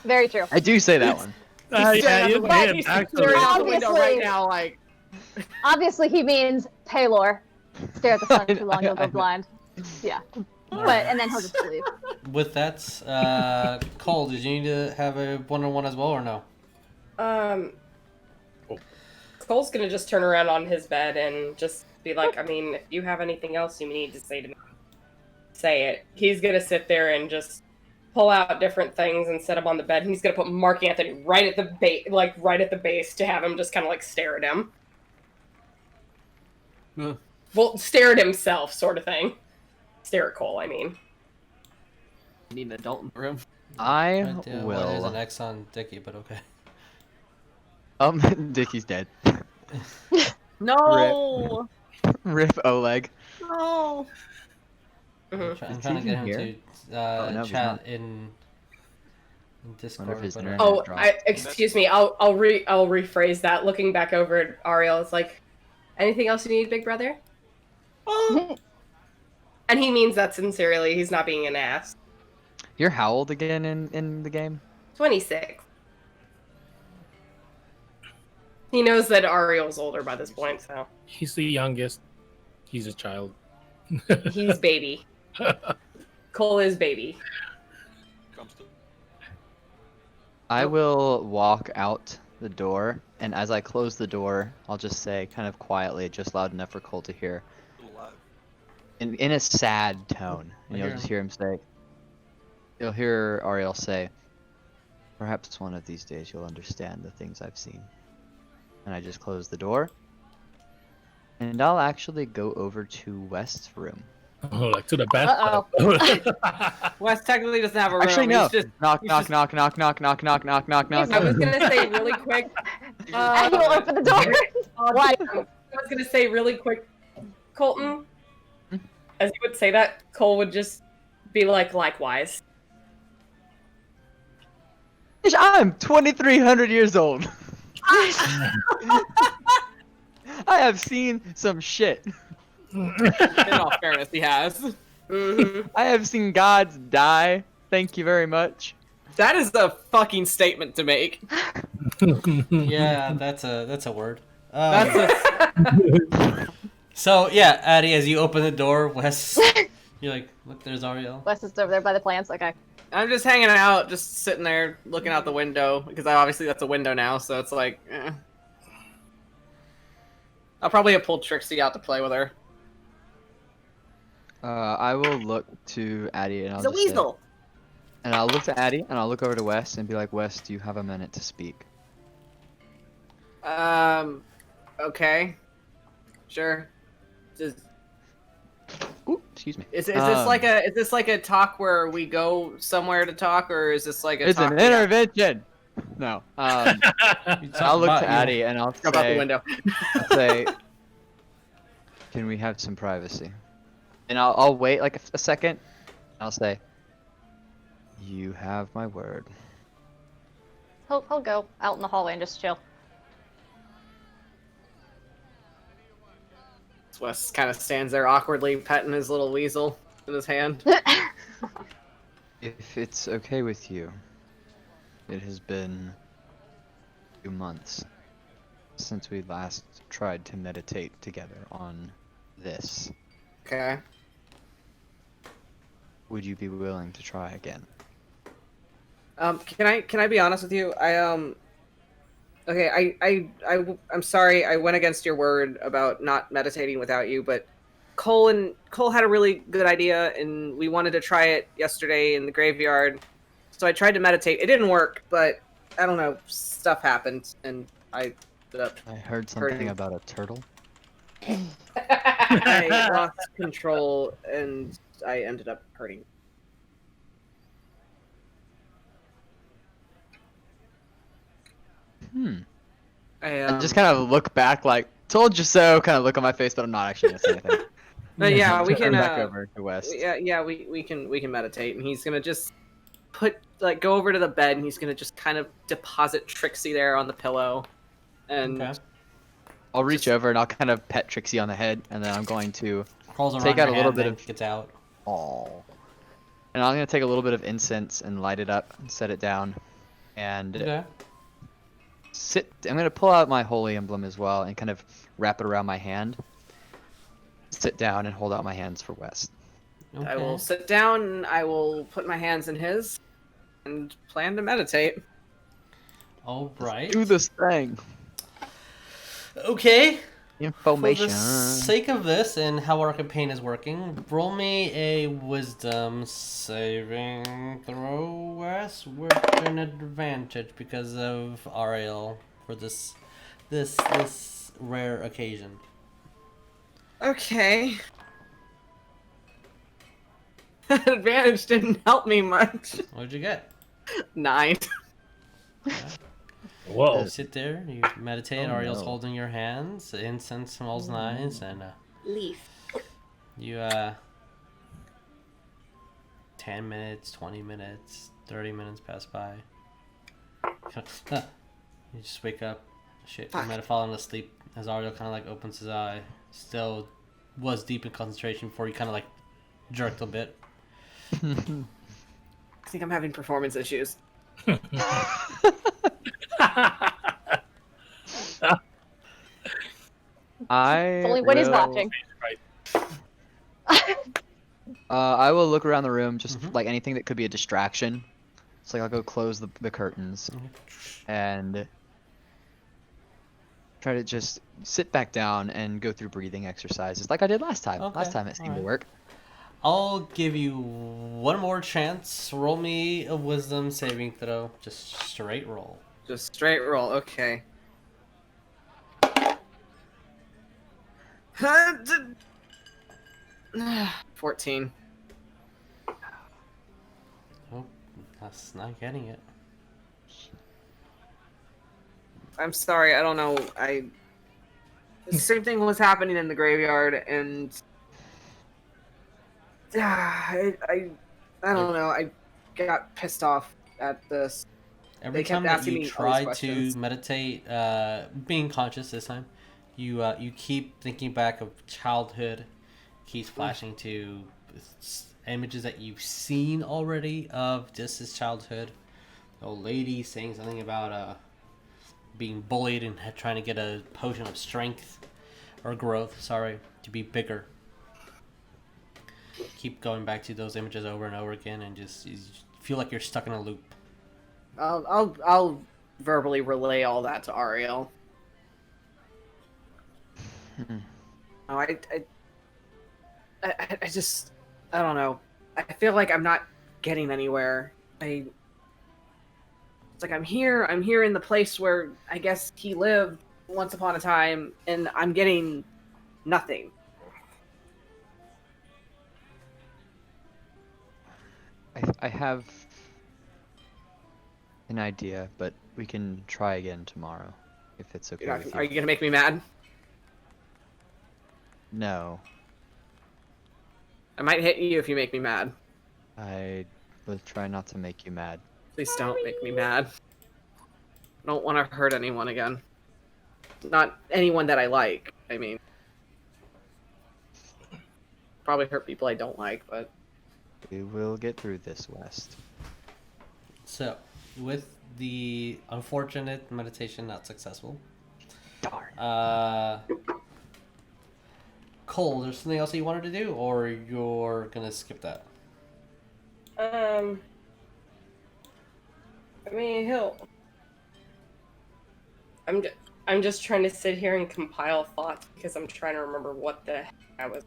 Very true. I do say that one. Yeah, you But did, he's actually. Staring out the window Obviously. right now, like. Obviously, he means Paylor. Stare at the sun I- too long, you'll I- go blind. Yeah. But and then he'll just leave. With that, Cole, did you need to have a one-on-one as well, or no? Cole's gonna just turn around on his bed and just be like, I mean, if you have anything else you need to say to me, say it. He's gonna sit there and just pull out different things and set them on the bed, and he's gonna put Mark Anthony right at the base to have him just kind of like stare at him. Yeah. Well, stare at himself, sort of thing. Stare at Cole, I mean. Need an adult in the room. I Right there. Well, there's will. an X on Dickie, but okay. Dickie's dead. No. Rip Oleg. No. Mhm. I'm Is trying to he get him here? to no, he's chat not. in Discord. Wonder if his but, internet Oh, dropped. excuse me. I'll rephrase that. Looking back over at Ariell, it's like, anything else you need, big brother? And he means that sincerely. He's not being an ass. You're how old again in the game? 26. He knows that Ariel's older by this point, so He's the youngest. He's a child. he's baby. Cole is baby. Comes to I will walk out the door, and as I close the door, I'll just say, kind of quietly, just loud enough for Cole to hear, alive. in a sad tone, and I you'll hear just hear him say, you'll hear Ariel say, "Perhaps one of these days you'll understand the things I've seen." And I just close the door, and I'll actually go over to West's room. Oh, like to the bathtub. Wes technically doesn't have a room. Actually, no. He's just, Knock, he's knock, just- knock, knock, knock, knock, knock, knock, knock, knock. I was gonna say really quick. I will open the door. Why? I was gonna say really quick, Colton. As you would say that, Cole would just be like, likewise. I'm 2,300 years old. I have seen some shit. in all fairness, he has. Mm-hmm. I have seen gods die. Thank you very much. That is a fucking statement to make. Yeah, that's a word. That's a. So yeah, Addie, as you open the door, Wes, you're like, look, there's Ariel. Wes is over there by the plants. Okay. I'm just hanging out, just sitting there looking out the window because obviously that's a window now, so it's like. I'll probably have pulled Trixie out to play with her. I will look to Addie and I'll He's a just say- weasel. and I'll look to Addie and I'll look over to Wes and be like, "Wes, do you have a minute to speak?" Okay. Sure. Just, Ooh, excuse me. is this like a talk where we go somewhere to talk, or is this like a It's talk an intervention. No. You talk I'll look about to you. Addie and I'll Jump out the say, window. I'll say, "Can we have some privacy?" And I'll wait like a second. I'll say, "You have my word." He'll go out in the hallway and just chill. Wes kind of stands there awkwardly, petting his little weasel in his hand. If it's okay with you, it has been 2 months since we last tried to meditate together on this. Okay. Would you be willing to try again? Can I be honest with you? I'm sorry I went against your word about not meditating without you, but Cole had a really good idea and we wanted to try it yesterday in the graveyard. So I tried to meditate. It didn't work, but I don't know, stuff happened and I ended up I heard something Hurting. about a turtle. I lost control and I ended up hurting. I just kind of look back like, "Told you so," kind of look on my face, but I'm not actually gonna say anything. But yeah, we Turn can back over to West. we can meditate, and he's gonna just go over to the bed, and he's gonna just kind of deposit Trixie there on the pillow, and Okay. I'll reach over and I'll kind of pet Trixie on the head, and then I'm going to Crawls around take out your a little hand, bit then of- gets out. and I'm gonna take a little bit of incense and light it up and set it down, and Okay. I'm gonna pull out my holy emblem as well and kind of wrap it around my hand. Sit down and hold out my hands for West. I will sit down, and I will put my hands in his, and plan to meditate. All right. Do this thing. Okay. Information. For the sake of this and how our campaign is working, roll me a wisdom saving throw, Wes, with an advantage because of Ariel for this rare occasion. Okay. Advantage didn't help me much. What'd you get? 9. Whoa. You sit there, you meditate. Oh, Ariel's no. holding your hands. Incense smells nice, and Leaf. you 10 minutes, 20 minutes, 30 minutes pass by. You just wake up. Shit, you might have fallen asleep as Ariel kind of like opens his eye. Still was deep in concentration before you kind of like jerked a bit. I think I'm having performance issues. I Only when he's will- watching. I will look around the room, just Mhm. like anything that could be a distraction. So like, I'll go close the curtains and try to just sit back down and go through breathing exercises like I did last time. Okay, Last time it seemed to alright. work. I'll give you one more chance. Roll me a wisdom saving throw. Just straight roll. Just straight roll. Okay. 14. Oh, that's not getting it. I'm sorry. I don't know. The same thing was happening in the graveyard, and I don't know. I got pissed off at this. Every They kept time that asking you me all try these to questions. meditate, being conscious this time, you keep thinking back of childhood, keeps flashing to images that you've seen already of just his childhood. The old lady saying something about being bullied and trying to get a potion of strength or growth, sorry, to be bigger. Keep going back to those images over and over again, and just you feel like you're stuck in a loop. I'll verbally relay all that to Ariell. Oh, I just, I don't know. I feel like I'm not getting anywhere. It's like I'm here in the place where I guess he lived once upon a time, and I'm getting nothing. I have an idea, but we can try again tomorrow, if it's okay with you. Are you gonna make me mad? No, I might hit you if you make me mad. I will try not to make you mad. Please don't make me mad. I don't want to hurt anyone again. Not anyone that I like, I mean. Probably hurt people I don't like, but... We will get through this, West. So, with the unfortunate meditation not successful, Darn. Cole, there's something else that you wanted to do, or you're gonna skip that? I mean, I'm just trying to sit here and compile thoughts because I'm trying to remember what the heck I was.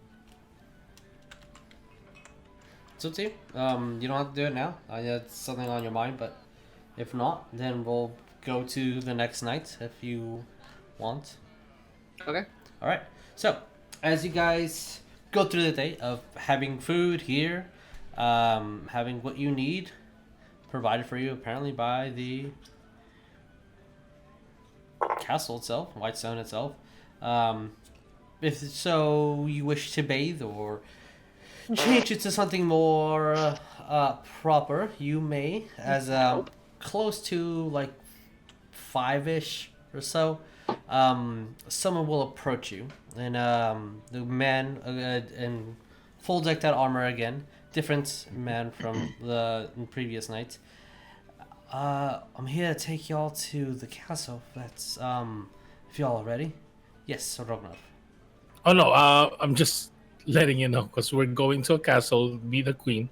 It's up to you. You don't have to do it now. I know it's something on your mind, but if not, then we'll go to the next night if you want. Okay. All right. So, as you guys go through the day of having food here, having what you need provided for you apparently by the castle itself, Whitestone itself. If so, you wish to bathe or change it to something more proper, you may, as close to like 5-ish or so, someone will approach you, and the man in full decked out armor again, different man from the previous night. I'm here to take y'all to the castle. That's if y'all are ready. Yes, Rognarv. Oh no, I'm just letting you know because we're going to a castle, be the queen.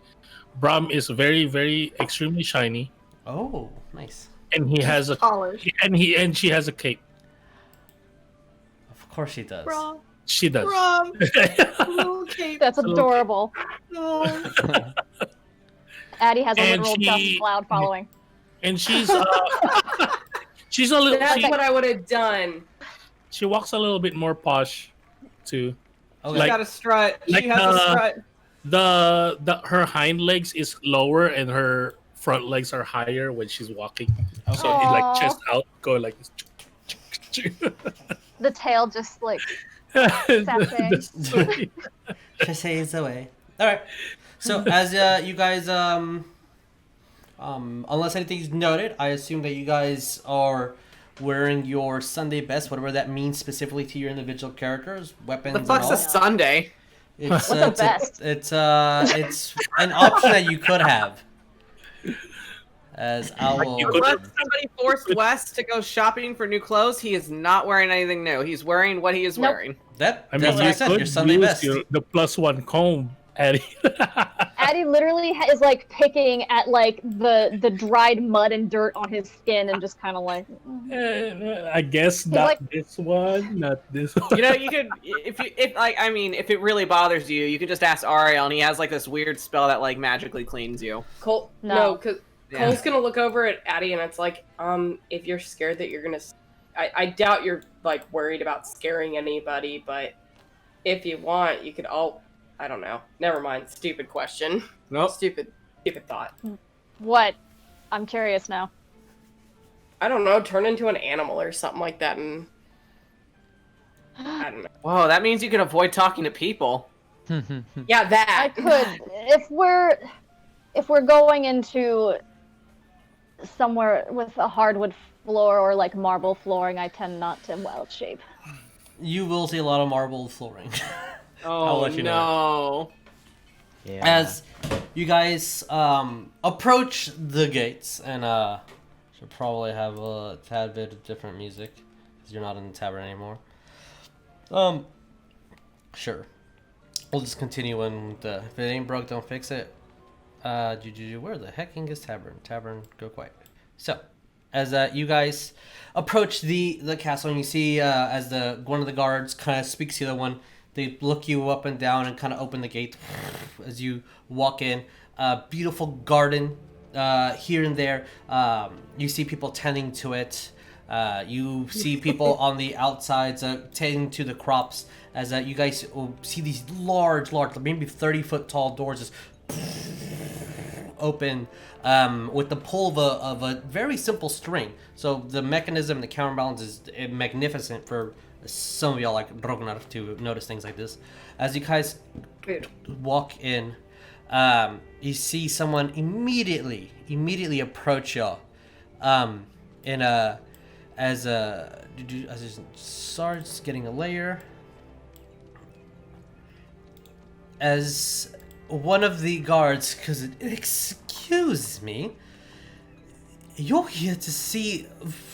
Bram is very, very extremely shiny, Oh, nice. and he has a Polish. and she has a cape. Of course she does. She does. Okay. That's adorable. Addie has a And literal she- dust cloud following. And she's she's a little. That's She, what I would have done. she walks a little bit more posh, too. Okay. She's got a strut. like, She has a strut. her hind legs is lower and her front legs are higher when she's walking. So it's like Aw. chest out, going like this. The tail just like sassing. Just say it's away. All right. So as you guys, unless anything's noted, I assume that you guys are wearing your Sunday best, whatever that means specifically to your individual characters, weapons. The fuck's and a all. Sunday? It's What's a best? it's an option that you could have. As I will. Unless somebody forced Wes to go shopping for new clothes, he is not wearing anything new. He's wearing what he is Nope. wearing. That I mean, that's what I you said. could Your Sunday use best. the +1 comb, Eddie. Addie literally is like picking at like the dried mud and dirt on his skin and just kind of like. I guess not like- this one, not this one. You know, you could if it really bothers you, you could just ask Ariell, and he has like this weird spell that like magically cleans you. Cole, No. no, because Yeah. Cole's gonna look over at Addie, and it's like, if you're scared that you're gonna, I doubt you're like worried about scaring anybody, but if you want, you could all, I don't know. Never mind. Stupid question. Nope. Stupid thought. What? I'm curious now. I don't know. Turn into an animal or something like that, and I don't know. Whoa, that means you can avoid talking to people. Yeah, I that. could if we're going into somewhere with a hardwood floor or like marble flooring, I tend not to wild shape. You will see a lot of marble flooring. I'll Oh let you no. Yeah. As you guys approach the gates, and should probably have a tad bit of different music because you're not in the tavern anymore. Sure. We'll just continue on the. If it ain't broke, don't fix it. Where the hecking is tavern? Tavern, go quiet. So, as you guys approach the castle, and you see as one of the guards kind of speaks to the other one, they look you up and down and kind of open the gate as you walk in. Beautiful garden here and there. You see people tending to it. You see people on the outsides tending to the crops. As you guys will see these large, maybe 30-foot tall doors just open with the pull of a very simple string. So the mechanism, the counterbalance is magnificent for some of y'all like Rognarv to notice things like this. As you guys walk in, you see someone immediately approach y'all. As it starts getting a layer. As one of the guards, because excuse me, you're here to see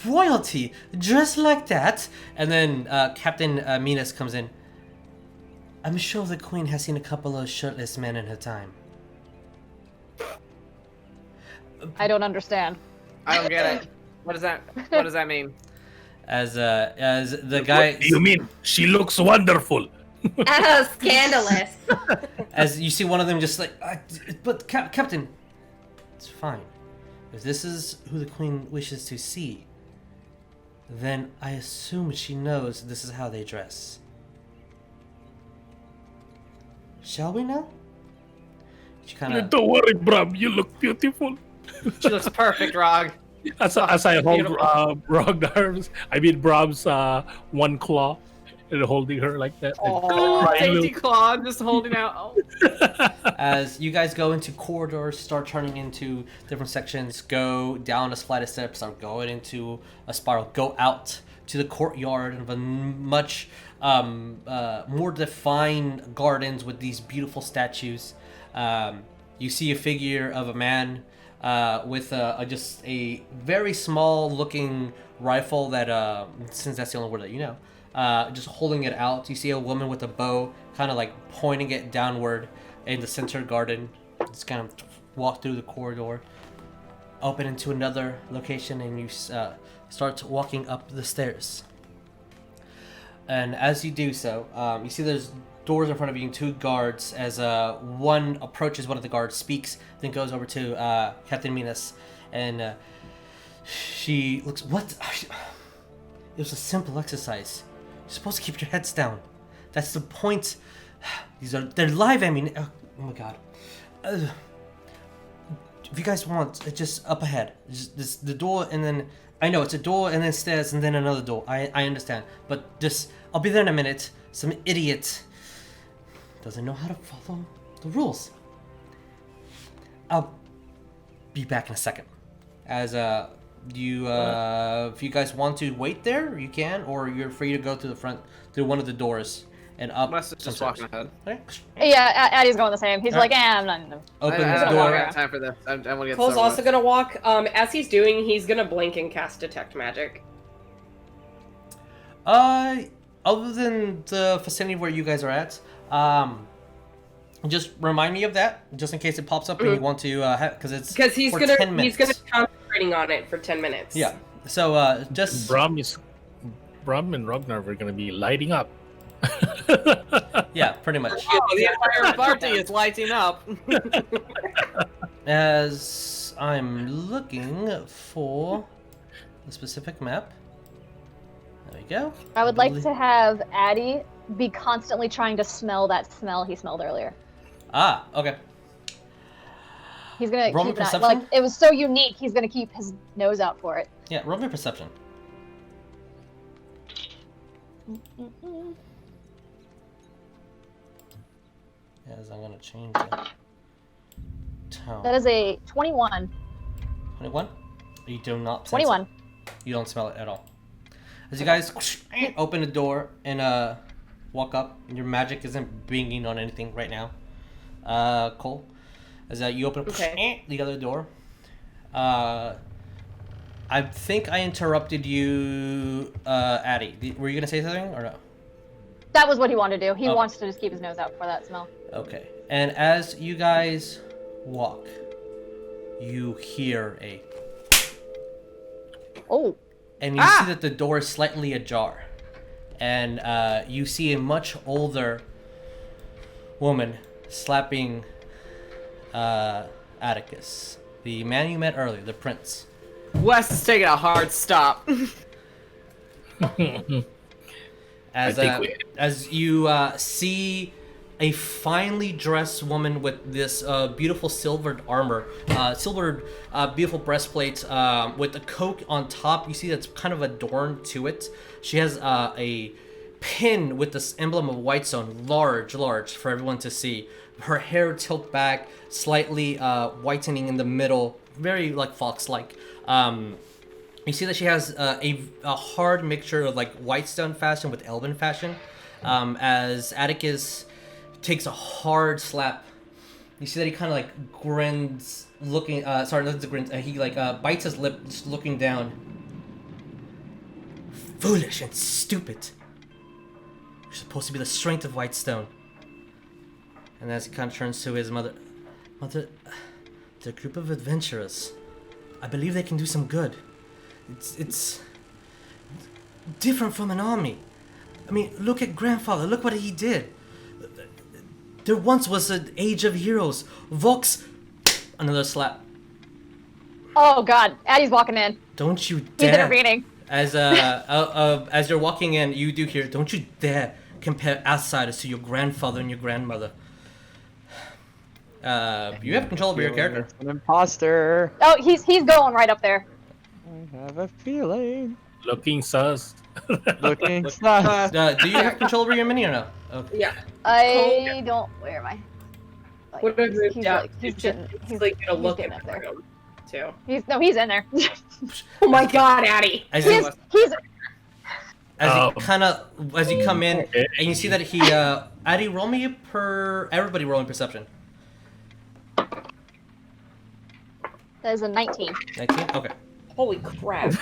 royalty dressed like that? And then Captain Minas comes in. I'm sure the queen has seen a couple of shirtless men in her time. I don't understand. I don't get it. What does that mean? As the guy, What do you mean? She looks wonderful. Oh, scandalous. as you see one of them just like, but Captain, it's fine. If this is who the queen wishes to see, then I assume she knows this is how they dress. Shall we now? She kind of. Don't worry, Bram. You look beautiful. She looks perfect, Rog. As I hold Beautiful. Bram's one claw and holding her like that. Oh, Crying dainty look. claw, just holding out. Oh. As you guys go into corridors, start turning into different sections, go down a flight of steps, start going into a spiral, go out to the courtyard of a much more defined gardens with these beautiful statues. You see a figure of a man with just a very small looking rifle that, since that's the only word that you know, just holding it out. You see a woman with a bow kind of like pointing it downward in the center garden. Just kind of walk through the corridor, open into another location, and you start walking up the stairs. And as you do so, you see there's doors in front of you and two guards. As one approaches one of the guards, speaks, then goes over to Captain Minas, and she looks. What? It was a simple exercise. You're supposed to keep your heads down. That's the point. They're live ammunition. Oh my god. If you guys want, it's just up ahead. Just this, the door, and then I know it's a door, and then stairs, and then another door. I understand, but just I'll be there in a minute. Some idiot doesn't know how to follow the rules. I'll be back in a second. As you if you guys want to wait there, you can, or you're free to go to the front through one of the doors and up. Wes is just walking ahead. Okay. Yeah, Addie's going the same. He's Alright. like, I'm not in the... Open I this don't door. have time for this. I want to get Cole's started. also gonna walk. As he's doing, he's gonna blink and cast Detect Magic. Other than the vicinity where you guys are at, just remind me of that, just in case it pops up and you want to, because He's for gonna 10 minutes. concentrating on it for 10 minutes. Yeah. So just Brom and Rognarv are gonna be lighting up. yeah, pretty much. Oh, the entire party is lighting up. As I'm looking for the specific map. There we go. I would like to have Addie be constantly trying to smell that smell he smelled earlier. Ah, okay. He's gonna Roll me keep that. perception? Like, it was so unique, he's gonna keep his nose out for it. Yeah, roll me perception. As I'm gonna change the tone. That is a 21. 21? You do not sense 21. it. You don't smell it at all. As you guys open the door and walk up, and your magic isn't binging on anything right now. Cole, as you open the other door. I think I interrupted you, Addie. Were you gonna say something or no? That was what he wanted to do. He Oh. wants to just keep his nose out for that smell. Okay. And as you guys walk, you hear a, Oh. and you see that the door is slightly ajar, and you see a much older woman slapping Atticus, the man you met earlier, the prince. Wes is taking a hard stop. As you see a finely dressed woman with this beautiful silvered armor, beautiful breastplate with a coat on top. You see that's kind of adorned to it. She has a pin with this emblem of Whitestone, large for everyone to see. Her hair tilt back, slightly whitening in the middle, very like fox-like. You see that she has a hard mixture of like Whitestone fashion with Elven fashion. As Atticus takes a hard slap, you see that he kind of like grins, looking. Sorry, not the grins. He like bites his lip, just looking down. Foolish and stupid. You're supposed to be the strength of Whitestone. And as he kind of turns to his mother, they're a group of adventurers. I believe they can do some good. It's different from an army. I mean, look at grandfather. Look what he did. There once was an age of heroes. Vox. Another slap. Oh god, Addie's walking in. Don't you He's dare. intervening. As you're walking in, you do hear. Don't you dare compare outsiders to your grandfather and your grandmother. You have control over your character. An imposter. Oh, he's going right up there. I have a feeling. Looking sus. Looking sus. Do you have control over your mini or no? Okay. Yeah. I don't. Where am I? Like, Would have moved he's out. like, he's He's like gonna he's look getting at up there. him too. He's in there. Oh my god, Addie! As he's as you come in, and you see that he, Addie, roll me everybody rolling perception. that is a 19. 19? Okay. Holy crap!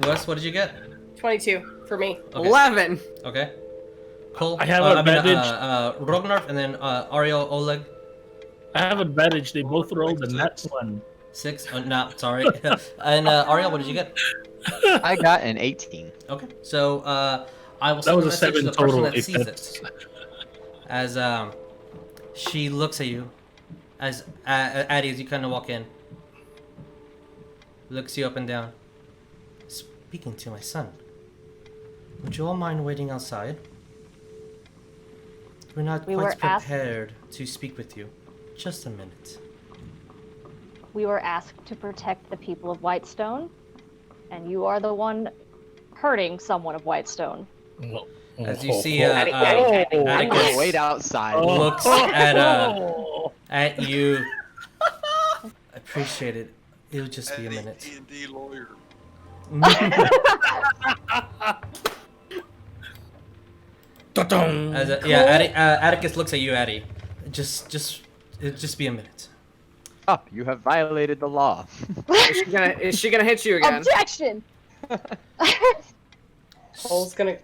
Wes, what did you get? 22 for me. Okay. 11. Okay. Cole? I have advantage. Rognarv, and then Ariell, Oleg. I have advantage. They both rolled the net one. 6? Oh, no, sorry. And Ariell, what did you get? I got an 18. Okay. So, I will That send was a a message to 7 the person total. that If sees that's... it. As she looks at you, as Addie, as you kind of walk in, looks you up and down. Speaking to my son. Would you all mind waiting outside? We're not We quite were asked- prepared to speak with you. Just a minute. We were asked to protect the people of Whitestone, and you are the one hurting someone of Whitestone. As you see, I'm Atticus gonna wait outside. looks at you. I appreciate it. It'll just be a minute. D&D lawyer. As Atticus looks at you, Addy. It'll just be a minute. Up, you have violated the law. Is she gonna hit you again? Objection! Cole's gonna.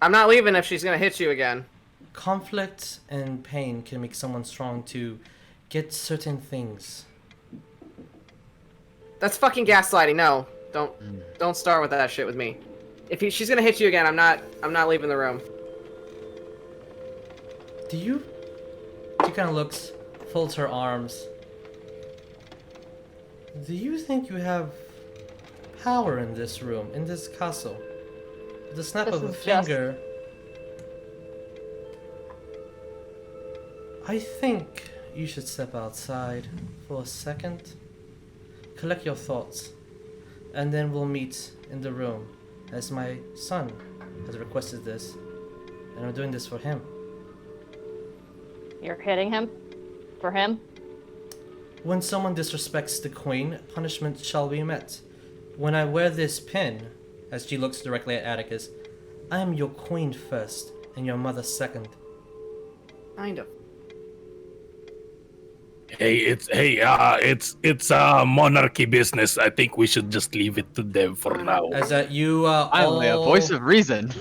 I'm not leaving if she's gonna hit you again. Conflict and pain can make someone strong to get certain things. That's fucking gaslighting. No, don't start with that shit with me. She's gonna hit you again, I'm not leaving the room. She kind of looks, folds her arms. Do you think you have power in this room, in this castle? With the snap This of a is just- finger. I think you should step outside for a second. Collect your thoughts. And then we'll meet in the room, as my son has requested this. And I'm doing this for him. You're hitting him? For him? When someone disrespects the queen, punishment shall be met. When I wear this pin, as she looks directly at Atticus, I am your queen first and your mother second. Kind of. It's monarchy business. I think we should just leave it to them for now. As you Finally, a all voice of reason.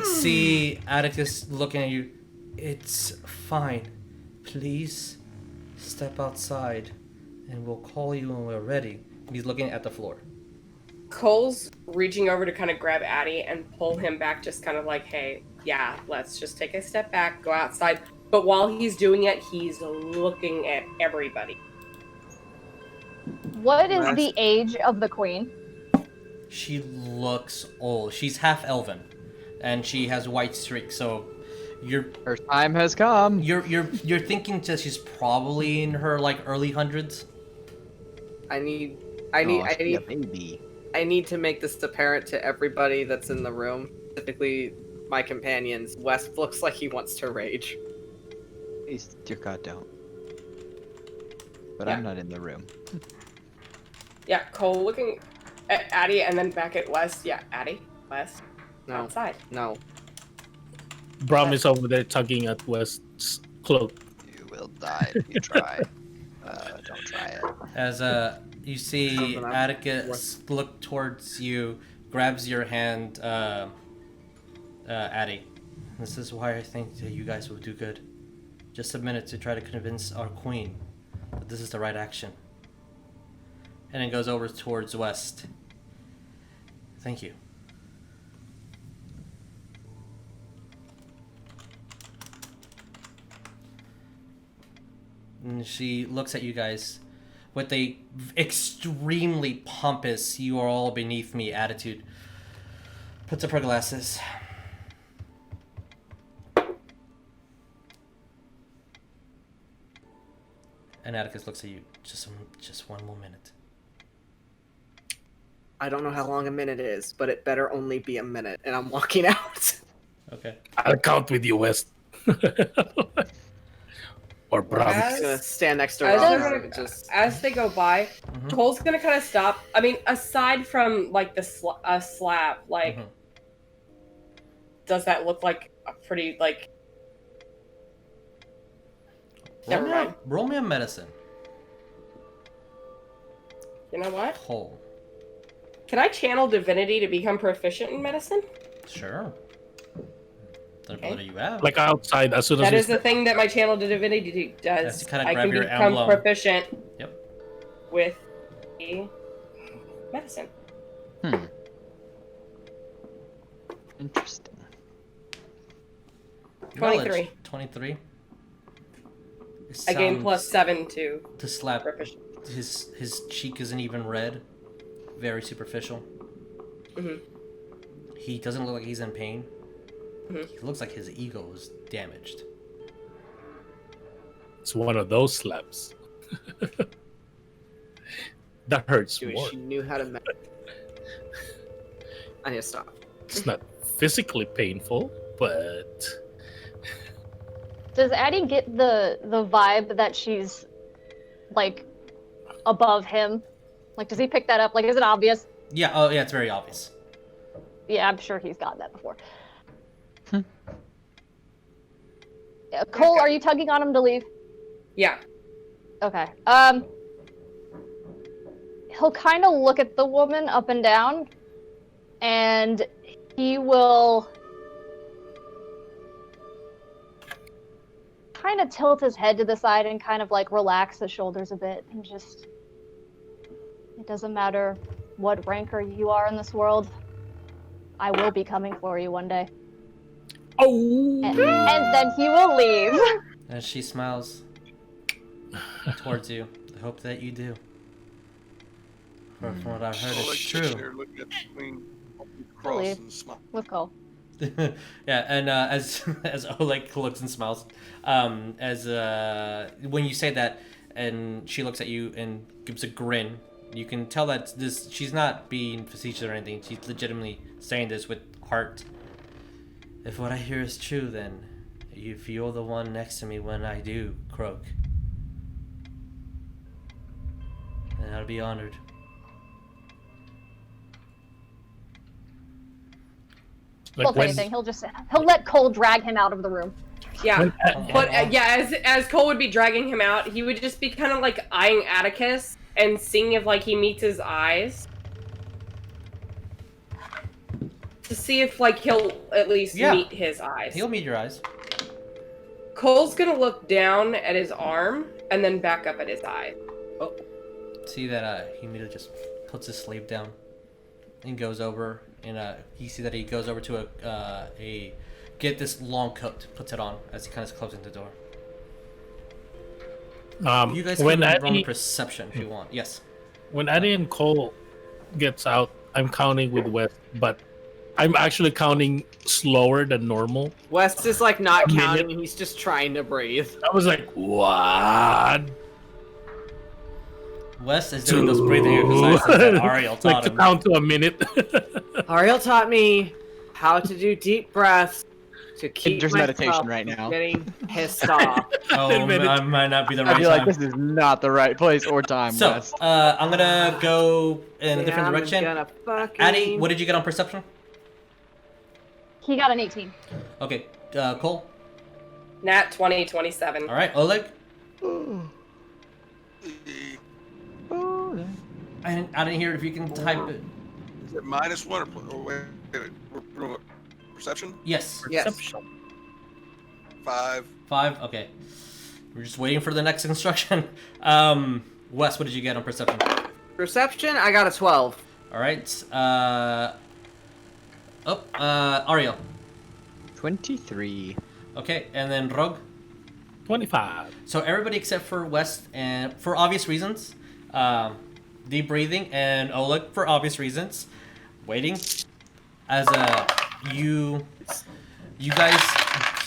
see Atticus looking at you, it's fine. Please step outside and we'll call you when we're ready. He's looking at the floor. Cole's reaching over to kind of grab Addy and pull him back, just kind of like, hey, yeah, let's just take a step back, go outside. But while he's doing it, he's looking at everybody. What is the age of the queen? She looks old. She's half elven, and she has white streaks. So, Her time has come. you're thinking that she's probably in her like early hundreds. I need a baby. I need to make this apparent to everybody that's in the room, specifically my companions. West looks like he wants to rage. Please, dear God, don't. But Yeah. I'm not in the room. Yeah, Cole looking at Addy and then back at West. Yeah, Addy, West, No, outside. no. Brom is over there tugging at West's cloak. You will die if you try. Don't try it. As you see Something up. Atticus look towards you, grabs your hand, Addy. This is why I think that you guys will do good. Just a minute to try to convince our queen that this is the right action. And then goes over towards West. Thank you. And she looks at you guys with a extremely pompous, you are all beneath me attitude. Puts up her glasses. And Atticus looks at you. Just one more minute. I don't know how long a minute is, but it better only be a minute, and I'm walking out. Okay. I'll count with you, West. Or Brom. I'm just gonna stand next to As Rob they're and gonna- just As they go by, Mhm. Cole's gonna kind of stop. I mean, aside from like the slap, like, Mhm. does that look like a pretty like? Never mind. Roll me a medicine. You know what? Cole. Can I channel divinity to become proficient in medicine? Sure. The Okay. ability you have. Like outside, as soon as That we is the thing that my channel to divinity does. Yes, you kinda I grab can your become emblem. proficient. Yep. With the medicine. Interesting. 23. 23. I gain +7 to To slap. proficient. His cheek isn't even red. Very superficial. Mhm. He doesn't look like he's in pain. Mhm. He looks like his ego is damaged. It's one of those slaps. That hurts Dude, more. she knew how to. I need to stop. It's not physically painful, but Does Addie get the vibe that she's like above him? Like, does he pick that up? Like, is it obvious? Yeah. Oh, yeah. It's very obvious. Yeah, I'm sure he's gotten that before. Cole, are you tugging on him to leave? Yeah. Okay. He'll kind of look at the woman up and down, and he will kind of tilt his head to the side and kind of like relax his shoulders a bit and just, it doesn't matter what ranker you are in this world, I will be coming for you one day. oh, And then he will leave. As she smiles towards you. I hope that you do. From what I've heard, Oleg it's sits true. there looking at the queen, cross Believe. and smile. With Cole. Yeah, and as Oleg looks and smiles, as when you say that, and she looks at you and gives a grin, you can tell that she's not being facetious or anything. She's legitimately saying this with heart. If what I hear is true, then if you're the one next to me when I do croak, then I'll be honored. like Well, if when, anything, he'll let Cole drag him out of the room. Yeah. when, But yeah, as Cole would be dragging him out, he would just be kind of like eyeing Atticus and seeing if like he meets his eyes. To see if like he'll at least Yeah. meet his eyes. He'll meet your eyes. Cole's gonna look down at his arm and then back up at his eye. See that he immediately just puts his sleeve down and goes over, and you see that he goes over to a get this long coat, puts it on as he kind of closing the door. You guys when can run Addie, perception if you want. Yes. when Addie and Cole gets out, I'm counting with West, but I'm actually counting slower than normal. West is like not A minute. counting, and he's just trying to breathe. I was like, what? Wes is doing those breathing exercises that Ariell Like taught to him. count to a minute. Ariel taught me how to do deep breaths to keep There's myself meditation right now. from getting pissed off. Oh, I might not be the I right feel like time. this is not the right place or time, So, Wes. I'm gonna go in a different I'm direction. gonna fucking... Addie, what did you get on perception? He got an 18. Okay, Cole. Nat 20, 27. All right, Oleg. I didn't hear if you can type it. Is it -1 or wait, we're perception? Yes. Yes. Perception. 5. 5. Okay. We're just waiting for the next instruction. Wes, what did you get on perception? Perception, I got a 12. All right. Ariell. 23. Okay, and then Rog. 25. So everybody except for West, and for obvious reasons, deep breathing, and Oleg for obvious reasons, waiting. As you guys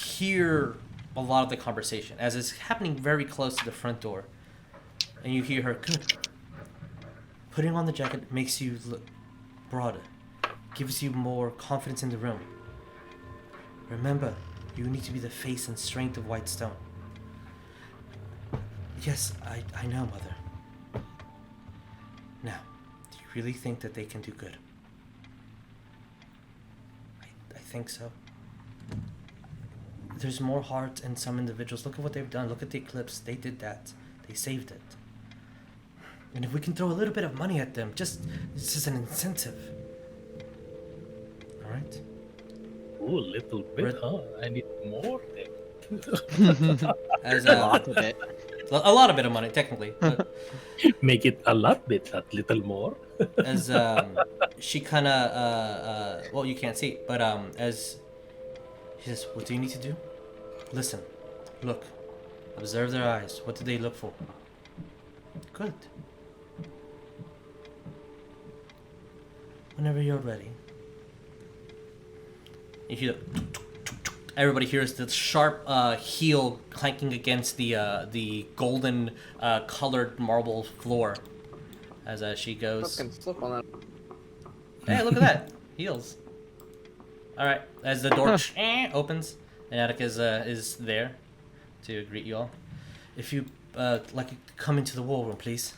hear a lot of the conversation as it's happening very close to the front door, and you hear her. Good. Putting on the jacket makes you look broader, gives you more confidence in the room. Remember, you need to be the face and strength of Whitestone. Yes, I know, Mother. Now, do you really think that they can do good? I think so. There's more heart in some individuals. Look at what they've done. Look at the eclipse. They did that. They saved it. And if we can throw a little bit of money at them, just as an incentive. All right? Ooh, a little bit, Red- huh? I need more then. As A lot of it. a lot of bit of money, technically. But Make it a lot bit, a little more. as she kind of well, you can't see, but as she says, what do you need to do? Listen, look, observe their eyes. What do they look for? Good. Whenever you're ready. You hear everybody hears the sharp heel clanking against the golden colored marble floor as she goes. Fucking slip on that. Hey, look at that! Heels. All right, as the door opens, and Atticus is there to greet you all. If you like to come into the war room, please.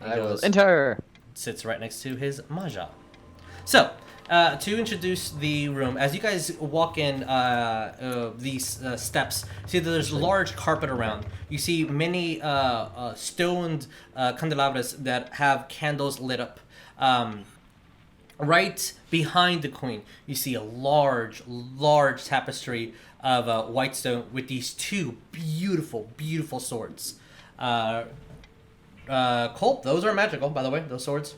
I will enter. Sits right next to his Mahjong. So, to introduce the room, as you guys walk in these steps, see that there's large carpet around. You see many stoned candelabras that have candles lit up. Right behind the queen, you see a large tapestry of Whitestone with these two beautiful swords. Colt, those are magical, by the way, those swords.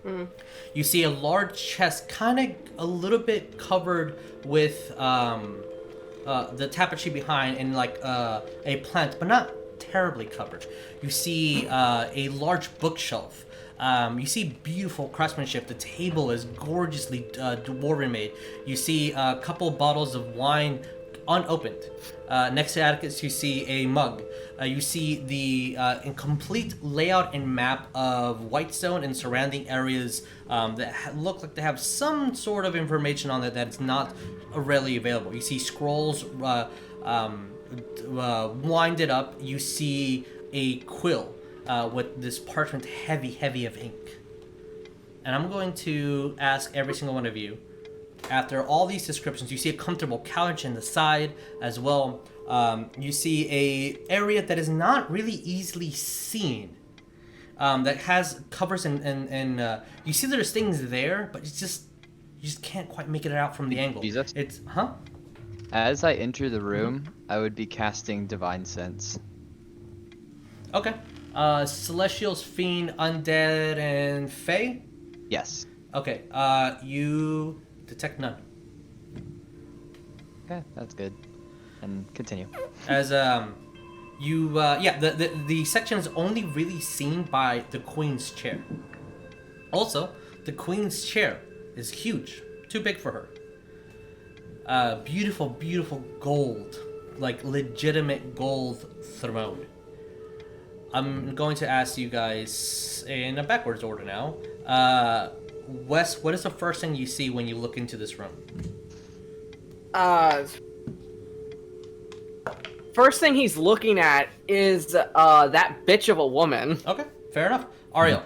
Mm. You see a large chest, kind of a little bit covered with the tapestry behind and like a plant, but not terribly covered. You see a large bookshelf. You see beautiful craftsmanship. The table is gorgeously dwarven made. You see a couple bottles of wine unopened. Next to Atticus, you see a mug. You see the incomplete layout and map of Whitestone and surrounding areas that look like they have some sort of information on it that's not readily available. You see scrolls winded up. You see a quill with this parchment heavy of ink. And I'm going to ask every single one of you, after all these descriptions, you see a comfortable couch in the side as well. You see a area that is not really easily seen, that has covers and you see there's things there, but you just can't quite make it out from the angle. Jesus. It's As I enter the room, I would be casting Divine Sense. Okay. Celestials, Fiend, Undead, and Fae? Yes. Okay. You detect none. Okay, that's good. And continue. As the section is only really seen by the Queen's chair. Also, the Queen's chair is huge, too big for her. Beautiful gold, like legitimate gold throne. I'm going to ask you guys in a backwards order now. Wes, what is the first thing you see when you look into this room? First thing he's looking at is that bitch of a woman. Okay, fair enough. Ariell.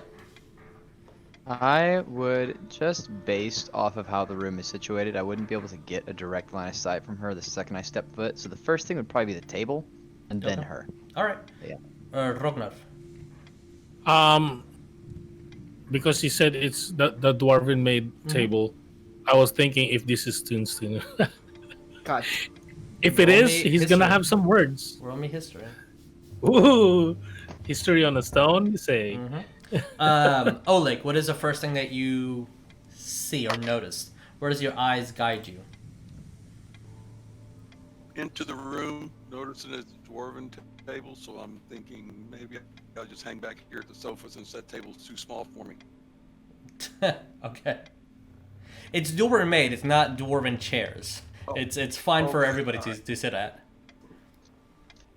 I would, just based off of how the room is situated, I wouldn't be able to get a direct line of sight from her the second I step foot. So the first thing would probably be the table, and then her. All right. Yeah. Rognarv. Because he said it's the dwarven made table, I was thinking if this is Toonstone. God. If it is, he's gonna have some words. Roll me history. Ooh, history on a stone, you say? Oleg, what is the first thing that you see or notice? Where does your eyes guide you? Into the room, noticing it's a dwarven table, so I'm thinking maybe I'll just hang back here at the sofa since that table's too small for me. Okay. It's dwarven made, it's not dwarven chairs. Oh. It's fine for Okay, everybody alright. to sit at.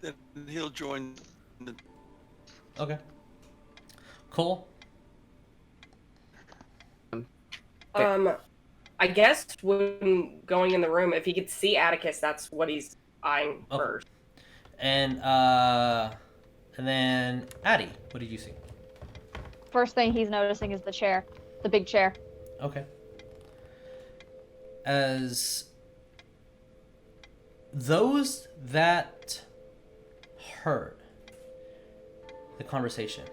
Then he'll join the... Okay. Cool. I guess when going in the room, if he could see Atticus, that's what he's eyeing Okay. first. And then Addie, what did you see? First thing he's noticing is the chair, the big chair. Okay. As those that heard the conversation,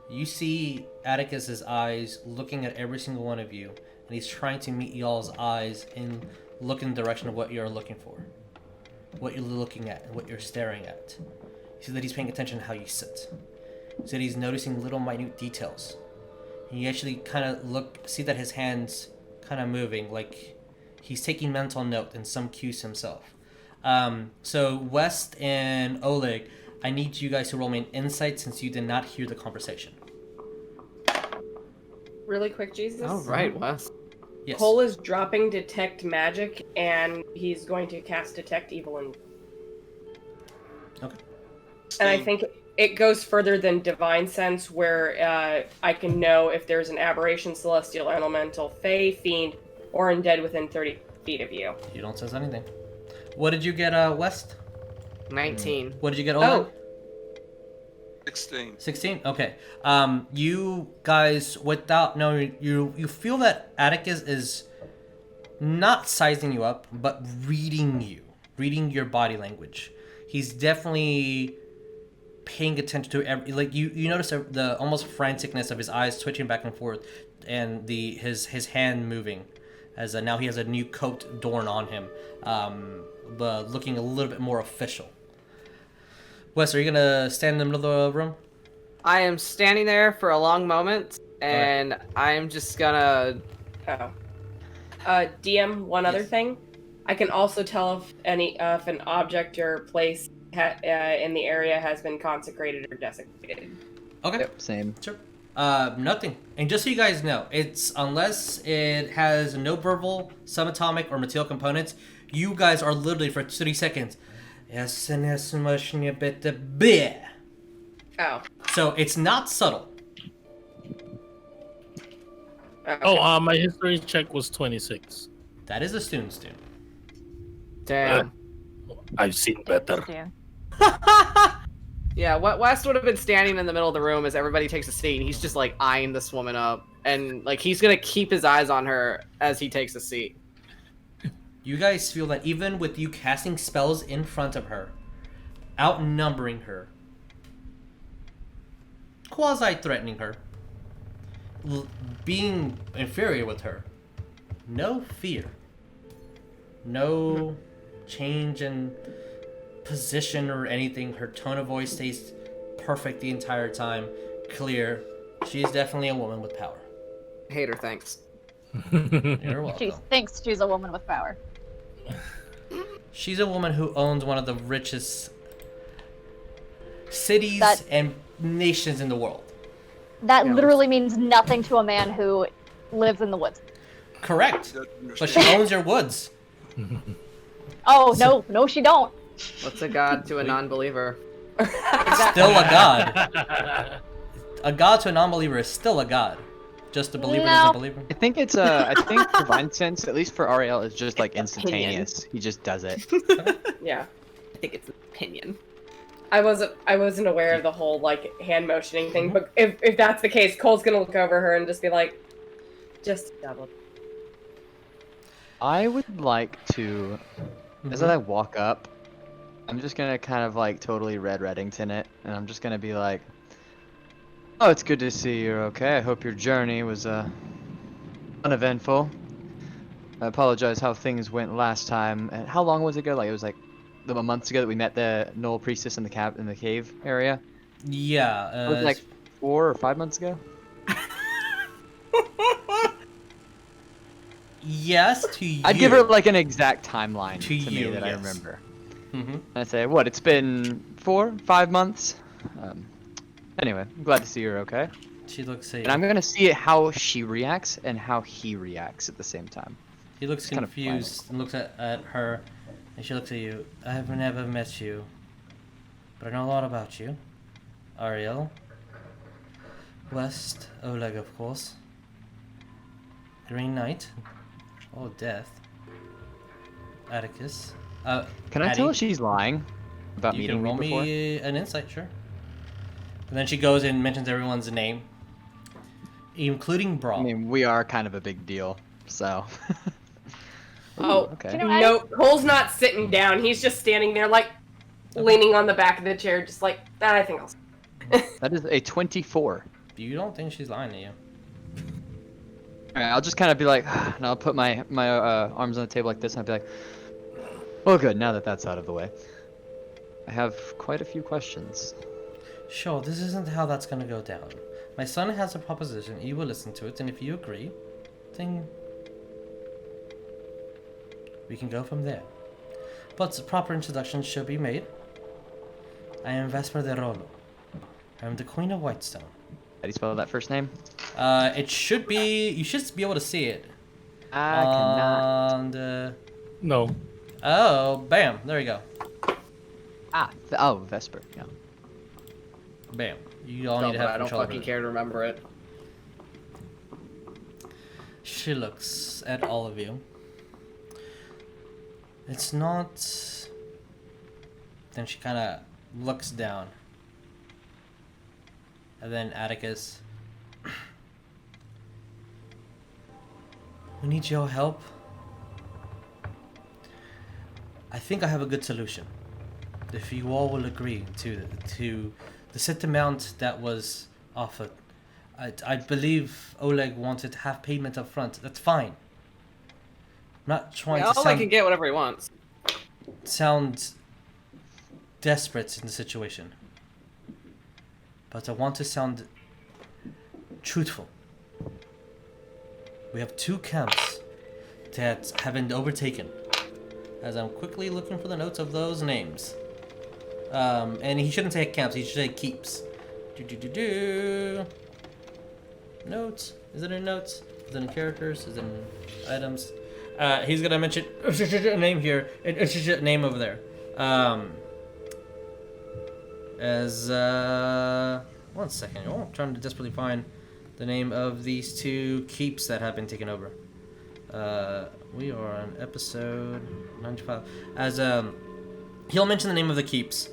you see Atticus's eyes looking at every single one of you, and he's trying to meet y'all's eyes and look in the direction of what you're looking for, what you're looking at, and what you're staring at. You see that he's paying attention to how you sit. You see that he's noticing little minute details. And you actually kind of see that his hands kind of moving, like he's taking mental note and some cues himself. So West and Oleg, I need you guys to roll me an insight since you did not hear the conversation. Really quick, Jesus. All right, Wes. Yes. Cole is dropping Detect Magic, and he's going to cast Detect Evil. Okay. And I think it goes further than Divine Sense, where I can know if there's an aberration, celestial, elemental, fey, fiend, or undead within 30 feet of you. You don't sense anything. What did you get, West? 19. What did you get, Oleg? 16. 16? Okay. You guys, without knowing, you feel that Atticus is not sizing you up, but reading your body language. He's definitely paying attention to every, like you notice the almost franticness of his eyes twitching back and forth, and his hand moving, as now he has a new coat dorn on him, but looking a little bit more official. Wes, are you gonna stand in the middle of the room? I am standing there for a long moment, and I'm just gonna. DM, one other Yes. thing. I can also tell if an object or place in the area has been consecrated or desecrated. Okay. Yep, same. Sure. Nothing. And just so you guys know, it's unless it has no verbal, subatomic, or material components, you guys are literally for 30 seconds. Oh. So it's not subtle. Okay. Oh, my history check was 26. That is a student. Damn. I've seen better. Yeah, West would have been standing in the middle of the room as everybody takes a seat, and he's just like eyeing this woman up, and like he's gonna keep his eyes on her as he takes a seat. You guys feel that even with you casting spells in front of her, outnumbering her, quasi-threatening her, being inferior with her, no fear, no change in position or anything. Her tone of voice stays perfect the entire time, clear. She's definitely a woman with power. Hate her, thanks. You're welcome. She thinks she's a woman with power. She's a woman who owns one of the richest cities and nations in the world. That Yeah, literally means nothing to a man who lives in the woods. Correct. But she owns your woods. Oh, no, she don't. What's a god to a non-believer? Still a god. A god to a non-believer is still a god. Just a believer is a believer. I think it's I think Divine Sense, at least for Ariell, is just like instantaneous. He just does it. Yeah. I think it's an opinion. I wasn't aware of the whole like hand motioning thing, but if that's the case, Cole's gonna look over her and just be like, just double. I would like to, as I walk up, I'm just gonna kind of like totally Red Reddington it, and I'm just gonna be like, "Oh, it's good to see you're okay. I hope your journey was uneventful. I apologize how things went last time. And how long was it ago? Like it was like a month ago that we met the Knoll Priestess in the cave area. Yeah. It was like 4 or 5 months ago. Yes, to you. I'd give her like an exact timeline To to you, me that I yes. remember. Mm-hmm. And I say, what? It's been 4, 5 months. Anyway, I'm glad to see you're okay. She looks at you. And I'm gonna see how she reacts and how he reacts at the same time. He looks It's kind of confused and looks at her, and she looks at you. I have never met you, but I know a lot about you. Ariell. West. Oleg, of course. Green Knight. Oh, Death. Atticus. Can I tell if she's lying about You meeting can roll me before? me an insight, sure. And then she goes and mentions everyone's name, including Brawl. I mean, we are kind of a big deal, so. Oh, okay. You know, No, Cole's not sitting down. He's just standing there, like leaning on the back of the chair, just like I think I'll. That is a 24. You don't think she's lying to you? Alright, I'll just kind of be like, and I'll put my arms on the table like this, and I'll be like, well, good, now that that's out of the way. I have quite a few questions. Sure, this isn't how that's gonna go down. My son has a proposition, you will listen to it, and if you agree, then we can go from there. But proper introductions should be made. I am Vesper de Rolo. I am the Queen of Whitestone. How do you spell that first name? It should be, you should be able to see it. I cannot. And, No. oh, bam. There you go. Vesper. Yeah. Bam. You all No, need to but have I don't control fucking over it. care to remember it. She looks at all of you. It's not... Then she kind of looks down. And then Atticus. We need your help. I think I have a good solution. If you all will agree to the set amount that was offered. I believe Oleg wanted half payment up front. That's fine. I'm not trying to Oleg can get whatever he wants. sound desperate in the situation. But I want to sound truthful. We have 2 camps that have been overtaken. As I'm quickly looking for the notes of those names. And he shouldn't say camps, he should say keeps. Notes? Is it in notes? Is it in characters? Is it in items? He's gonna mention a name here and a name over there. One second. Oh, I'm trying to desperately find the name of these 2 keeps that have been taken over. We are on episode 95. As he'll mention the name of the keeps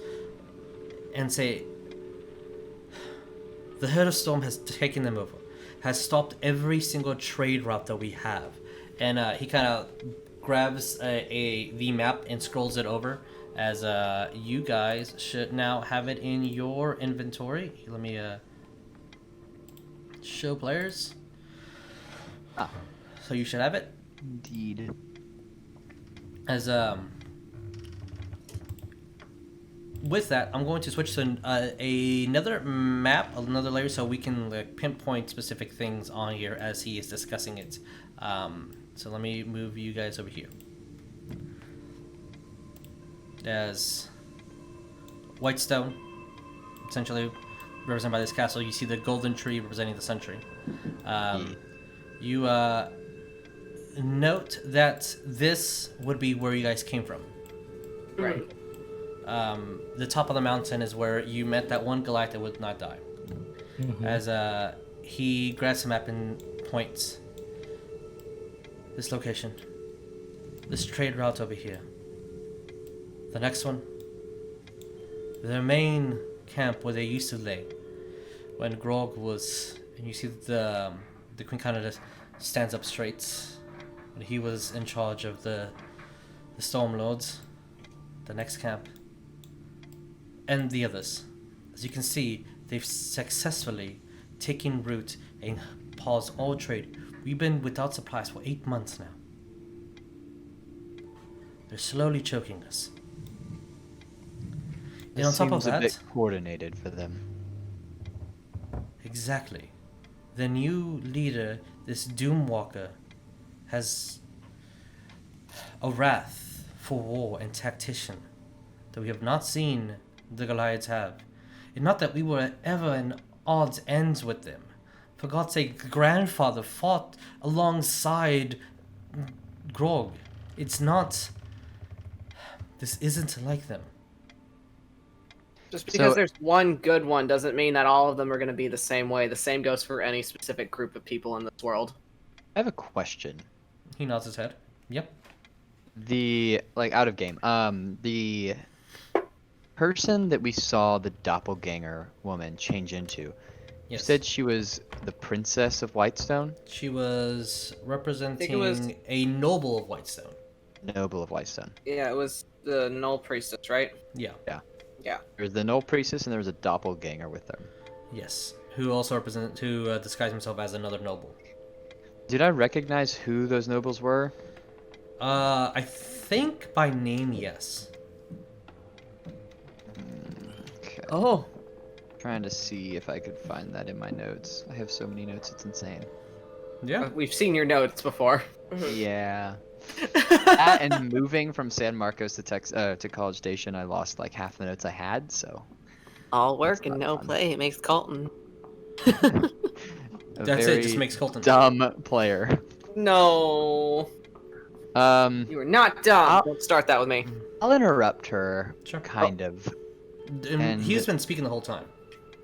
and say, the Herd of Storm has taken them over, has stopped every single trade route that we have, and he kind of grabs the map and scrolls it over. As you guys should now have it in your inventory. Let me show players. So you should have it. Indeed. As with that, I'm going to switch to another map, another layer, so we can like pinpoint specific things on here as he is discussing it. So let me move you guys over here. As Whitestone, essentially represented by this castle, you see the golden tree representing the sun tree. You note that this would be where you guys came from. Right. The top of the mountain is where you met that one Goliath that would not die. Mhm. As he grabs a map and points. This location. This trade route over here. The next one. The main camp where they used to lay. When Grog was... And you see the queen kind of just stands up straight. When he was in charge of the Storm Lords. The next camp. And the others. As you can see, they've successfully taken root and paused all trade. We've been without supplies for 8 months now. They're slowly choking us. And on top of Seems a bit that, coordinated for them. exactly, the new leader, this Doomwalker, has a wrath for war and tactician that we have not seen the Goliaths have. And not that we were ever in odds ends with them. For God's sake, grandfather fought alongside Grog. It's not... This isn't like them. Just because So- there's one good one doesn't mean that all of them are going to be the same way. The same goes for any specific group of people in this world. I have a question. He nods his head. Yep. Out of game. The person that we saw the doppelganger woman change into, you Yes. said she was the princess of Whitestone? She was representing was- a noble of Whitestone. Noble of Whitestone. Yeah, it was the Null Priestess, right? Yeah. There's the Null Priestess and there was a doppelganger with them. Yes. Who also disguised himself as another noble. Did I recognize who those nobles were? I think by name, yes. Okay. Oh. Trying to see if I could find that in my notes. I have so many notes, it's insane. Yeah. We've seen your notes before. Yeah. That and moving from San Marcos to College Station, I lost like half the notes I had, so. All work That's and not no fun. play makes Colton. A That's it. very Just makes Coleton. dumb player. No. You are not dumb. Don't start that with me. I'll interrupt her, Sure. kind of, And And- he's been speaking the whole time,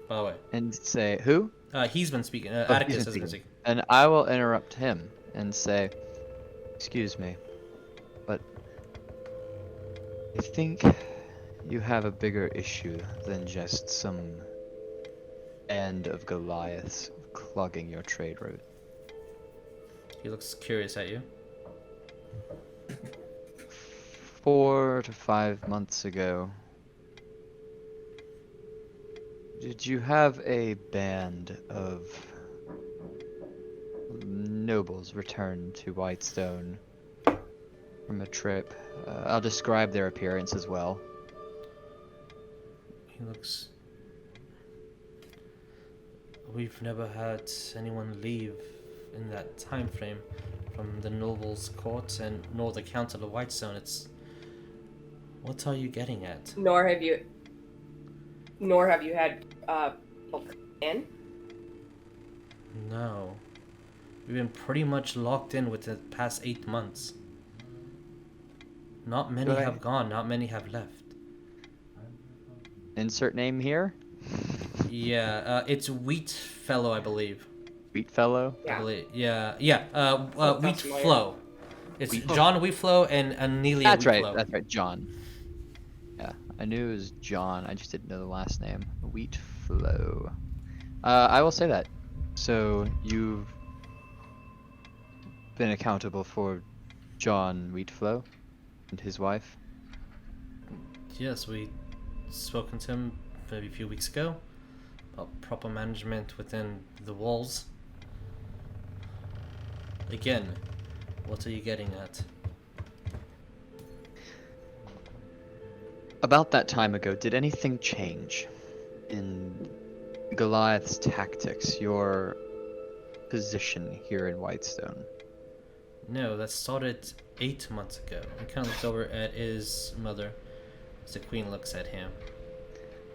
by the way. and say, who? He's been speaking. Oh, Atticus he's has been been speaking. speaking. And I will interrupt him and say, excuse me, but I think you have a bigger issue than just some band of Goliaths clogging your trade route. He looks curious at you. 4 to 5 months ago, did you have a band of nobles return to Whitestone from a trip? I'll describe their appearance as well. He looks. We've never had anyone leave in that time frame from the nobles' court and nor the Council of Whitestone. It's. What are you getting at? Nor have you had people come in. No. We've been pretty much locked in with the past 8 months. Not many Right. have gone, not many have left. Insert name here. Yeah, it's Wheat Fellow, I believe. Wheat fellow. I Yeah. believe. Yeah. Sounds Wheat familiar. Flow. It's John Wheatflow and Anelia That's right. Wheatflow. That's right. John. Yeah, I knew it was John. I just didn't know the last name. Wheat flow. I will say that. So you've been accountable for John Wheatflow and his wife. Yes, we spoken to him maybe a few weeks ago about proper management within the walls. Again, what are you getting at? About that time ago, did anything change in Goliath's tactics, your position here in Whitestone? No, that started 8 months ago. He kind of looks over at his mother as the queen looks at him.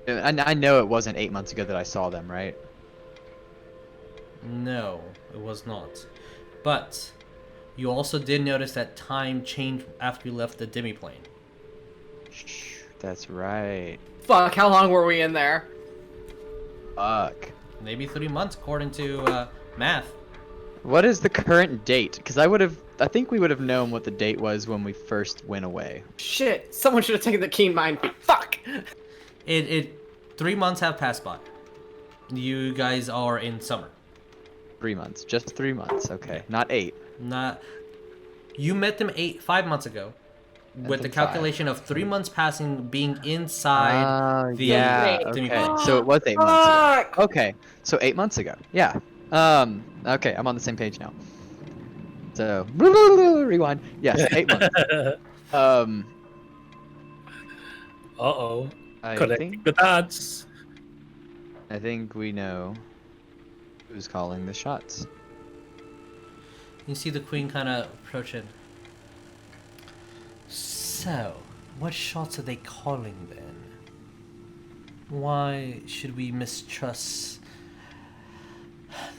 I know it wasn't 8 months ago that I saw them, right? No, it was not. But you also did notice that time changed after you left the demiplane. Shh, that's right. Fuck, how long were we in there? Fuck. Maybe 3 months, according to math. What is the current date? Because I think we would have known what the date was when we first went away. Shit, someone should have taken the keen mind feat. Fuck! 3 months have passed by. You guys are in summer. 3 months. Just 3 months. Okay. Not 8. Not. You met them 5 months ago, with the then 5. calculation of 3 months passing, being inside the yeah. demiplane. Okay. So it was 8 months ago. Fuck! Okay. So 8 months ago. Yeah. Okay. I'm on the same page now. So rewind. Yes. 8 months. Uh-oh. I Connecting think the dots. we know who's calling the shots. You see the queen kind of approaching. So, what shots are they calling then? Why should we mistrust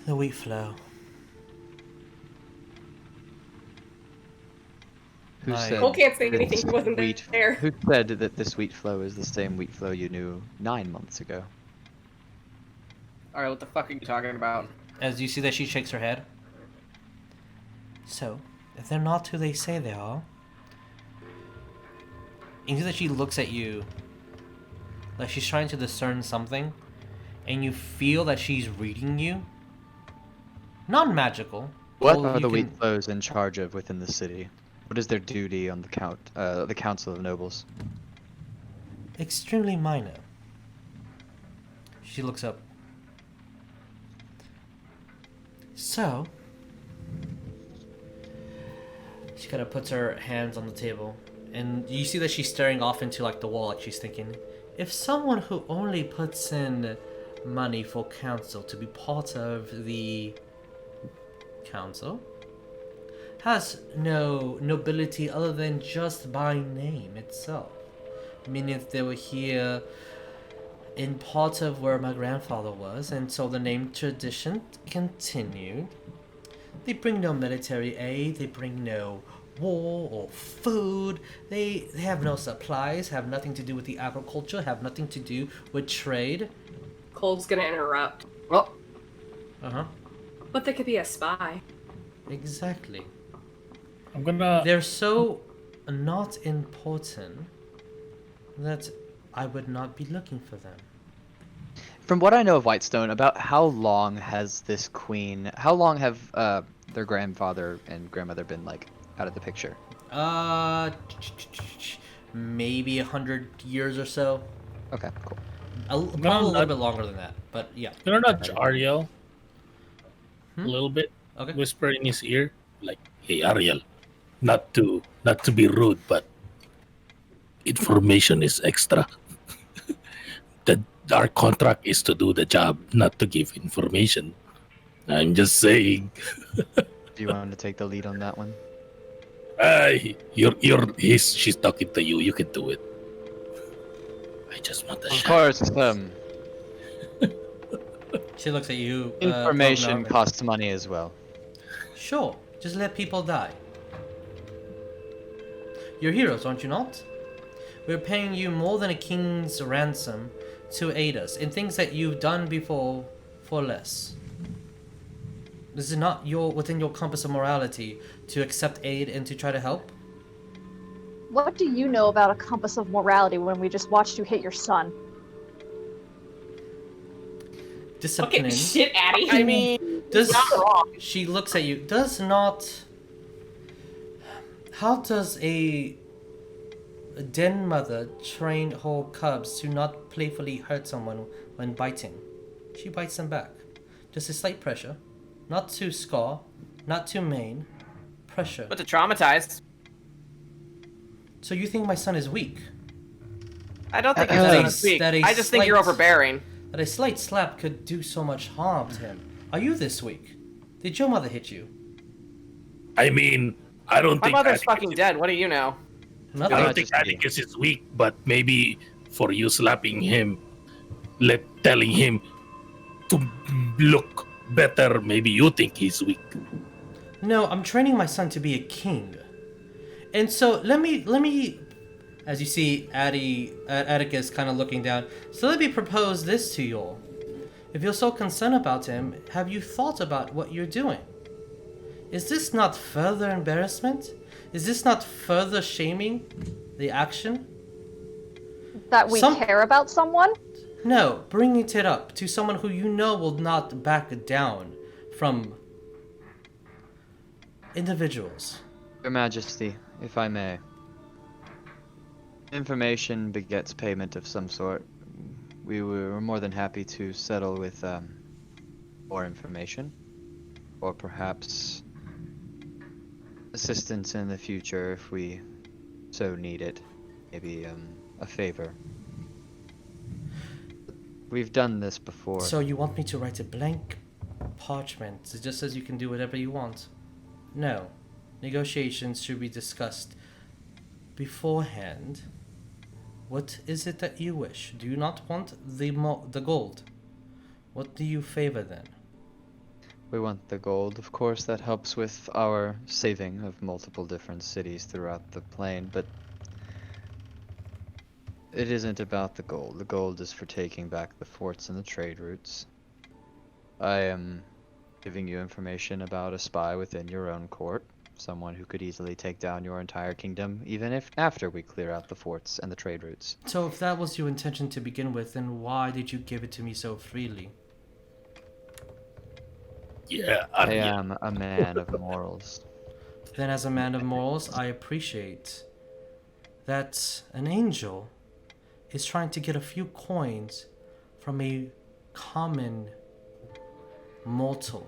the wheat flow? Who I- said Cole can't say this anything, he wasn't wheat- there. Who said that this wheat flow is the same wheat flow you knew 9 months ago? Alright, what the fuck are you talking about? As you see that she shakes her head. So, if they're not who they say they are, you see that she looks at you like she's trying to discern something, and you feel that she's reading you. Not magical. What Well, are you the can- wheat flows in charge of within the city? What is their duty on the Council of Nobles? Extremely minor. She looks up. So, she kind of puts her hands on the table, and you see that she's staring off into like the wall, like she's thinking, if someone who only puts in money for council to be part of the council has no nobility other than just by name itself, meaning if they were here in part of where my grandfather was, and so the name tradition continued, They bring no military aid, they bring no war or food, they have no supplies, have nothing to do with the agriculture, have nothing to do with trade. Cole's gonna interrupt. Well, Uh-huh. But they could be a spy. Exactly. I'm gonna. They're so not important that I would not be looking for them. From what I know of Whitestone, about how long has this queen? How long have their grandfather and grandmother been like out of the picture? Maybe 100 years or so. Okay, cool. Probably a little bit longer than that, but yeah. Gonna nudge Ariell Hmm? a little bit, Okay. whisper in his ear, like, "Hey, Ariell, not to be rude, but information is extra. Our contract is to do the job, not to give information. I'm just saying." Do you want to take the lead on that one? She's talking to you. You can do it. I just want the Of shot. course, She looks at you. information Rognarv. costs money as well. Sure, just let people die. You're heroes, aren't you not? We're paying you more than a king's ransom to aid us in things that you've done before for less. This is not within your compass of morality to accept aid and to try to help. What do you know about a compass of morality when we just watched you hit your son? Disciplining. Fucking shit, Addie. I mean, Does not wrong. she looks at you? Does not. How does a den mother train her cubs to not playfully hurt someone when biting? She bites them back. Just a slight pressure, not to scar, not to maim, pressure. But to traumatize. So you think my son is weak? I don't think That your son a- is weak. that a I just think you're slight- overbearing. That a slight slap could do so much harm to him. Are you this weak? Did your mother hit you? I mean, I don't My think mother's Atticus fucking is- dead. What do you know? I Nothing. don't think Atticus is weak, but maybe for you slapping him, telling him to look better, maybe you think he's weak. No, I'm training my son to be a king. And so let me as you see Atticus kind of looking down. So let me propose this to you all. If you're so concerned about him, have you thought about what you're doing? Is this not further embarrassment? Is this not further shaming the action? That we care about someone? No, bringing it up to someone who you know will not back down from individuals. Your Majesty, if I may. Information begets payment of some sort. We were more than happy to settle with more information, or perhaps assistance in the future if we so need it. Maybe a favor. We've done this before. So you want me to write a blank parchment? It just says you can do whatever you want. No. Negotiations should be discussed beforehand. What is it that you wish? Do you not want the gold? What do you favor then? We want the gold, of course. That helps with our saving of multiple different cities throughout the plain, but it isn't about the gold. The gold is for taking back the forts and the trade routes. I am giving you information about a spy within your own court. Someone who could easily take down your entire kingdom, even if after we clear out the forts and the trade routes. So if that was your intention to begin with, then why did you give it to me so freely? Yeah, I am a man of morals. Then as a man of morals, I appreciate that an angel is trying to get a few coins from a common mortal.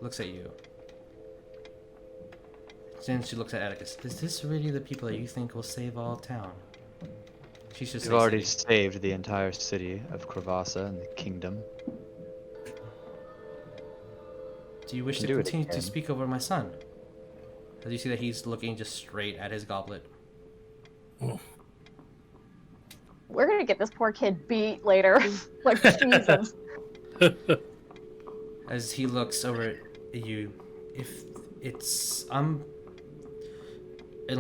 Looks at you. Then she looks at Atticus. Is this really the people that you think will save our town? She's just We've already saved the entire city of Kravasa and the kingdom. Do you wish to Do it continue to again. speak over my son? As you see that he's looking just straight at his goblet. We're gonna get this poor kid beat later. Like, Jesus. As he looks over at you, if it's and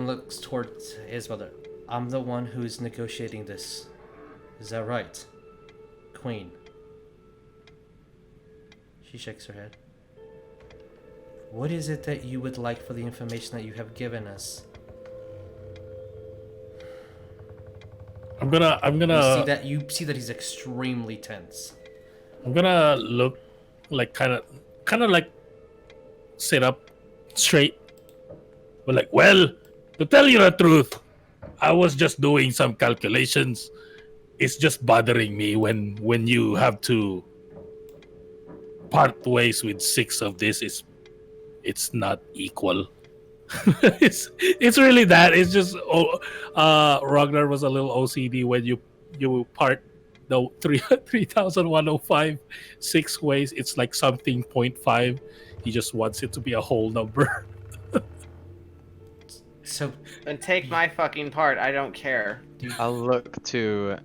looks towards his mother. I'm the one who's negotiating this. Is that right, Queen? She shakes her head. What is it that you would like for the information that you have given us? I'm gonna. You see that he's extremely tense. I'm gonna look like kind of like sit up straight. But like, well, to tell you the truth, I was just doing some calculations. It's just bothering me when you have to part ways with 6 of this. It's not equal. it's really that. It's just Ragnar was a little OCD when you part the 3,105 6 ways. It's like something 0.5. He just wants it to be a whole number. So And take my fucking part. I don't care. I'll look to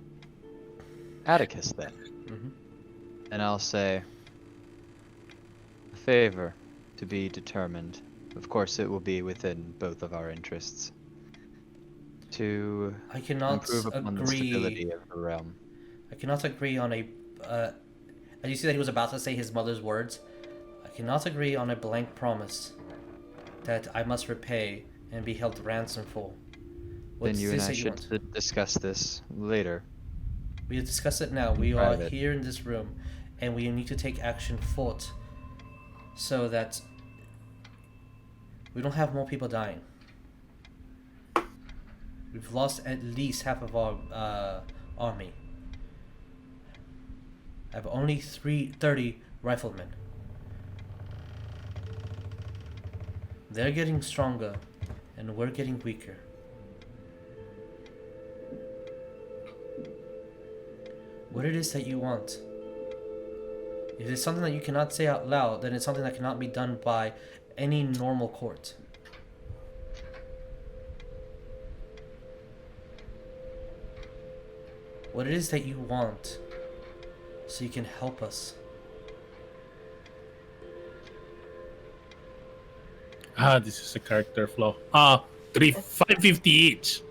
Atticus then, Mhm. and I'll say, a favor to be determined. Of course, it will be within both of our interests to I cannot improve upon the agree. stability of the realm. I cannot agree on a. And you see that he was about to say his mother's words. I cannot agree on a blank promise that I must repay and be held ransom for. Then you and this I that you want? should discuss this later. We discuss it now. We are Private. here in this room, and we need to take action for it, so that we don't have more people dying. We've lost at least half of our army. I have only 30 riflemen. They're getting stronger, and we're getting weaker. What it is that you want. If it's something that you cannot say out loud, then it's something that cannot be done by any normal court. What it is that you want, so you can help us. This is a character flaw. 550 each.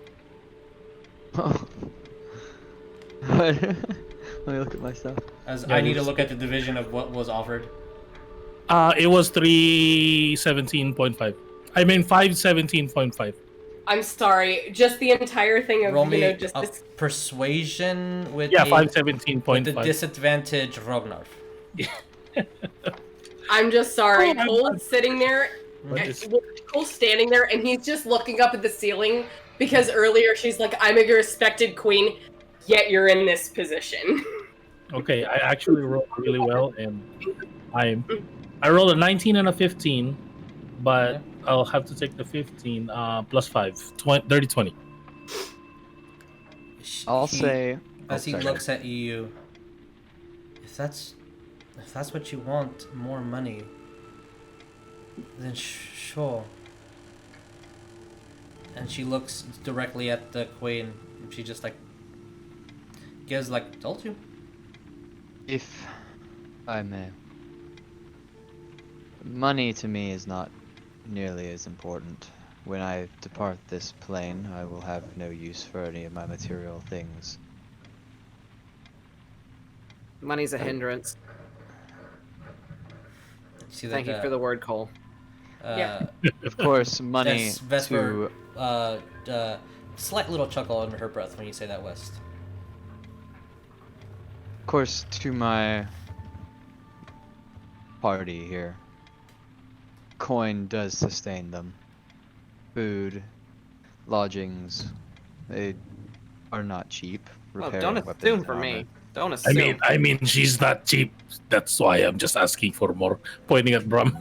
Let me look at my stuff. As Yeah, I need to it's- look at the division of what was offered. It was 317.5. I mean 517.5. I'm sorry. Just the entire thing of Roll me just a this. persuasion with Yeah, with 517.5. the disadvantage Rognarv. I'm just sorry. Oh, Cole's sitting there. What is- Cole's standing there, and he's just looking up at the ceiling because earlier she's like, "I'm a respected queen, yet you're in this position." Okay, I actually rolled really well, and I rolled a 19 and a 15, but I'll have to take the 15 plus 5, 30, 20. I'll He- say, as he sorry. looks at you, if that's what you want, more money, then sure. And she looks directly at the queen. And she just like gives like, told you. If I may. Money to me is not nearly as important. When I depart this plane, I will have no use for any of my material things. Money's a hindrance. You see Thank you for the word, Cole. Yeah. Of course, money That's Vesper. to Slight little chuckle under her breath when you say that, West. Of course, to my party here, coin does sustain them. Food, lodgings, they are not cheap. Well, Repairing don't weapons assume and for armor. me. Don't assume. I mean, she's not cheap. That's why I'm just asking for more. Pointing at Brum.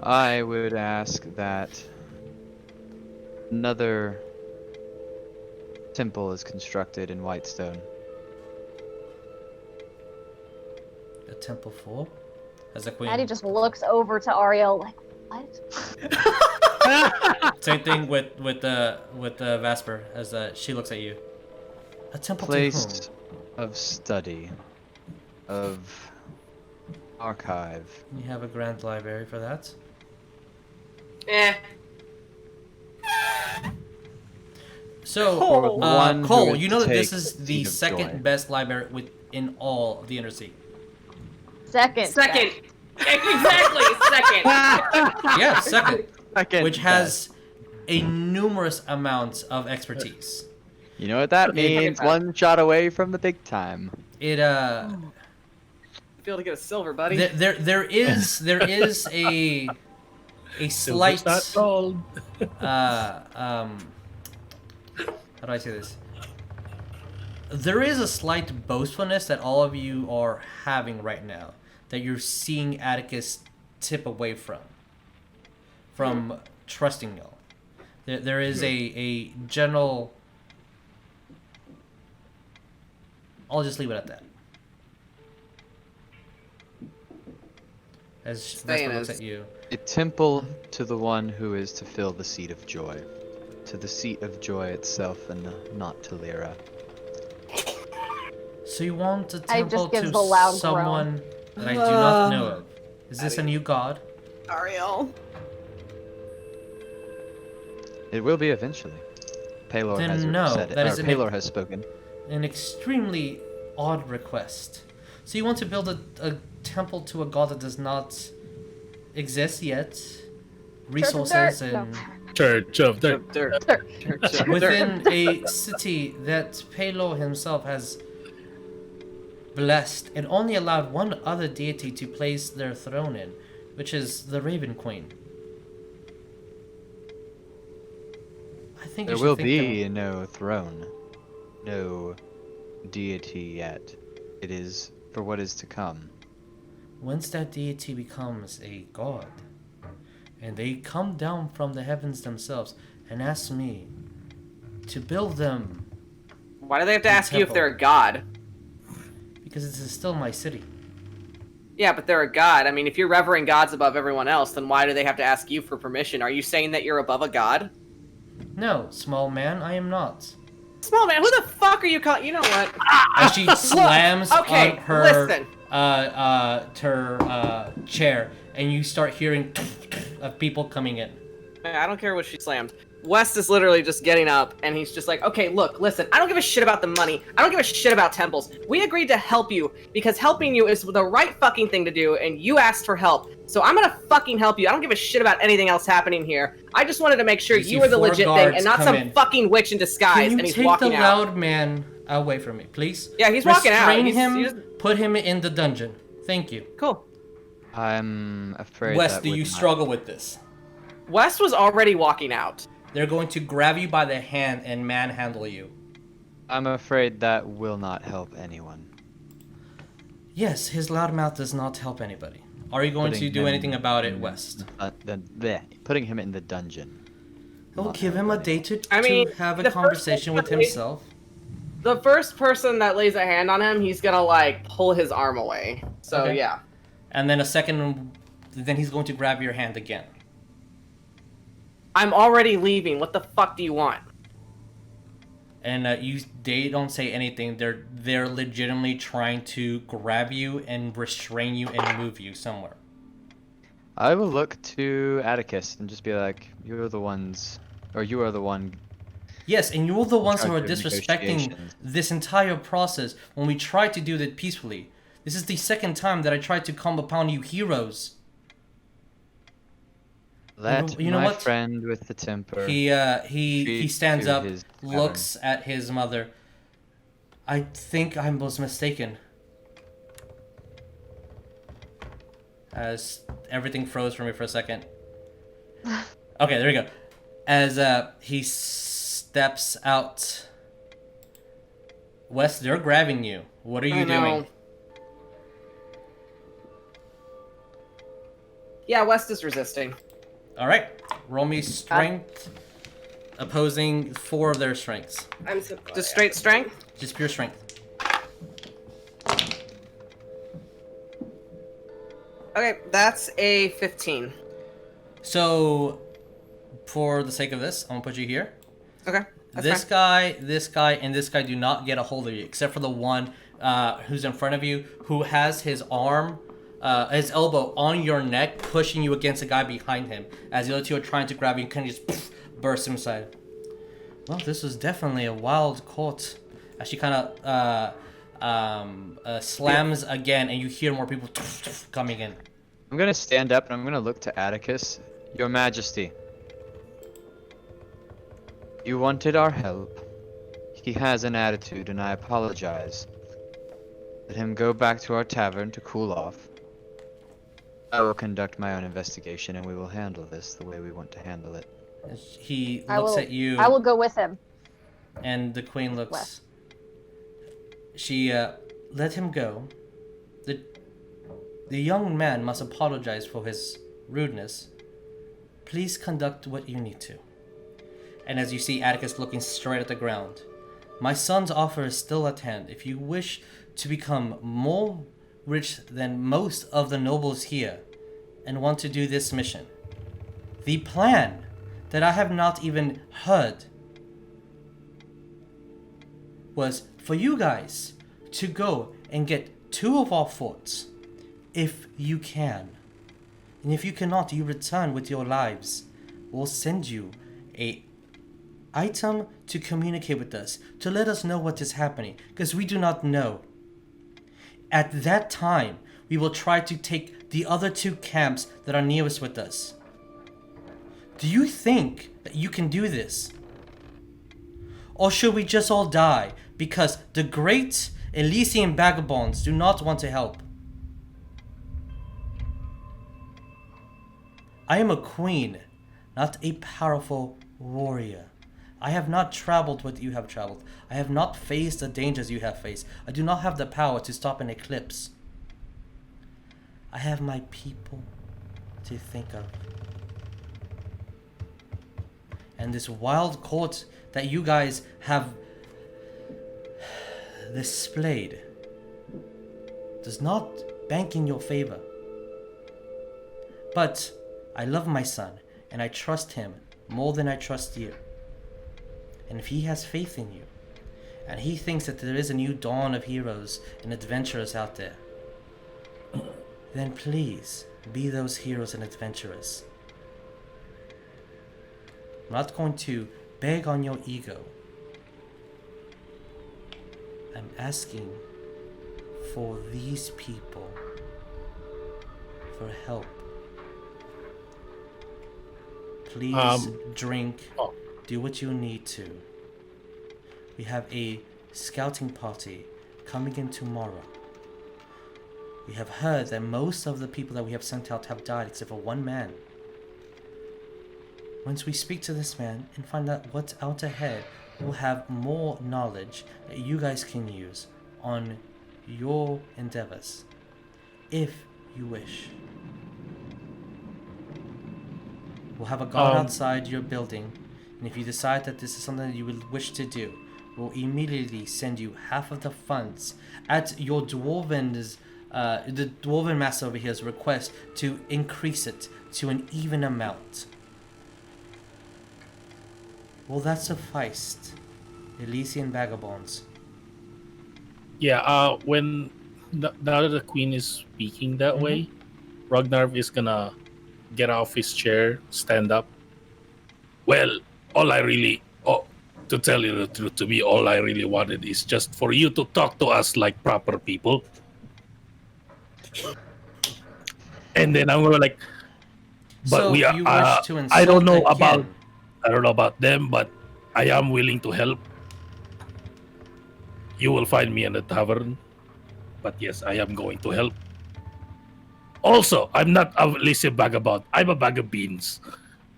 I would ask that another temple is constructed in Whitestone. A temple for? As a queen. Maddie just looks over to Ariell like, what? Same thing with Vesper as she looks at you. A temple Place to of study, of Archive. You have a grand library for that. Eh. So, Cole. One who Cole, would you know that this take is the the seed of second joy. best library within all of the Undersea. Second. Second. Exactly. Second. Yeah, second. Second Which has a numerous amount of expertise. You know what that means? One shot away from the big time. It Feel to get a silver, buddy. there is a slight Silver's not gold. how do I say this? There is a slight boastfulness that all of you are having right now that you're seeing Atticus tip away from trusting y'all. There is a general. I'll just leave it at that. As Staying Vespa looks as- at you. A temple to the one who is to fill the seat of joy. To the seat of joy itself and not to Lyra. So you want a I temple just gives to the loud groan. someone that I do not know of. Is this a new god? Ariell. It will be eventually. Palor Then has no, said it. that Or is an- Palor has spoken. An extremely odd request. So you want to build a temple to a god that does not exist yet? Resources dirt. and Church of the Dirt. within a city that Palor himself has blessed and only allowed one other deity to place their throne in, which is the Raven Queen. I think There you should will think be no throne. No deity yet. It is for what is to come. Once that deity becomes a god, and they come down from the heavens themselves and ask me to build them, Why do they have to ask you if temple. they're a god? because this is still my city. Yeah, but they're a god. I mean, if you're revering gods above everyone else, then why do they have to ask you for permission? Are you saying that you're above a god? No, small man, I am not. Small man, who the fuck are you calling? You know what? As she slams Okay, on her listen. chair, and you start hearing of people coming in. I don't care what she slammed. West is literally just getting up, and he's just like, okay, look, listen, I don't give a shit about the money. I don't give a shit about temples. We agreed to help you, because helping you is the right fucking thing to do, and you asked for help. So I'm gonna fucking help you. I don't give a shit about anything else happening here. I just wanted to make sure You see you were the 4 legit thing, guards and not come some in. fucking witch in disguise, Can you and he's take walking the out. loud man away from me, please? Yeah, he's walking out. Restrain He's him, put him in the dungeon. Thank you. Cool. I'm afraid Wes, that do would you not- struggle with this? West was already walking out. They're going to grab you by the hand and manhandle you. I'm afraid that will not help anyone. Yes, his loud mouth does not help anybody. Are you going to Putting do him anything about it, in- West? Putting him in the dungeon. We'll Not give him a help day to, I mean, have a the first conversation with thing- himself. The first person that lays a hand on him, he's gonna, like, pull his arm away. So, Okay. yeah. And then a second, then he's going to grab your hand again. I'm already leaving. What the fuck do you want? And they don't say anything. They're legitimately trying to grab you and restrain you and move you somewhere. I will look to Atticus and just be like, you are the ones, or you are the one. Yes, and you're the ones who are Character disrespecting negotiations. this entire process when we tried to do that peacefully. This is the second time that I tried to come upon you heroes. Let you know my what? friend with the temper. He Treat stands to up, his looks at his mother. I think I was mistaken. As everything froze for me for a second. Okay, there we go. As he steps out. Wes, they're grabbing you. What are you I know. doing? Yeah, West is resisting. All right, roll me strength, opposing 4 of their strengths. I'm so Just straight strength? Just pure strength. Okay, that's a 15. So, for the sake of this, I'm gonna put you here. Okay. That's This fine. guy, this guy, and this guy do not get a hold of you, except for the one who's in front of you, who has his arm his elbow on your neck, pushing you against the guy behind him. As the other two are trying to grab you, and kind of just burst him aside. Well, this was definitely a wild court. As she kind of slams again, and you hear more people coming in. I'm gonna stand up and I'm gonna look to Atticus. Your Majesty, you wanted our help. He has an attitude and I apologize. Let him go back to our tavern to cool off. I will conduct my own investigation and we will handle this the way we want to handle it. He looks at you. I will go with him. And the queen looks. West. She let him go. The young man must apologize for his rudeness. Please conduct what you need to. And as you see Atticus looking straight at the ground. My son's offer is still at hand. If you wish to become more rich than most of the nobles here and want to do this mission, the plan that I have not even heard was for you guys to go and get 2 of our forts, if you can. And if you cannot, you return with your lives. We'll send you a item to communicate with us, to let us know what is happening, because we do not know. At that time, we will try to take the other 2 camps that are nearest with us. Do you think that you can do this? Or should we just all die because the great Elysian Vagabonds do not want to help? I am a queen, not a powerful warrior. I have not traveled what you have traveled. I have not faced the dangers you have faced. I do not have the power to stop an eclipse. I have my people to think of. And this wild court that you guys have displayed does not bank in your favor. But I love my son, and I trust him more than I trust you. And if he has faith in you, and he thinks that there is a new dawn of heroes and adventurers out there, then please be those heroes and adventurers. I'm not going to beg on your ego. I'm asking for these people for help. Please drink, do what you need to. We have a scouting party coming in tomorrow. We have heard that most of the people that we have sent out have died except for one man. Once we speak to this man and find out what's out ahead, we'll have more knowledge that you guys can use on your endeavors, if you wish. We'll have a guard outside your building, and if you decide that this is something that you would wish to do, we'll immediately send you half of the funds at your dwarven's, the dwarven master over here's request to increase it to an even amount. Will that suffice, Elysian Vagabonds? Yeah, when now that the queen is speaking that way, Rognarv is gonna get off his chair, stand up. Well, to tell you the truth, to me, all I really wanted is just for you to talk to us like proper people. And then I'm gonna like, but So we are. you wish to I don't know insult about. again? I don't know about them, but I am willing to help. You will find me in the tavern, but yes, I am going to help. Also, I'm not a Elysian Vagabond. I'm a bag of beans.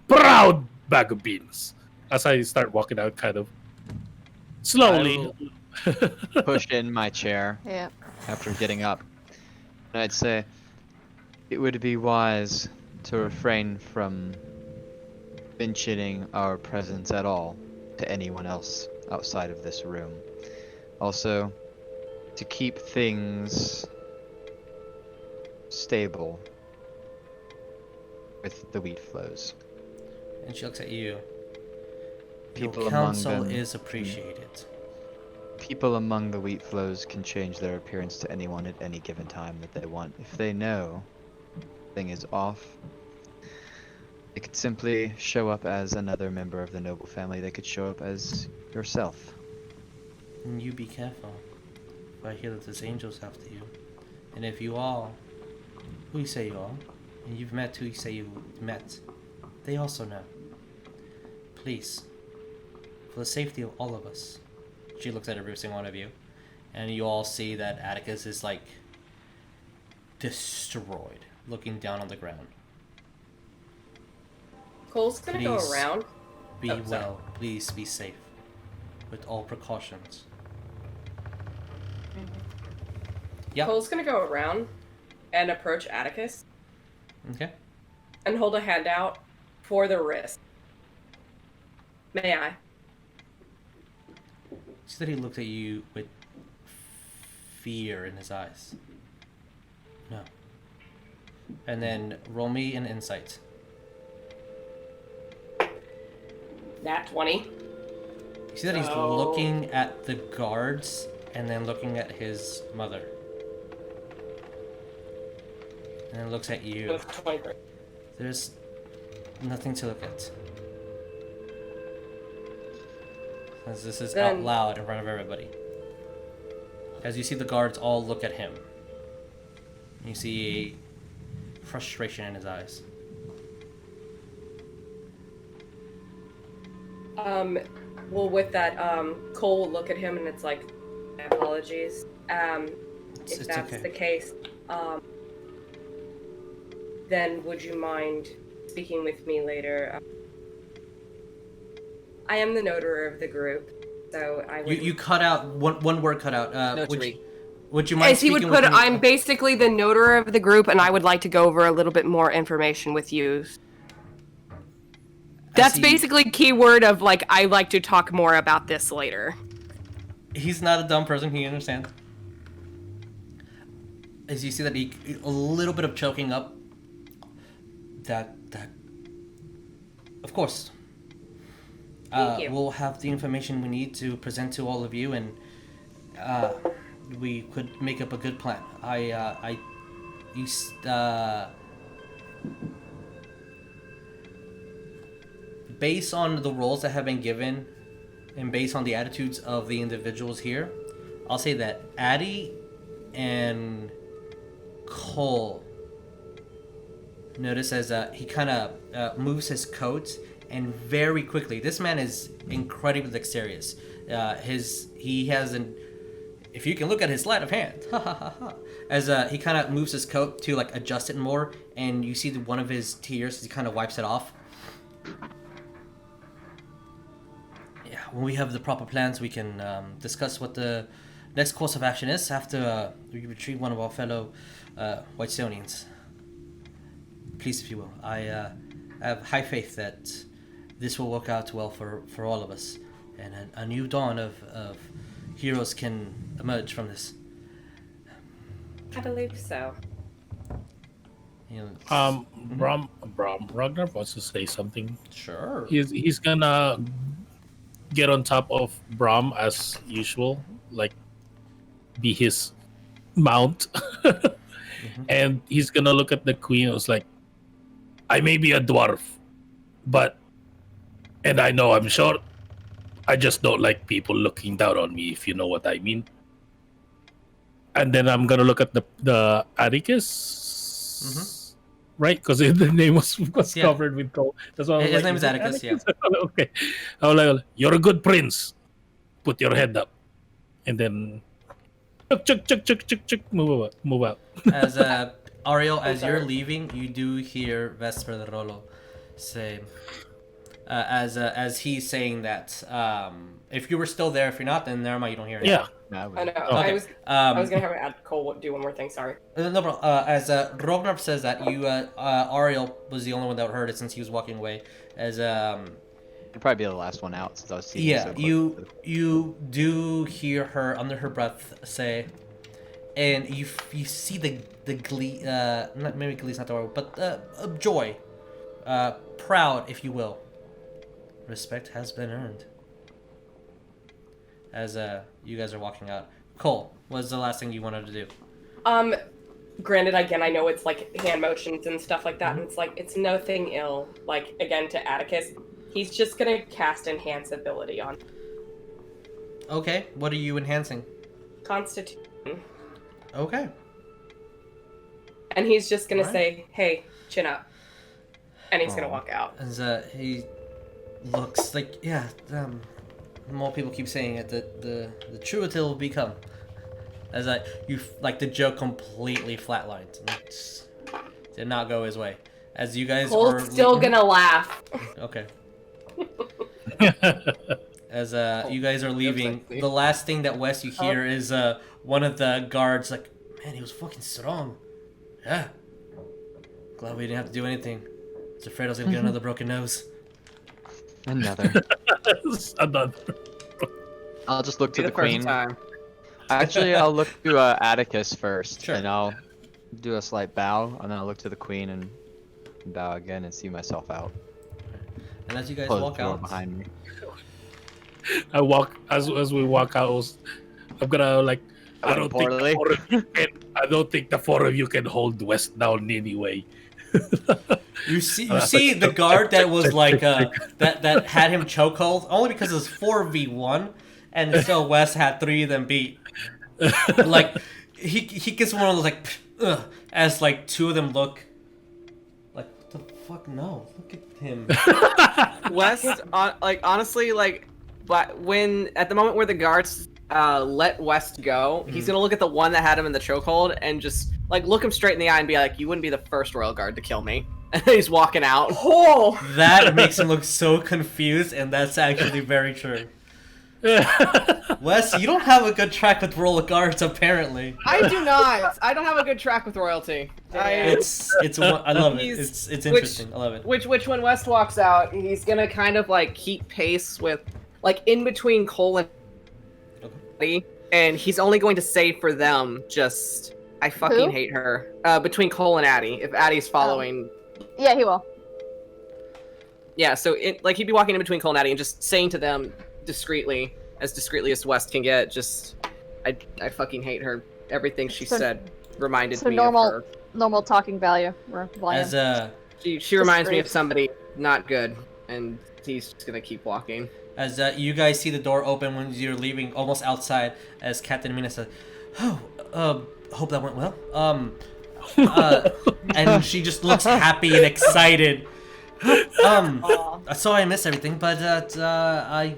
Proud bag of beans. As I start walking out kind of slowly. Push in my chair Yeah. after getting up. And I'd say it would be wise to refrain from mentioning our presence at all to anyone else outside of this room. Also, to keep things stable with the wheat flows. And she looks at you. People Your among counsel them. is appreciated. people among the wheat flows can change their appearance to anyone at any given time that they want. If they know thing is off, they could simply show up as another member of the noble family. They could show up as yourself. And you be careful. I hear that there's angels after you. And if you are who you say you are, and you've met who you say you met, they also know. Please, for the safety of all of us. She looks at every single one of you, and you all see that Atticus is like destroyed, looking down on the ground. Cole's gonna go Please. around. Be Oh, sorry. well. Please be safe. With all precautions. Yeah. Cole's gonna go around and approach Atticus Okay. and hold a hand out for the wrist. May I? See that he looked at you with fear in his eyes. No. And then roll me an insight. Nat 20. You see that he's So- looking at the guards and then looking at his mother. And then looks at you. With 23. There's nothing to look at. As this is out Then- loud in front of everybody. As you see the guards all look at him. You see frustration in his eyes. Well, with that, Cole will look at him and it's like, my apologies. If It's that's okay. the case, then would you mind speaking with me later? I am the notary of the group, so I would... You cut out one word cut out. Notary. Would you mind As he would speaking put with it, me? I'm basically the notary of the group, and I would like to go over a little bit more information with you. That's he- basically keyword of, like, I like to talk more about this later. He's not a dumb person. He understands. As you see that he a little bit of choking up. That. Of course. Thank you. We'll have the information we need to present to all of you, and we could make up a good plan. Based on the roles that have been given, and based on the attitudes of the individuals here, I'll say that Addy and Cole notice as he kind of moves his coat, and very quickly, this man is incredibly dexterous. He has an, if you can look at his sleight of hand, as he kind of moves his coat to like adjust it more, and you see one of his tears, he kind of wipes it off. Yeah, when we have the proper plans, we can discuss what the next course of action is after we retrieve one of our fellow Whitestonians. Please, if you will. I have high faith that this will work out well for all of us, and a new dawn of heroes can emerge from this. I believe so. You know, Rognarv wants to say something. sure. He's gonna get on top of Brom as usual, like be his mount, and he's gonna look at the queen. It's like, I may be a dwarf, and I know I'm short. I just don't like people looking down on me, if you know what I mean. And then I'm gonna look at the Atticus, right? Because the name was Yeah. covered with gold. That's why His name is Atticus, yeah. Okay. I was like, you're a good prince. Put your head up, and then chuk, move out. As Ariell, as you're sorry. leaving, you do hear Vesper de Rolo say, as he's saying that, if you were still there, if you're not, then never mind, you don't hear it. Yeah. No, I know. Okay. I was gonna have add Cole do one more thing. Sorry. No problem. As Rognarv says that, you Ariell was the only one that heard it since he was walking away. As You'd probably be the last one out since I was seeing yeah, so close to you do hear her under her breath say, and you see the glee, not maybe glee's not the word, but joy, proud, if you will. Respect has been earned. as you guys are walking out. Cole, what's the last thing you wanted to do? Granted, again, I know it's like hand motions and stuff like that, and it's like, it's nothing ill. Like, again, to Atticus, he's just gonna cast Enhance ability on Okay, what are you enhancing? Constitution. Okay. And he's just gonna Alright. say, hey, chin up. And he's gonna walk out. As he looks like, yeah, more people keep saying it, the truth it will become. As the joke completely flatlined. It just did not go his way. As you guys Cole's are still gonna laugh. Okay. As you guys are leaving, the last thing that Wes you hear is one of the guards like, man, he was fucking strong. Yeah. Glad we didn't have to do anything. I was afraid I was gonna get another broken nose. Another. Another. I'll just look to Be the the first queen. time. Actually, I'll look to Atticus first, Sure. and I'll do a slight bow, and then I'll look to the queen and bow again and see myself out. And as you guys Close the walk door out, behind me. I walk as we walk out. I'm gonna like. I don't think Poorly. the four of you can. I don't think the four of you can hold West down anyway. you see the guard that was like that had him chokehold only because it was 4v1, and so Wes had 3 of them beat. Like he gets one of those like ugh, as like 2 of them look like what the fuck no, look at him. West, honestly, when at the moment where the guards let West go, he's gonna look at the one that had him in the chokehold and just like look him straight in the eye and be like, "You wouldn't be the first royal guard to kill me." And he's walking out. Oh! That makes him look so confused, and that's actually very true. Wes, you don't have a good track with royal guards apparently. I do not. I don't have a good track with royalty. I love it. It's interesting. I love it. Which when West walks out, he's gonna kind of like keep pace with, like in between Cole and Addy, and he's only going to say for them just, I fucking Who? hate her. Between Cole and Addy, if Addy's following. Yeah, he will. Yeah, so he'd be walking in between Cole and Addy and just saying to them discreetly as West can get, just, I fucking hate her. Everything she said reminded me of her. Normal talking value. As She reminds me of somebody not good, and he's just gonna keep walking. As you guys see the door open when you're leaving, almost outside, as Captain Mina says, "Oh, hope that went well." And she just looks happy and excited. So I missed everything, but I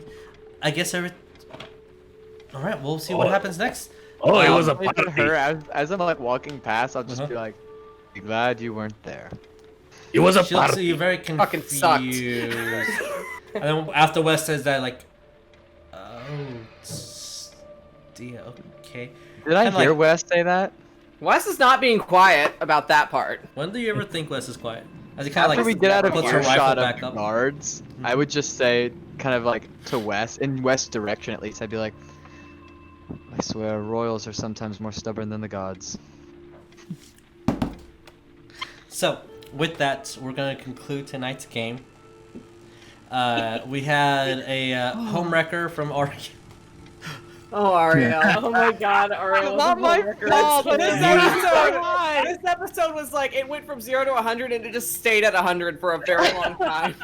guess everything. All right, we'll see what happens next. Oh, it was a Wait for party. her as I'm like walking past. I'll just be like, "Be glad you weren't there." It was a She looks at party. you very Fucking sucked. confused. And then after West says that, like, oh, dear, okay. Did I And, hear like, Wes say that? Wes is not being quiet about that part. When do you ever think Wes is quiet? As he kind of After like we get out of puts her rifle earshot back of up. guards, I would just say, kind of like to Wes, in Wes' direction at least, I'd be like, "I swear, royals are sometimes more stubborn than the gods." So, with that, we're going to conclude tonight's game. We had a homewrecker from Ariell. Oh, Ariell. Oh my god, Ariell. Not my fault, but this You- episode was like, it went from 0 to 100 and it just stayed at 100 for a very long time.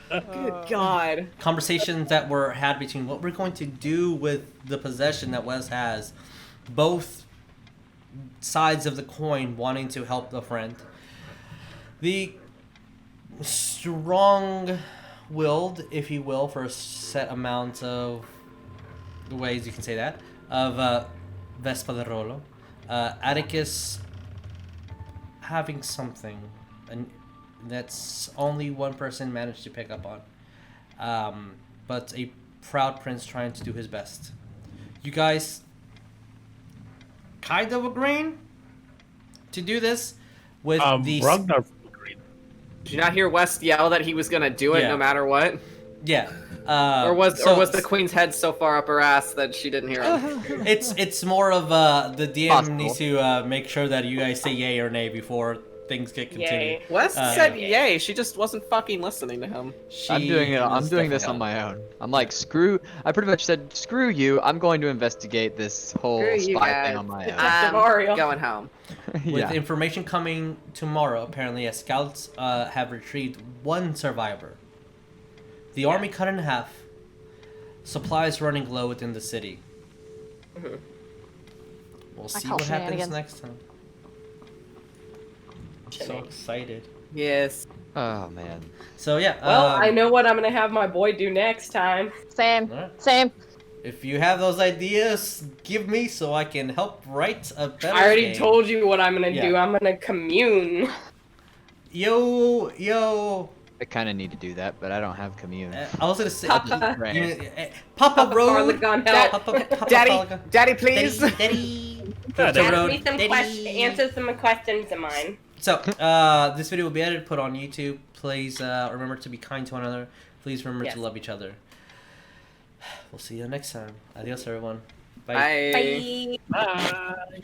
Good God. Conversations that were had between what we're going to do with the possession that Wes has. Both sides of the coin wanting to help a friend. The strong-willed, if you will, for a set amount of ways you can say that, of Vespa de Rolo. Atticus having something, and that's only one person managed to pick up on. But a proud prince trying to do his best. You guys kind of agreeing to do this with the... Rognarv agreed. Did you not hear West yell that he was gonna do it Yeah. no matter what? Yeah. Or was the queen's head so far up her ass that she didn't hear him? It's more of the DM Possible. needs to make sure that you guys say yay or nay before things get continued. Yay. Wes Uh, said yeah. yay. She just wasn't fucking listening to him. I'm doing it. I'm was doing this definitely on my own. I'm like, screw. I pretty much said, screw you. I'm going to investigate this whole Screw you spy guys. thing on my own. Detective Ariell. Going home. With yeah. information coming tomorrow, apparently, as scouts have retrieved one survivor. The army cut in half. Supplies running low within the city. Mhm. We'll I see call what happens shenanigans. next time. I'm so Shenanigans. excited. Yes. Oh man. So yeah. Well, I know what I'm gonna have my boy do next time. Same. Alright. Same. If you have those ideas, give me so I can help write a better I already game. told you what I'm gonna Yeah. do. I'm gonna commune. Yo. I kind of need to do that, but I don't have commune. I was gonna say, Papa. Papa Road. Farlagon, help. Papa Daddy, Farlagon. Daddy, please. Daddy. Yeah, Papa Ask Road. me some Daddy. questions. Answer some questions of mine. So, this video will be edited, put on YouTube. Please remember to be kind to one another. Please remember Yes. to love each other. We'll see you next time. Adios, everyone. Bye. Bye. Bye.